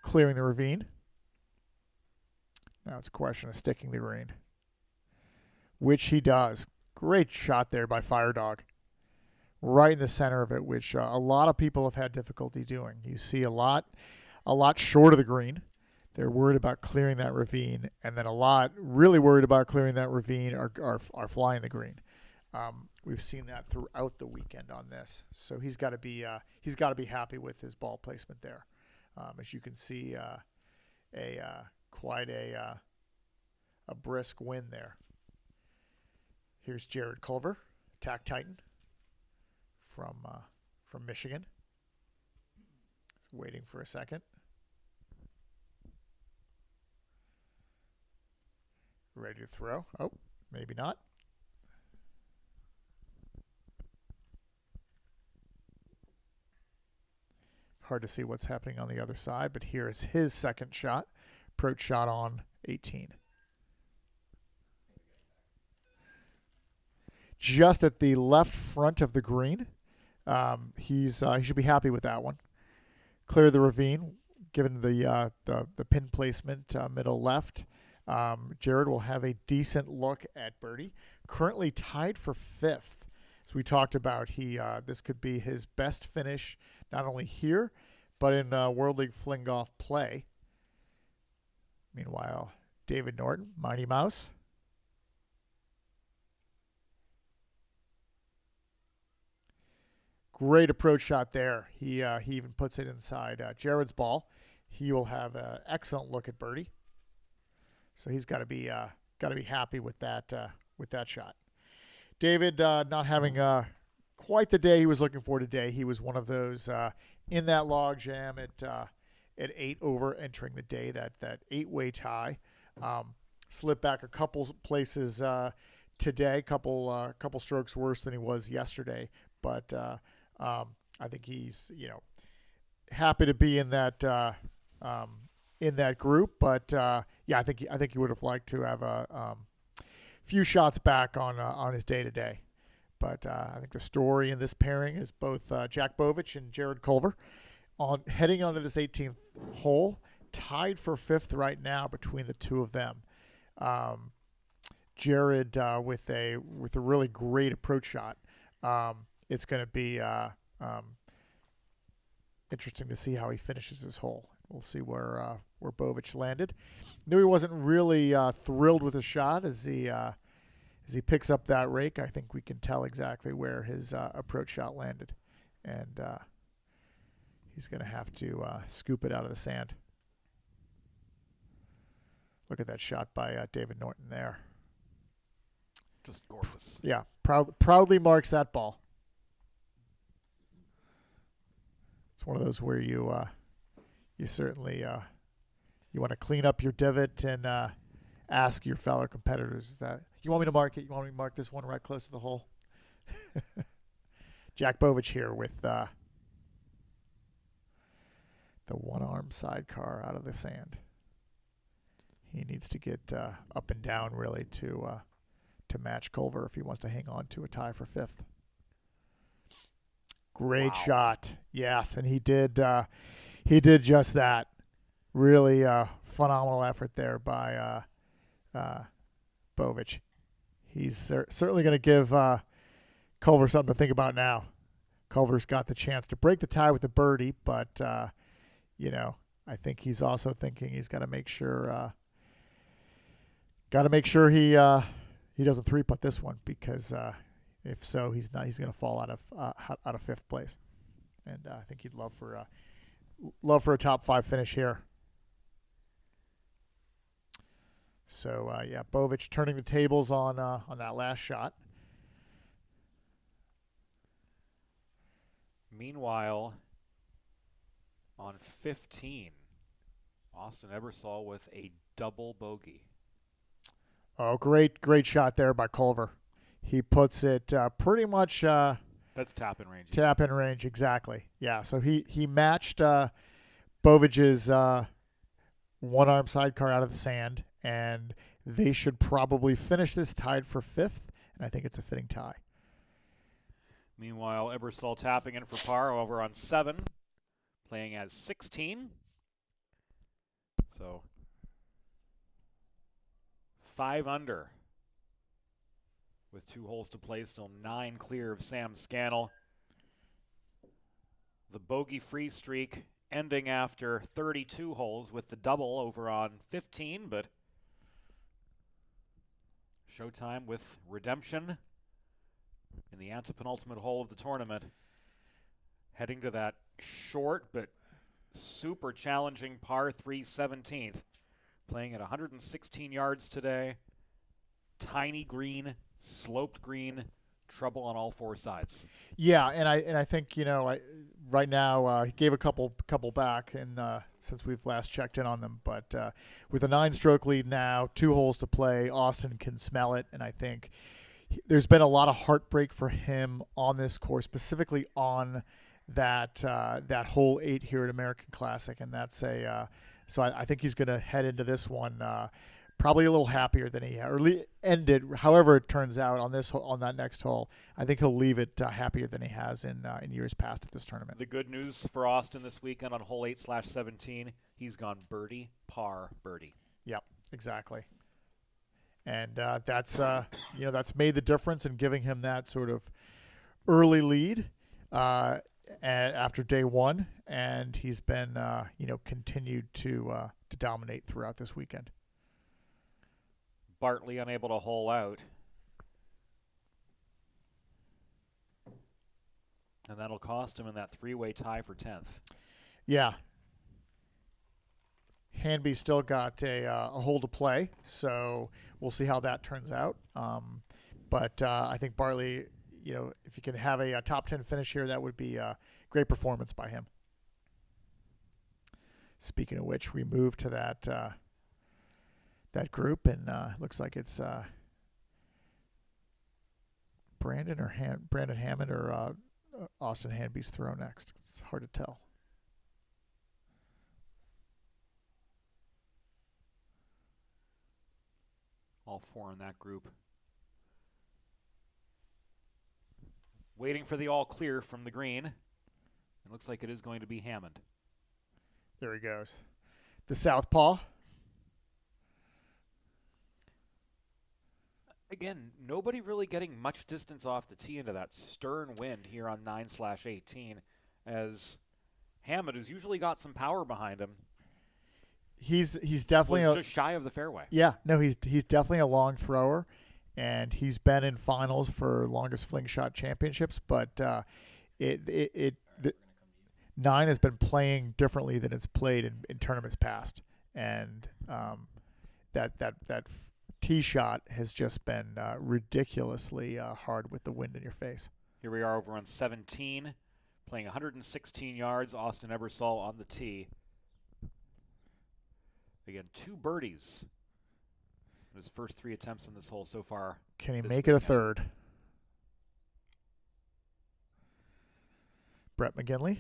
clearing the ravine. Now it's a question of sticking the green, which he does. Great shot there by Fire Dog. Right in the center of it, which a lot of people have had difficulty doing. You see a lot short of the green. They're worried about clearing that ravine, and then a lot really worried about clearing that ravine are flying the green. We've seen that throughout the weekend on this, so he's got to be happy with his ball placement there. As you can see, quite a brisk win there. Here's Jared Culver, Tack Titan from Michigan. He's waiting for a second. Ready to throw. Oh, maybe not. Hard to see what's happening on the other side, but here is his second shot. Approach shot on 18. Just at the left front of the green. He should be happy with that one. Clear the ravine, given the pin placement, middle left. Jared will have a decent look at birdie. Currently tied for fifth. As we talked about, this could be his best finish, not only here, but in World League Fling Golf play. Meanwhile, David Norton, Mighty Mouse. Great approach shot there. He even puts it inside Jared's ball. He will have an excellent look at birdie. So he's got to be happy with that shot. David not having quite the day he was looking for today. He was one of those in that log jam at 8 over entering the day, that 8-way tie. Slipped back a couple places today, couple strokes worse than he was yesterday. But I think he's happy to be in that group. But I think he would have liked to have a few shots back on his day to day. But I think the story in this pairing is both Jack Bovich and Jared Culver heading onto this 18th hole, tied for fifth right now between the two of them. Jared with a really great approach shot. It's going to be interesting to see how he finishes this hole. We'll see where Bovich landed. Knew he wasn't really thrilled with his shot as he picks up that rake. I think we can tell exactly where his approach shot landed, and he's going to have to scoop it out of the sand. Look at that shot by David Norton there. Just gorgeous. Yeah, proudly marks that ball. It's one of those where you certainly you want to clean up your divot and ask your fellow competitors, is that you want me to mark it? You want me to mark this one right close to the hole? Jack Bovich here with the one-arm sidecar out of the sand. He needs to get up and down really to match Culver if he wants to hang on to a tie for fifth. Great shot, yes, and he did just that. Really phenomenal effort there by Bovich. He's certainly going to give Culver something to think about now. Culver's got the chance to break the tie with a birdie, but I think he's also thinking he's got to make sure he doesn't three-putt this one, because if so, he's going to fall out of fifth place, and I think he'd love for a top 5 finish here. So yeah, Bovich turning the tables on that last shot. Meanwhile, on 15, Austin Ebersol with a double bogey. Oh, great shot there by Culver. He puts it pretty much That's tap in range. tap in range, exactly. Yeah, so he matched Bovich's one-arm sidecar out of the sand, and they should probably finish this tied for 5th, and I think it's a fitting tie. Meanwhile, Ebersol tapping in for par over on 7, playing as 16. So 5 under with 2 holes to play, still 9 clear of Sam Scannell. The bogey-free streak ending after 32 holes with the double over on 15, but showtime with redemption in the antepenultimate hole of the tournament. Heading to that short but super challenging par 3 17th. Playing at 116 yards today. Tiny green, sloped green, trouble on all 4 sides. Yeah, and I think right now he gave a couple back, and since we've last checked in on them, but with a 9-stroke lead now, 2 holes to play, Austin can smell it, and I think there's been a lot of heartbreak for him on this course, specifically on that hole 8 here at American Classic, and that's so I think he's going to head into this one probably a little happier than he ended. However it turns out on that next hole, I think he'll leave it happier than he has in years past at this tournament. The good news for Austin this weekend on hole 8/17, he's gone birdie, par, birdie. Yep, exactly. And that's made the difference in giving him that sort of early lead after day 1, and he's been continued to dominate throughout this weekend. Bartley unable to hole out. And that'll cost him in that 3-way tie for 10th. Yeah. Hanby still got a hole to play, so we'll see how that turns out. But I think Bartley, if you can have a top 10 finish here, that would be a great performance by him. Speaking of which, we move to that group, and looks like it's Brandon Hammond or Austin Hanby's throw next. It's hard to tell. All 4 in that group. Waiting for the all clear from the green. It looks like it is going to be Hammond. There he goes. The southpaw. Again, nobody really getting much distance off the tee into that stern wind here on 9/18, as Hammond, who's usually got some power behind him, He's definitely was just shy of the fairway. Yeah, no, he's definitely a long thrower, and he's been in finals for longest fling shot championships. But 9 has been playing differently than it's played in tournaments past, and that tee shot has just been ridiculously hard with the wind in your face. Here we are over on 17, playing 116 yards. Austin Ebersol on the tee. Again, 2 birdies in his first 3 attempts in this hole so far. Can he this make it a weekend. third? Brett McGinley,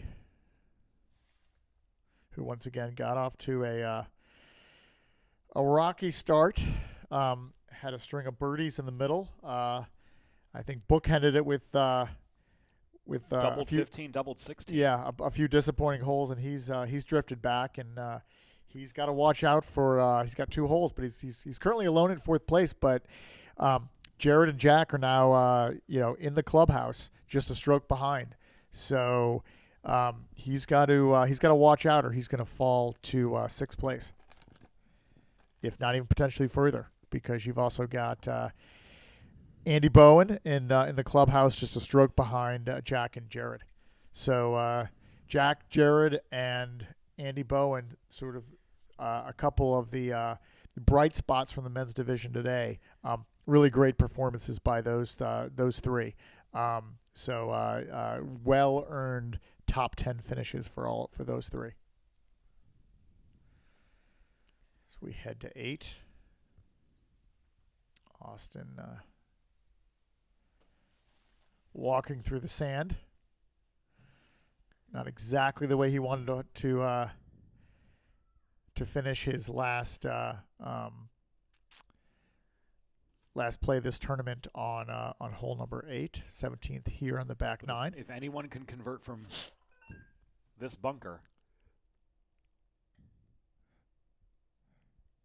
who once again got off to a rocky start. Had a string of birdies in the middle. I think bookended it with doubled 15, doubled 16. Yeah, a few disappointing holes, and he's drifted back, and he's got to watch out for. He's got 2 holes, but he's currently alone in 4th place. But Jared and Jack are now in the clubhouse, just a stroke behind. So he's got to watch out, or he's going to fall to 6th place, if not even potentially further, because you've also got Andy Bowen in the clubhouse, just a stroke behind Jack and Jared. So Jack, Jared, and Andy Bowen, sort of a couple of the bright spots from the men's division today. Really great performances by those three. Well earned top 10 finishes for those three. So we head to 8. Austin walking through the sand. Not exactly the way he wanted to finish his last play this tournament on hole number 8, 17th here on the back But 9. If anyone can convert from this bunker,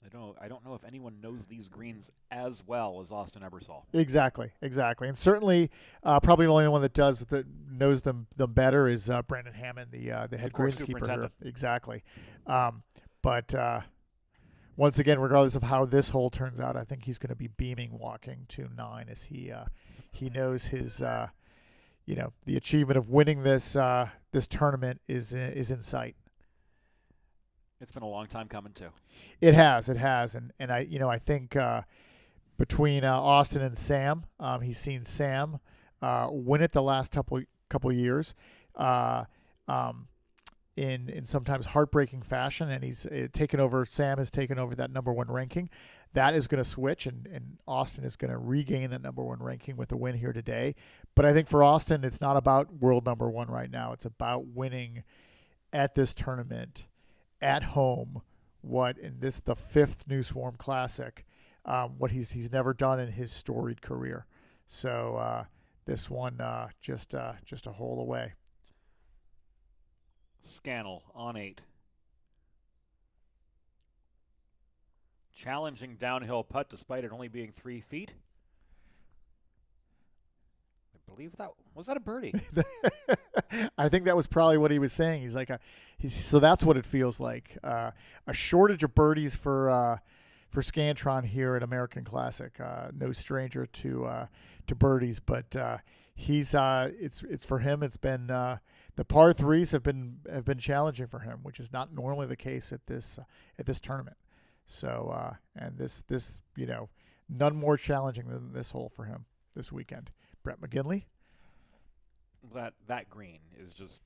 I don't know if anyone knows these greens as well as Austin Ebersol. Exactly, and certainly probably the only one that knows them better is Brandon Hammond, the head course greenskeeper here. superintendent. Exactly, but once again, regardless of how this hole turns out, I think he's going to be beaming walking to 9 as he knows his the achievement of winning this tournament is in sight. It's been a long time coming too. It has, and I think between Austin and Sam, he's seen Sam win it the last couple years, in sometimes heartbreaking fashion, and he's taken over. Sam has taken over that number 1 ranking. That is going to switch, and Austin is going to regain that number 1 ranking with a win here today. But I think for Austin, it's not about world number 1 right now. It's about winning at this tournament at home. The 5th New Swarm Classic, what he's never done in his storied career. So this one just a hole away. Scannell on 8. Challenging downhill putt despite it only being 3 feet. I believe was that a birdie? I think that was probably what he was saying. He's like, so that's what it feels like. A shortage of birdies for Scantron here at American Classic. No stranger to birdies, but it's for him. It's been the par 3s have been challenging for him, which is not normally the case at this tournament. So and this none more challenging than this hole for him this weekend. Brett McGinley. That green is just.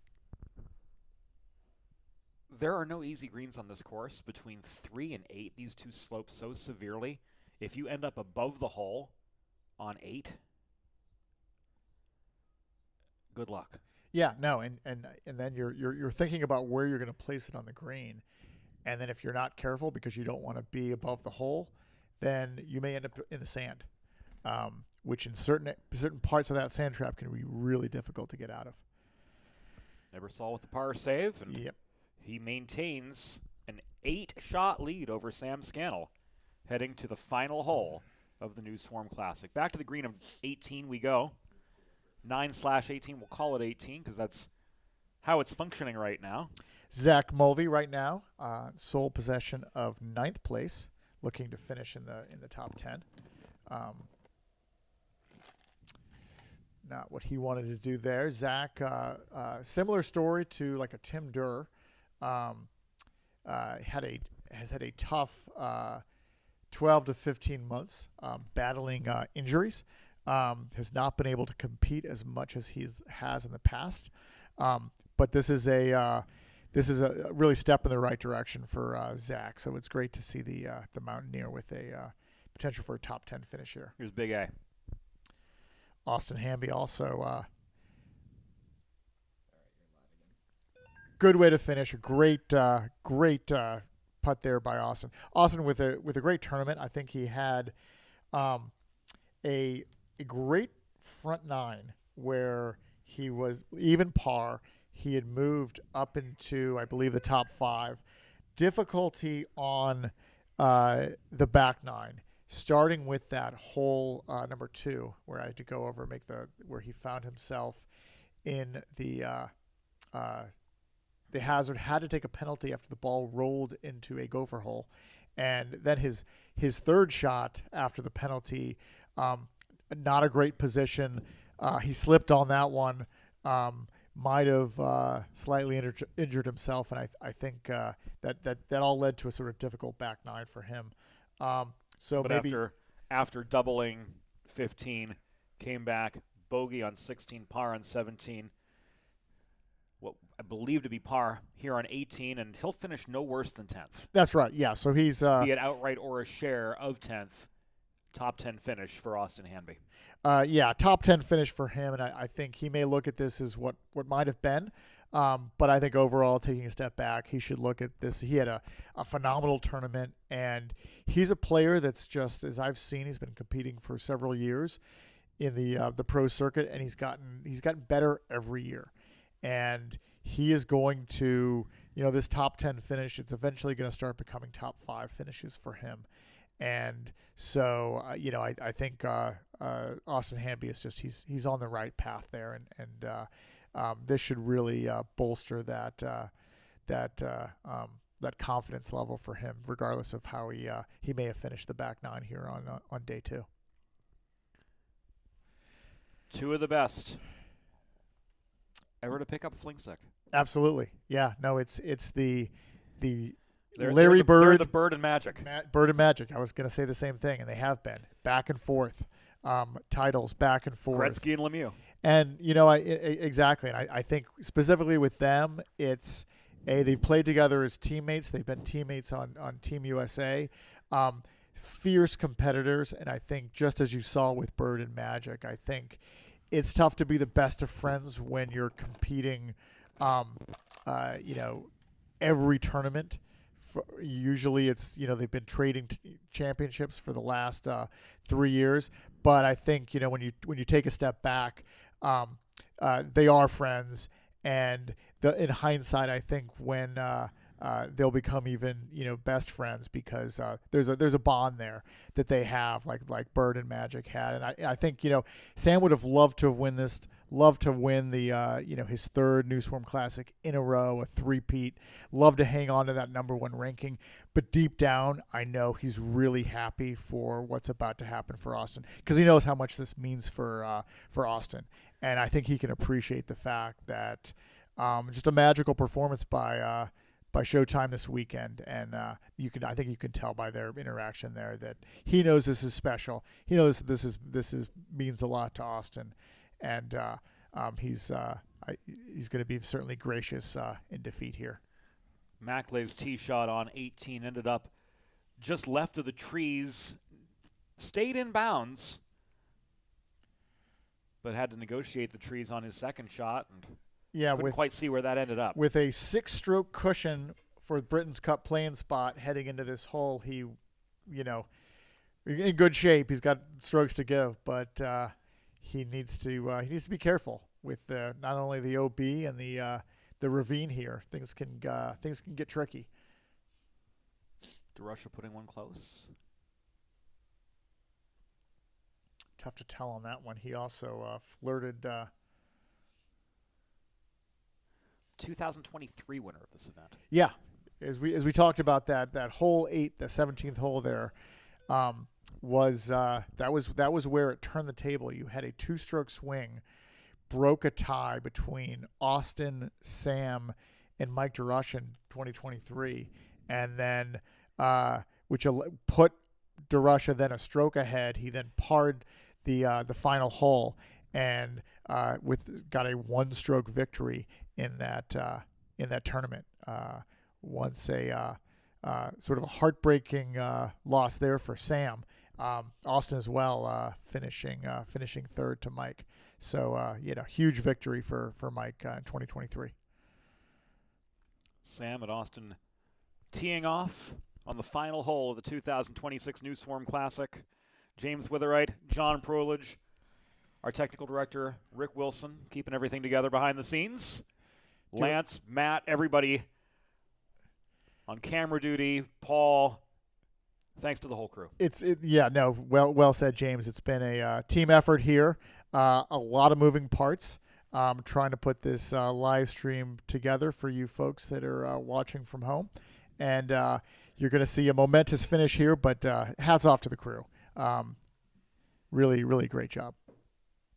There are no easy greens on this course. Between 3 and 8, these two slope so severely. If you end up above the hole on 8, good luck. Yeah, no, and then you're thinking about where you're going to place it on the green, and then if you're not careful because you don't want to be above the hole, then you may end up in the sand, which in certain parts of that sand trap can be really difficult to get out of. Ebersol with the par save, and Yep. he maintains an 8-shot lead over Sam Scannell, heading to the final hole of the New Swarm Classic. Back to the green of 18 we go. 9/18, we'll call it 18 because that's how it's functioning right now. Zach Mulvey right now, sole possession of 9th place, looking to finish in the top 10. Not what he wanted to do there. Zach, similar story to like a Tim Durr, has had a tough 12 to 15 months battling injuries. Has not been able to compete as much as he has in the past. But this is a really step in the right direction for Zach. So it's great to see the Mountaineer with a potential for a top 10 finish here. Here's Big A. Austin Hamby also good way to finish. A great putt there by Austin. Austin with a great tournament. I think he had a great front 9 where he was even par. He had moved up into, I believe, the top 5. Difficulty on the back 9, starting with that hole number 2 where I had to go over and where he found himself in the hazard, had to take a penalty after the ball rolled into a gopher hole, and then his 3rd shot after the penalty. Not a great position. He slipped on that one. Might have slightly injured himself, and I think that all led to a sort of difficult back 9 for him. So but maybe after doubling 15, came back, bogey on 16, par on 17. What I believe to be par here on 18, and he'll finish no worse than 10th. that's right. Yeah. So he's Be it outright or a share of 10th. Top 10 finish for Austin Hanby. yeah, top 10 finish for him, and I think he may look at this as what might have been. But I think overall, taking a step back, he should look at this. He had a phenomenal tournament, and he's a player that's just, as I've seen, he's been competing for several years in the pro circuit, and he's gotten better every year. And he is going to, this top 10 finish, it's eventually going to start becoming top 5 finishes for him. And so, I think Austin Hanby is just he's on the right path there, and this should really bolster that confidence level for him, regardless of how he may have finished the back 9 here on day 2. Two of the best ever to pick up a fling stick. Absolutely, yeah. No, it's the They're Larry Bird. They're the Bird and Magic. Bird and Magic. I was going to say the same thing, and they have been back and forth. Titles back and forth. Gretzky and Lemieux. And exactly. And I think specifically with them, it's they've played together as teammates. They've been teammates on Team USA. Fierce competitors, and I think just as you saw with Bird and Magic, I think it's tough to be the best of friends when you're competing. Every tournament. Usually it's, they've been trading championships for the last 3 years. But I think, when you take a step back, they are friends. And in hindsight, I think when they'll become even, best friends, because there's a bond there that they have, like Bird and Magic had. And I think, Sam would have loved to win the, his third New Swarm Classic in a row, a three-peat. Love to hang on to that number 1 ranking. But deep down, I know he's really happy for what's about to happen for Austin, because he knows how much this means for Austin. And I think he can appreciate the fact that just a magical performance by Showtime this weekend, and I think you can tell by their interaction there that he knows this is special. He knows this means a lot to Austin, and he's going to be certainly gracious in defeat here. Macklay's tee shot on 18 ended up just left of the trees, stayed in bounds, but had to negotiate the trees on his second shot, and couldn't quite see where that ended up. With a 6-stroke cushion for Britain's Cup playing spot heading into this hole, he, in good shape. He's got strokes to give, but he needs to be careful with not only the OB and the ravine here. Things can get tricky. DeRusha putting one close. Tough to tell on that one. He also flirted. 2023 winner of this event. Yeah, as we talked about that hole 8, the 17th hole there, was where it turned the table. You had a 2-stroke swing, broke a tie between Austin, Sam, and Mike DeRusha in 2023, and then which put DeRusha then a stroke ahead. He then parred the final hole and got a 1-stroke victory in that tournament. Once a sort of a heartbreaking loss there for Sam. Austin as well, finishing third to Mike. So huge victory for Mike in 2023. Sam and Austin teeing off on the final hole of the 2026 New Swarm Classic. James Witherite, John Prolidge, our technical director, Rick Wilson, keeping everything together behind the scenes. Lance, Matt, everybody on camera duty, Paul, thanks to the whole crew. Well said, James. It's been a team effort here. A lot of moving parts. Trying to put this live stream together for you folks that are watching from home. And you're going to see a momentous finish here, but hats off to the crew. Really, really great job.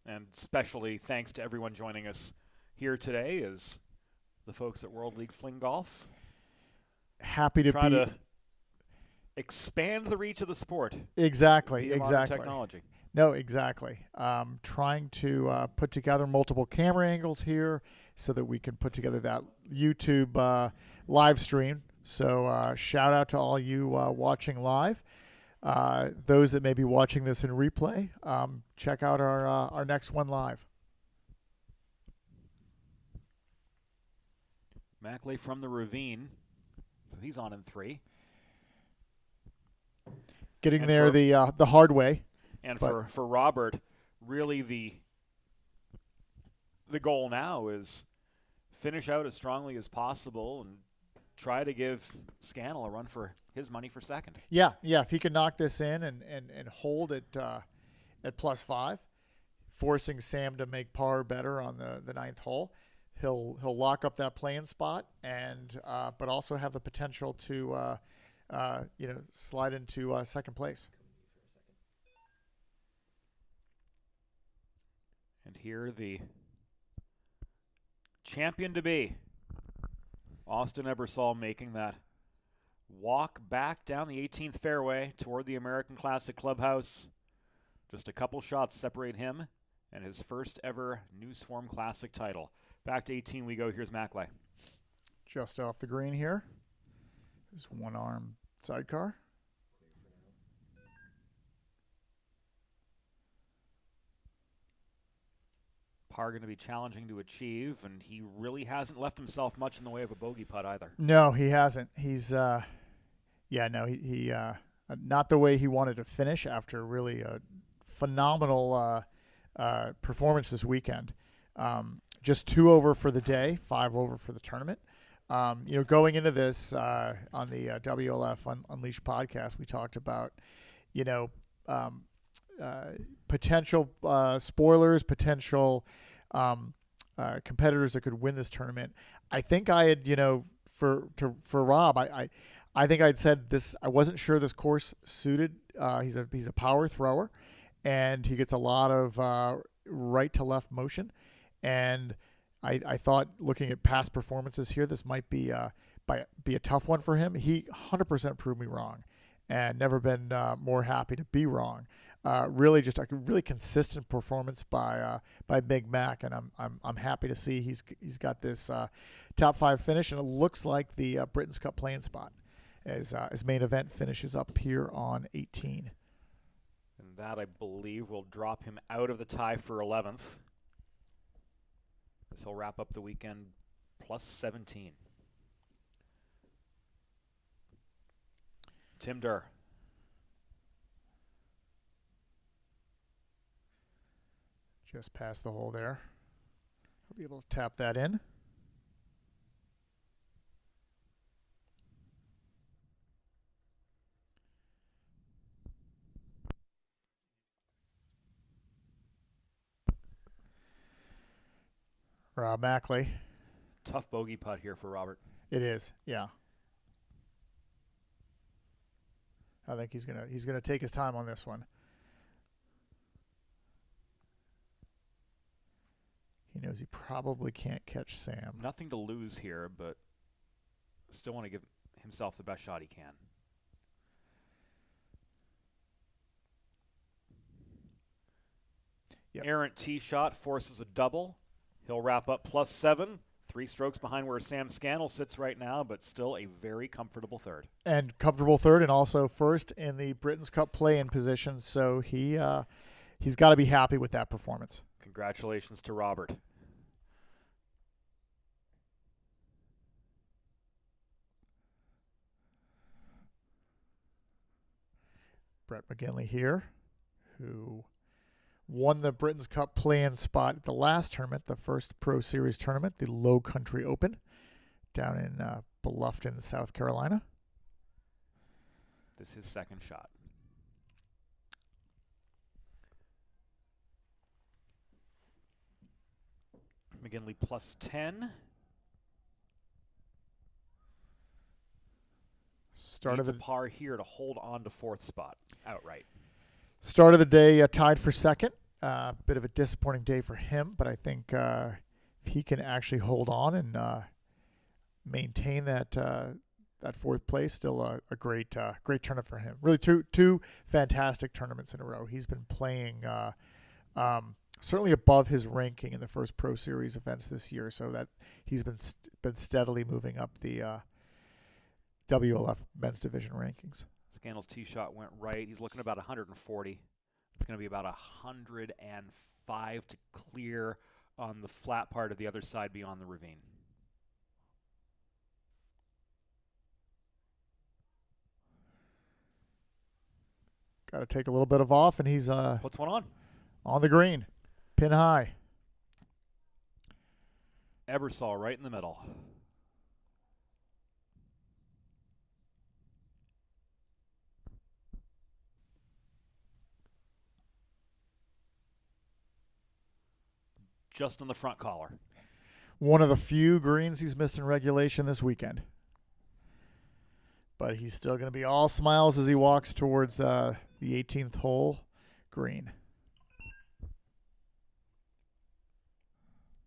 And especially thanks to everyone joining us here today is the folks at World League Fling Golf. Happy to expand the reach of the sport. Exactly, via modern exactly. technology. No, exactly. Trying to put together multiple camera angles here so that we can put together that YouTube live stream. So shout out to all you watching live. Those that may be watching this in replay, check out our next one live. Mackley from the ravine, so he's on in 3. Getting And there for- the hard way. And But- for Robert, really the goal now is finish out as strongly as possible and try to give Scannell a run for his money for second. Yeah. If he can knock this in and hold it at +5, forcing Sam to make par better on the 9th hole, he'll lock up that playing spot and but also have the potential to slide into second place. And here the champion to be, Austin Ebersol, making that walk back down the 18th fairway toward the American Classic Clubhouse. Just a couple shots separate him and his first ever New Swarm Classic title. Back to 18 we go. Here's Mackley. Just off the green here. This one-arm sidecar. Par going to be challenging to achieve, and he really hasn't left himself much in the way of a bogey putt either. No, he hasn't. He's he not the way he wanted to finish after really a phenomenal performance this weekend. Just 2 over for the day, 5 over for the tournament. Going into this on the WLF Unleashed podcast, we talked about, potential spoilers, potential competitors that could win this tournament. I think I had, for Rob, I think I'd said this. I wasn't sure this course suited. He's a power thrower, and he gets a lot of right to left motion. And I thought, looking at past performances here, this might be a tough one for him. He 100% proved me wrong, and never been more happy to be wrong. Really, just a really consistent performance by Big Mac, and I'm happy to see he's got this top 5 finish, and it looks like the Britain's Cup playing spot as main event finishes up here on 18. And that, I believe, will drop him out of the tie for 11th. As he'll wrap up the weekend plus 17. Tim Durr. Just past the hole there. I'll be able to tap that in. Rob Mackley. Tough bogey putt here for Robert. It is, yeah. I think he's gonna take his time on this one. He knows he probably can't catch Sam. Nothing to lose here, but still want to give himself the best shot he can. Yep. Errant tee shot forces a double. He'll wrap up plus 7. 3 strokes behind where Sam Scannell sits right now, but still a very comfortable third. And comfortable third, and also first in the Britain's Cup play-in position. So he's got to be happy with that performance. Congratulations to Robert. Brett McGinley here, who won the Britain's Cup play-in spot at the last tournament, the first Pro Series tournament, the Low Country Open, down in Bluffton, South Carolina. This is his second shot. McGinley plus 10. Start Needs of a the par here to hold on to 4th spot outright. start of the day tied for second. Bit of a disappointing day for him, but I think if he can actually hold on and maintain that that fourth place. Still a great tournament for him. Really two fantastic tournaments in a row. He's been playing certainly above his ranking in the first Pro Series events this year. So that he's been steadily moving up the WLF men's division rankings. Scannell's tee shot went right. He's looking about 140. It's going to be about 105 to clear on the flat part of the other side beyond the ravine. Got to take a little bit of off, and he's Puts one on the green, pin high. Ebersol right in the middle. Just on the front collar. One of the few greens he's missed in regulation this weekend. But he's still going to be all smiles as he walks towards the 18th hole green.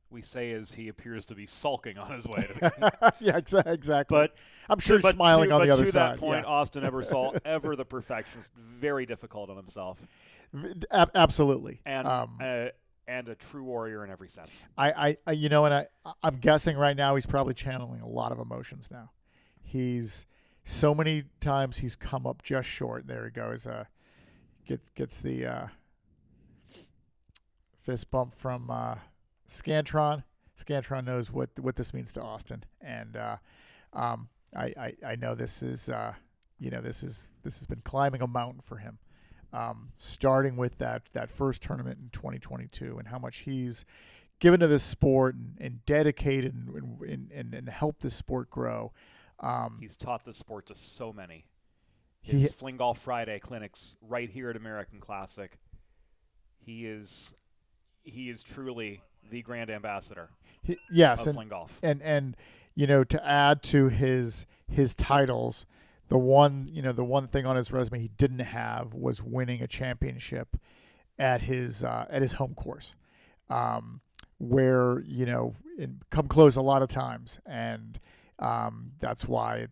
We say as he appears to be sulking on his way to the Yeah, exactly. But I'm sure he's smiling on the other side. side. To that point, yeah. Austin Ebersol, ever the perfectionist, very difficult on himself. Absolutely. And a true warrior in every sense. I'm guessing right now he's probably channeling a lot of emotions now. He's so many times he's come up just short. There he goes. Gets the fist bump from Scantron. Scantron knows what this means to Austin, and I know this is this has been climbing a mountain for him. Starting with that first tournament in 2022 and how much he's given to this sport and dedicated and helped this sport grow. He's taught this sport to so many. His Fling Golf Friday clinics right here at American Classic. He is truly the grand ambassador of Fling Golf. And to add to his titles, the one thing on his resume he didn't have was winning a championship at his home course, where come close a lot of times, and that's why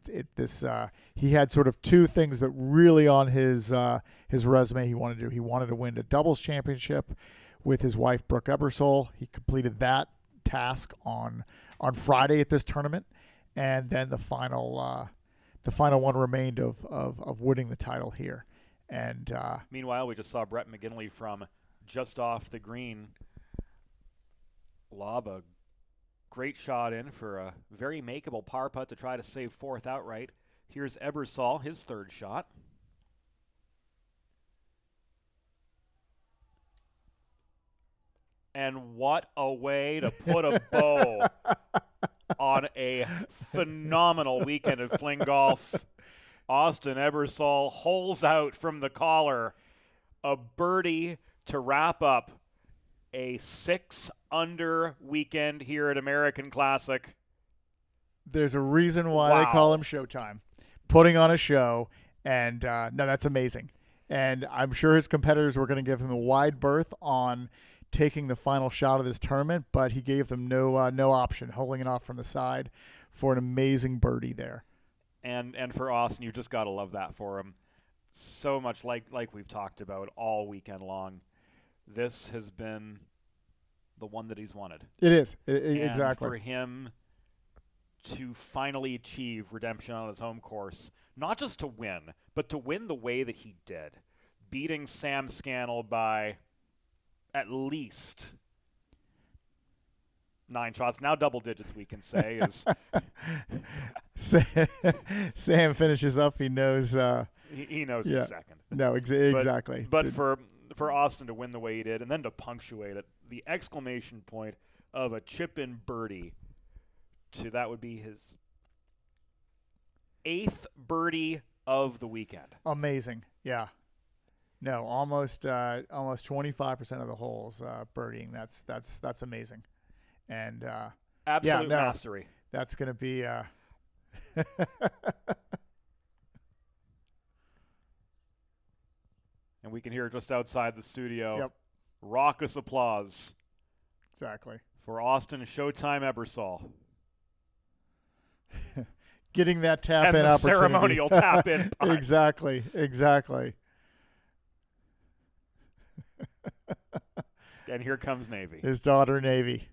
he had sort of two things that really on his resume he wanted to do. He wanted to win a doubles championship with his wife Brooke Ebersol. He completed that task on Friday at this tournament, and then the final one remained of winning the title here. And meanwhile, we just saw Brett McGinley from just off the green lob a great shot in for a very makeable par putt to try to save fourth outright. Here's Ebersol, his third shot. And what a way to put a bow on a phenomenal weekend of Fling Golf. Austin Ebersol holes out from the collar, a birdie to wrap up a 6-under weekend here at American Classic. There's a reason why they call him Showtime. Putting on a show, and no, that's amazing. And I'm sure his competitors were going to give him a wide berth on taking the final shot of this tournament, but he gave them no option, holding it off from the side for an amazing birdie there. And for Austin, you just got to love that for him. So much like we've talked about all weekend long. This has been the one that he's wanted. It is. And exactly. for him to finally achieve redemption on his home course, not just to win, but to win the way that he did, beating Sam Scannell by at least 9 shots, now double digits, we can say. Is Sam finishes up. He knows. he knows he's second. No, exactly. But for Austin to win the way he did, and then to punctuate it, the exclamation point of a chip-in birdie, that would be his 8th birdie of the weekend. Amazing. Yeah. No, almost 25% of the holes birdieing. That's amazing. And absolute mastery. That's going to be and we can hear just outside the studio. Yep. Raucous applause. Exactly. For Austin Showtime Ebersol. getting that tap and in the opportunity. ceremonial tap in. putt. Exactly. And here comes Navy. His daughter, Navy.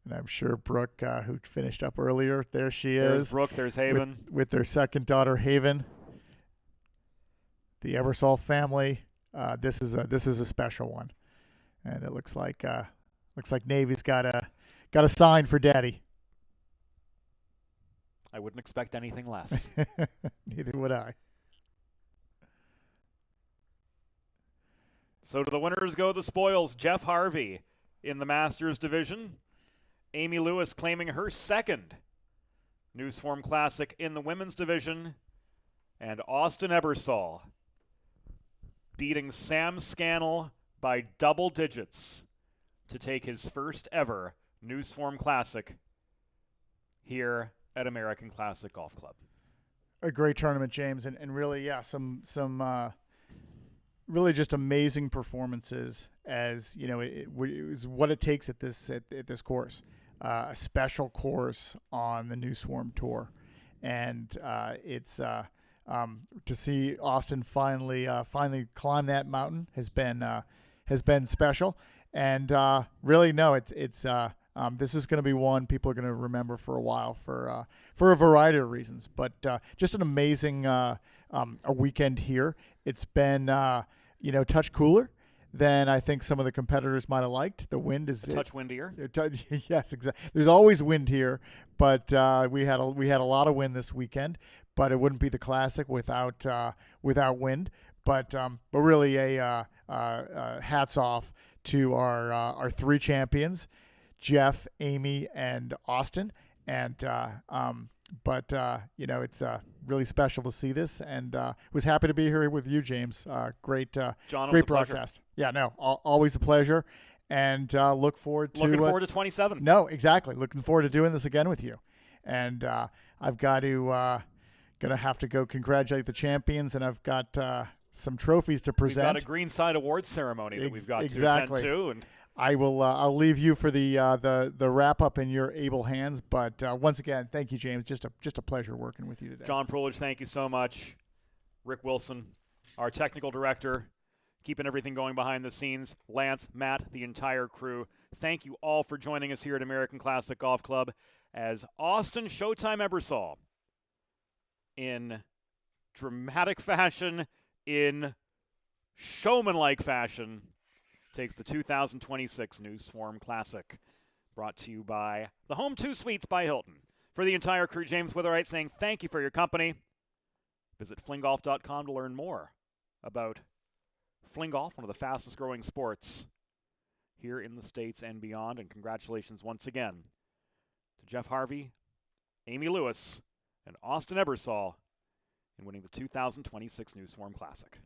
And I'm sure Brooke, who finished up earlier, there she There's is. Brooke, there's Haven. With their second daughter, Haven. The Ebersol family. This is a special one, and it looks like Navy's got a sign for Daddy. I wouldn't expect anything less. Neither would I. So to the winners go the spoils. Jeff Harvey in the Masters division. Amy Lewis claiming her second Newsform Classic in the women's division. And Austin Ebersol beating Sam Scannell by double digits to take his first ever Newsform Classic here at American Classic Golf Club. A great tournament, James, and really, yeah, some really just amazing performances. As you know, it was what it takes at this course, a special course on the Newsform Tour, and it's to see Austin finally climb that mountain has been special, and really no, it's this is going to be one people are going to remember for a while for a variety of reasons, but just an amazing a weekend here. It's been touch cooler than I think some of the competitors might have liked. The wind is A touch windier. Yes, exactly. There's always wind here, but we had a lot of wind this weekend. But it wouldn't be the Classic without wind. But really a hats off to our three champions, Jeff, Amy, and Austin. And it's really special to see this, and was happy to be here with you, James. Great, John, great broadcast. Pleasure. Yeah, no, always a pleasure, and look forward to 27. No, exactly. Looking forward to doing this again with you, and I've got to gonna have to go congratulate the champions, and I've got some trophies to present. We've got a Greenside Awards ceremony that we've got to attend to, and I will. I'll leave you for the wrap up in your able hands. But once again, thank you, James. Just a pleasure working with you today. John Prulich, thank you so much. Rick Wilson, our technical director, keeping everything going behind the scenes. Lance, Matt, the entire crew. Thank you all for joining us here at American Classic Golf Club as Austin Showtime Ebersol, in dramatic fashion, in showman-like fashion, takes the 2026 Newsform Classic. Brought to you by the Home 2 Suites by Hilton. For the entire crew, James Witherite saying thank you for your company. Visit flinggolf.com to learn more about fling golf, one of the fastest growing sports here in the States and beyond. And congratulations once again to Jeff Harvey, Amy Lewis, and Austin Ebersol in winning the 2026 Newsform Classic.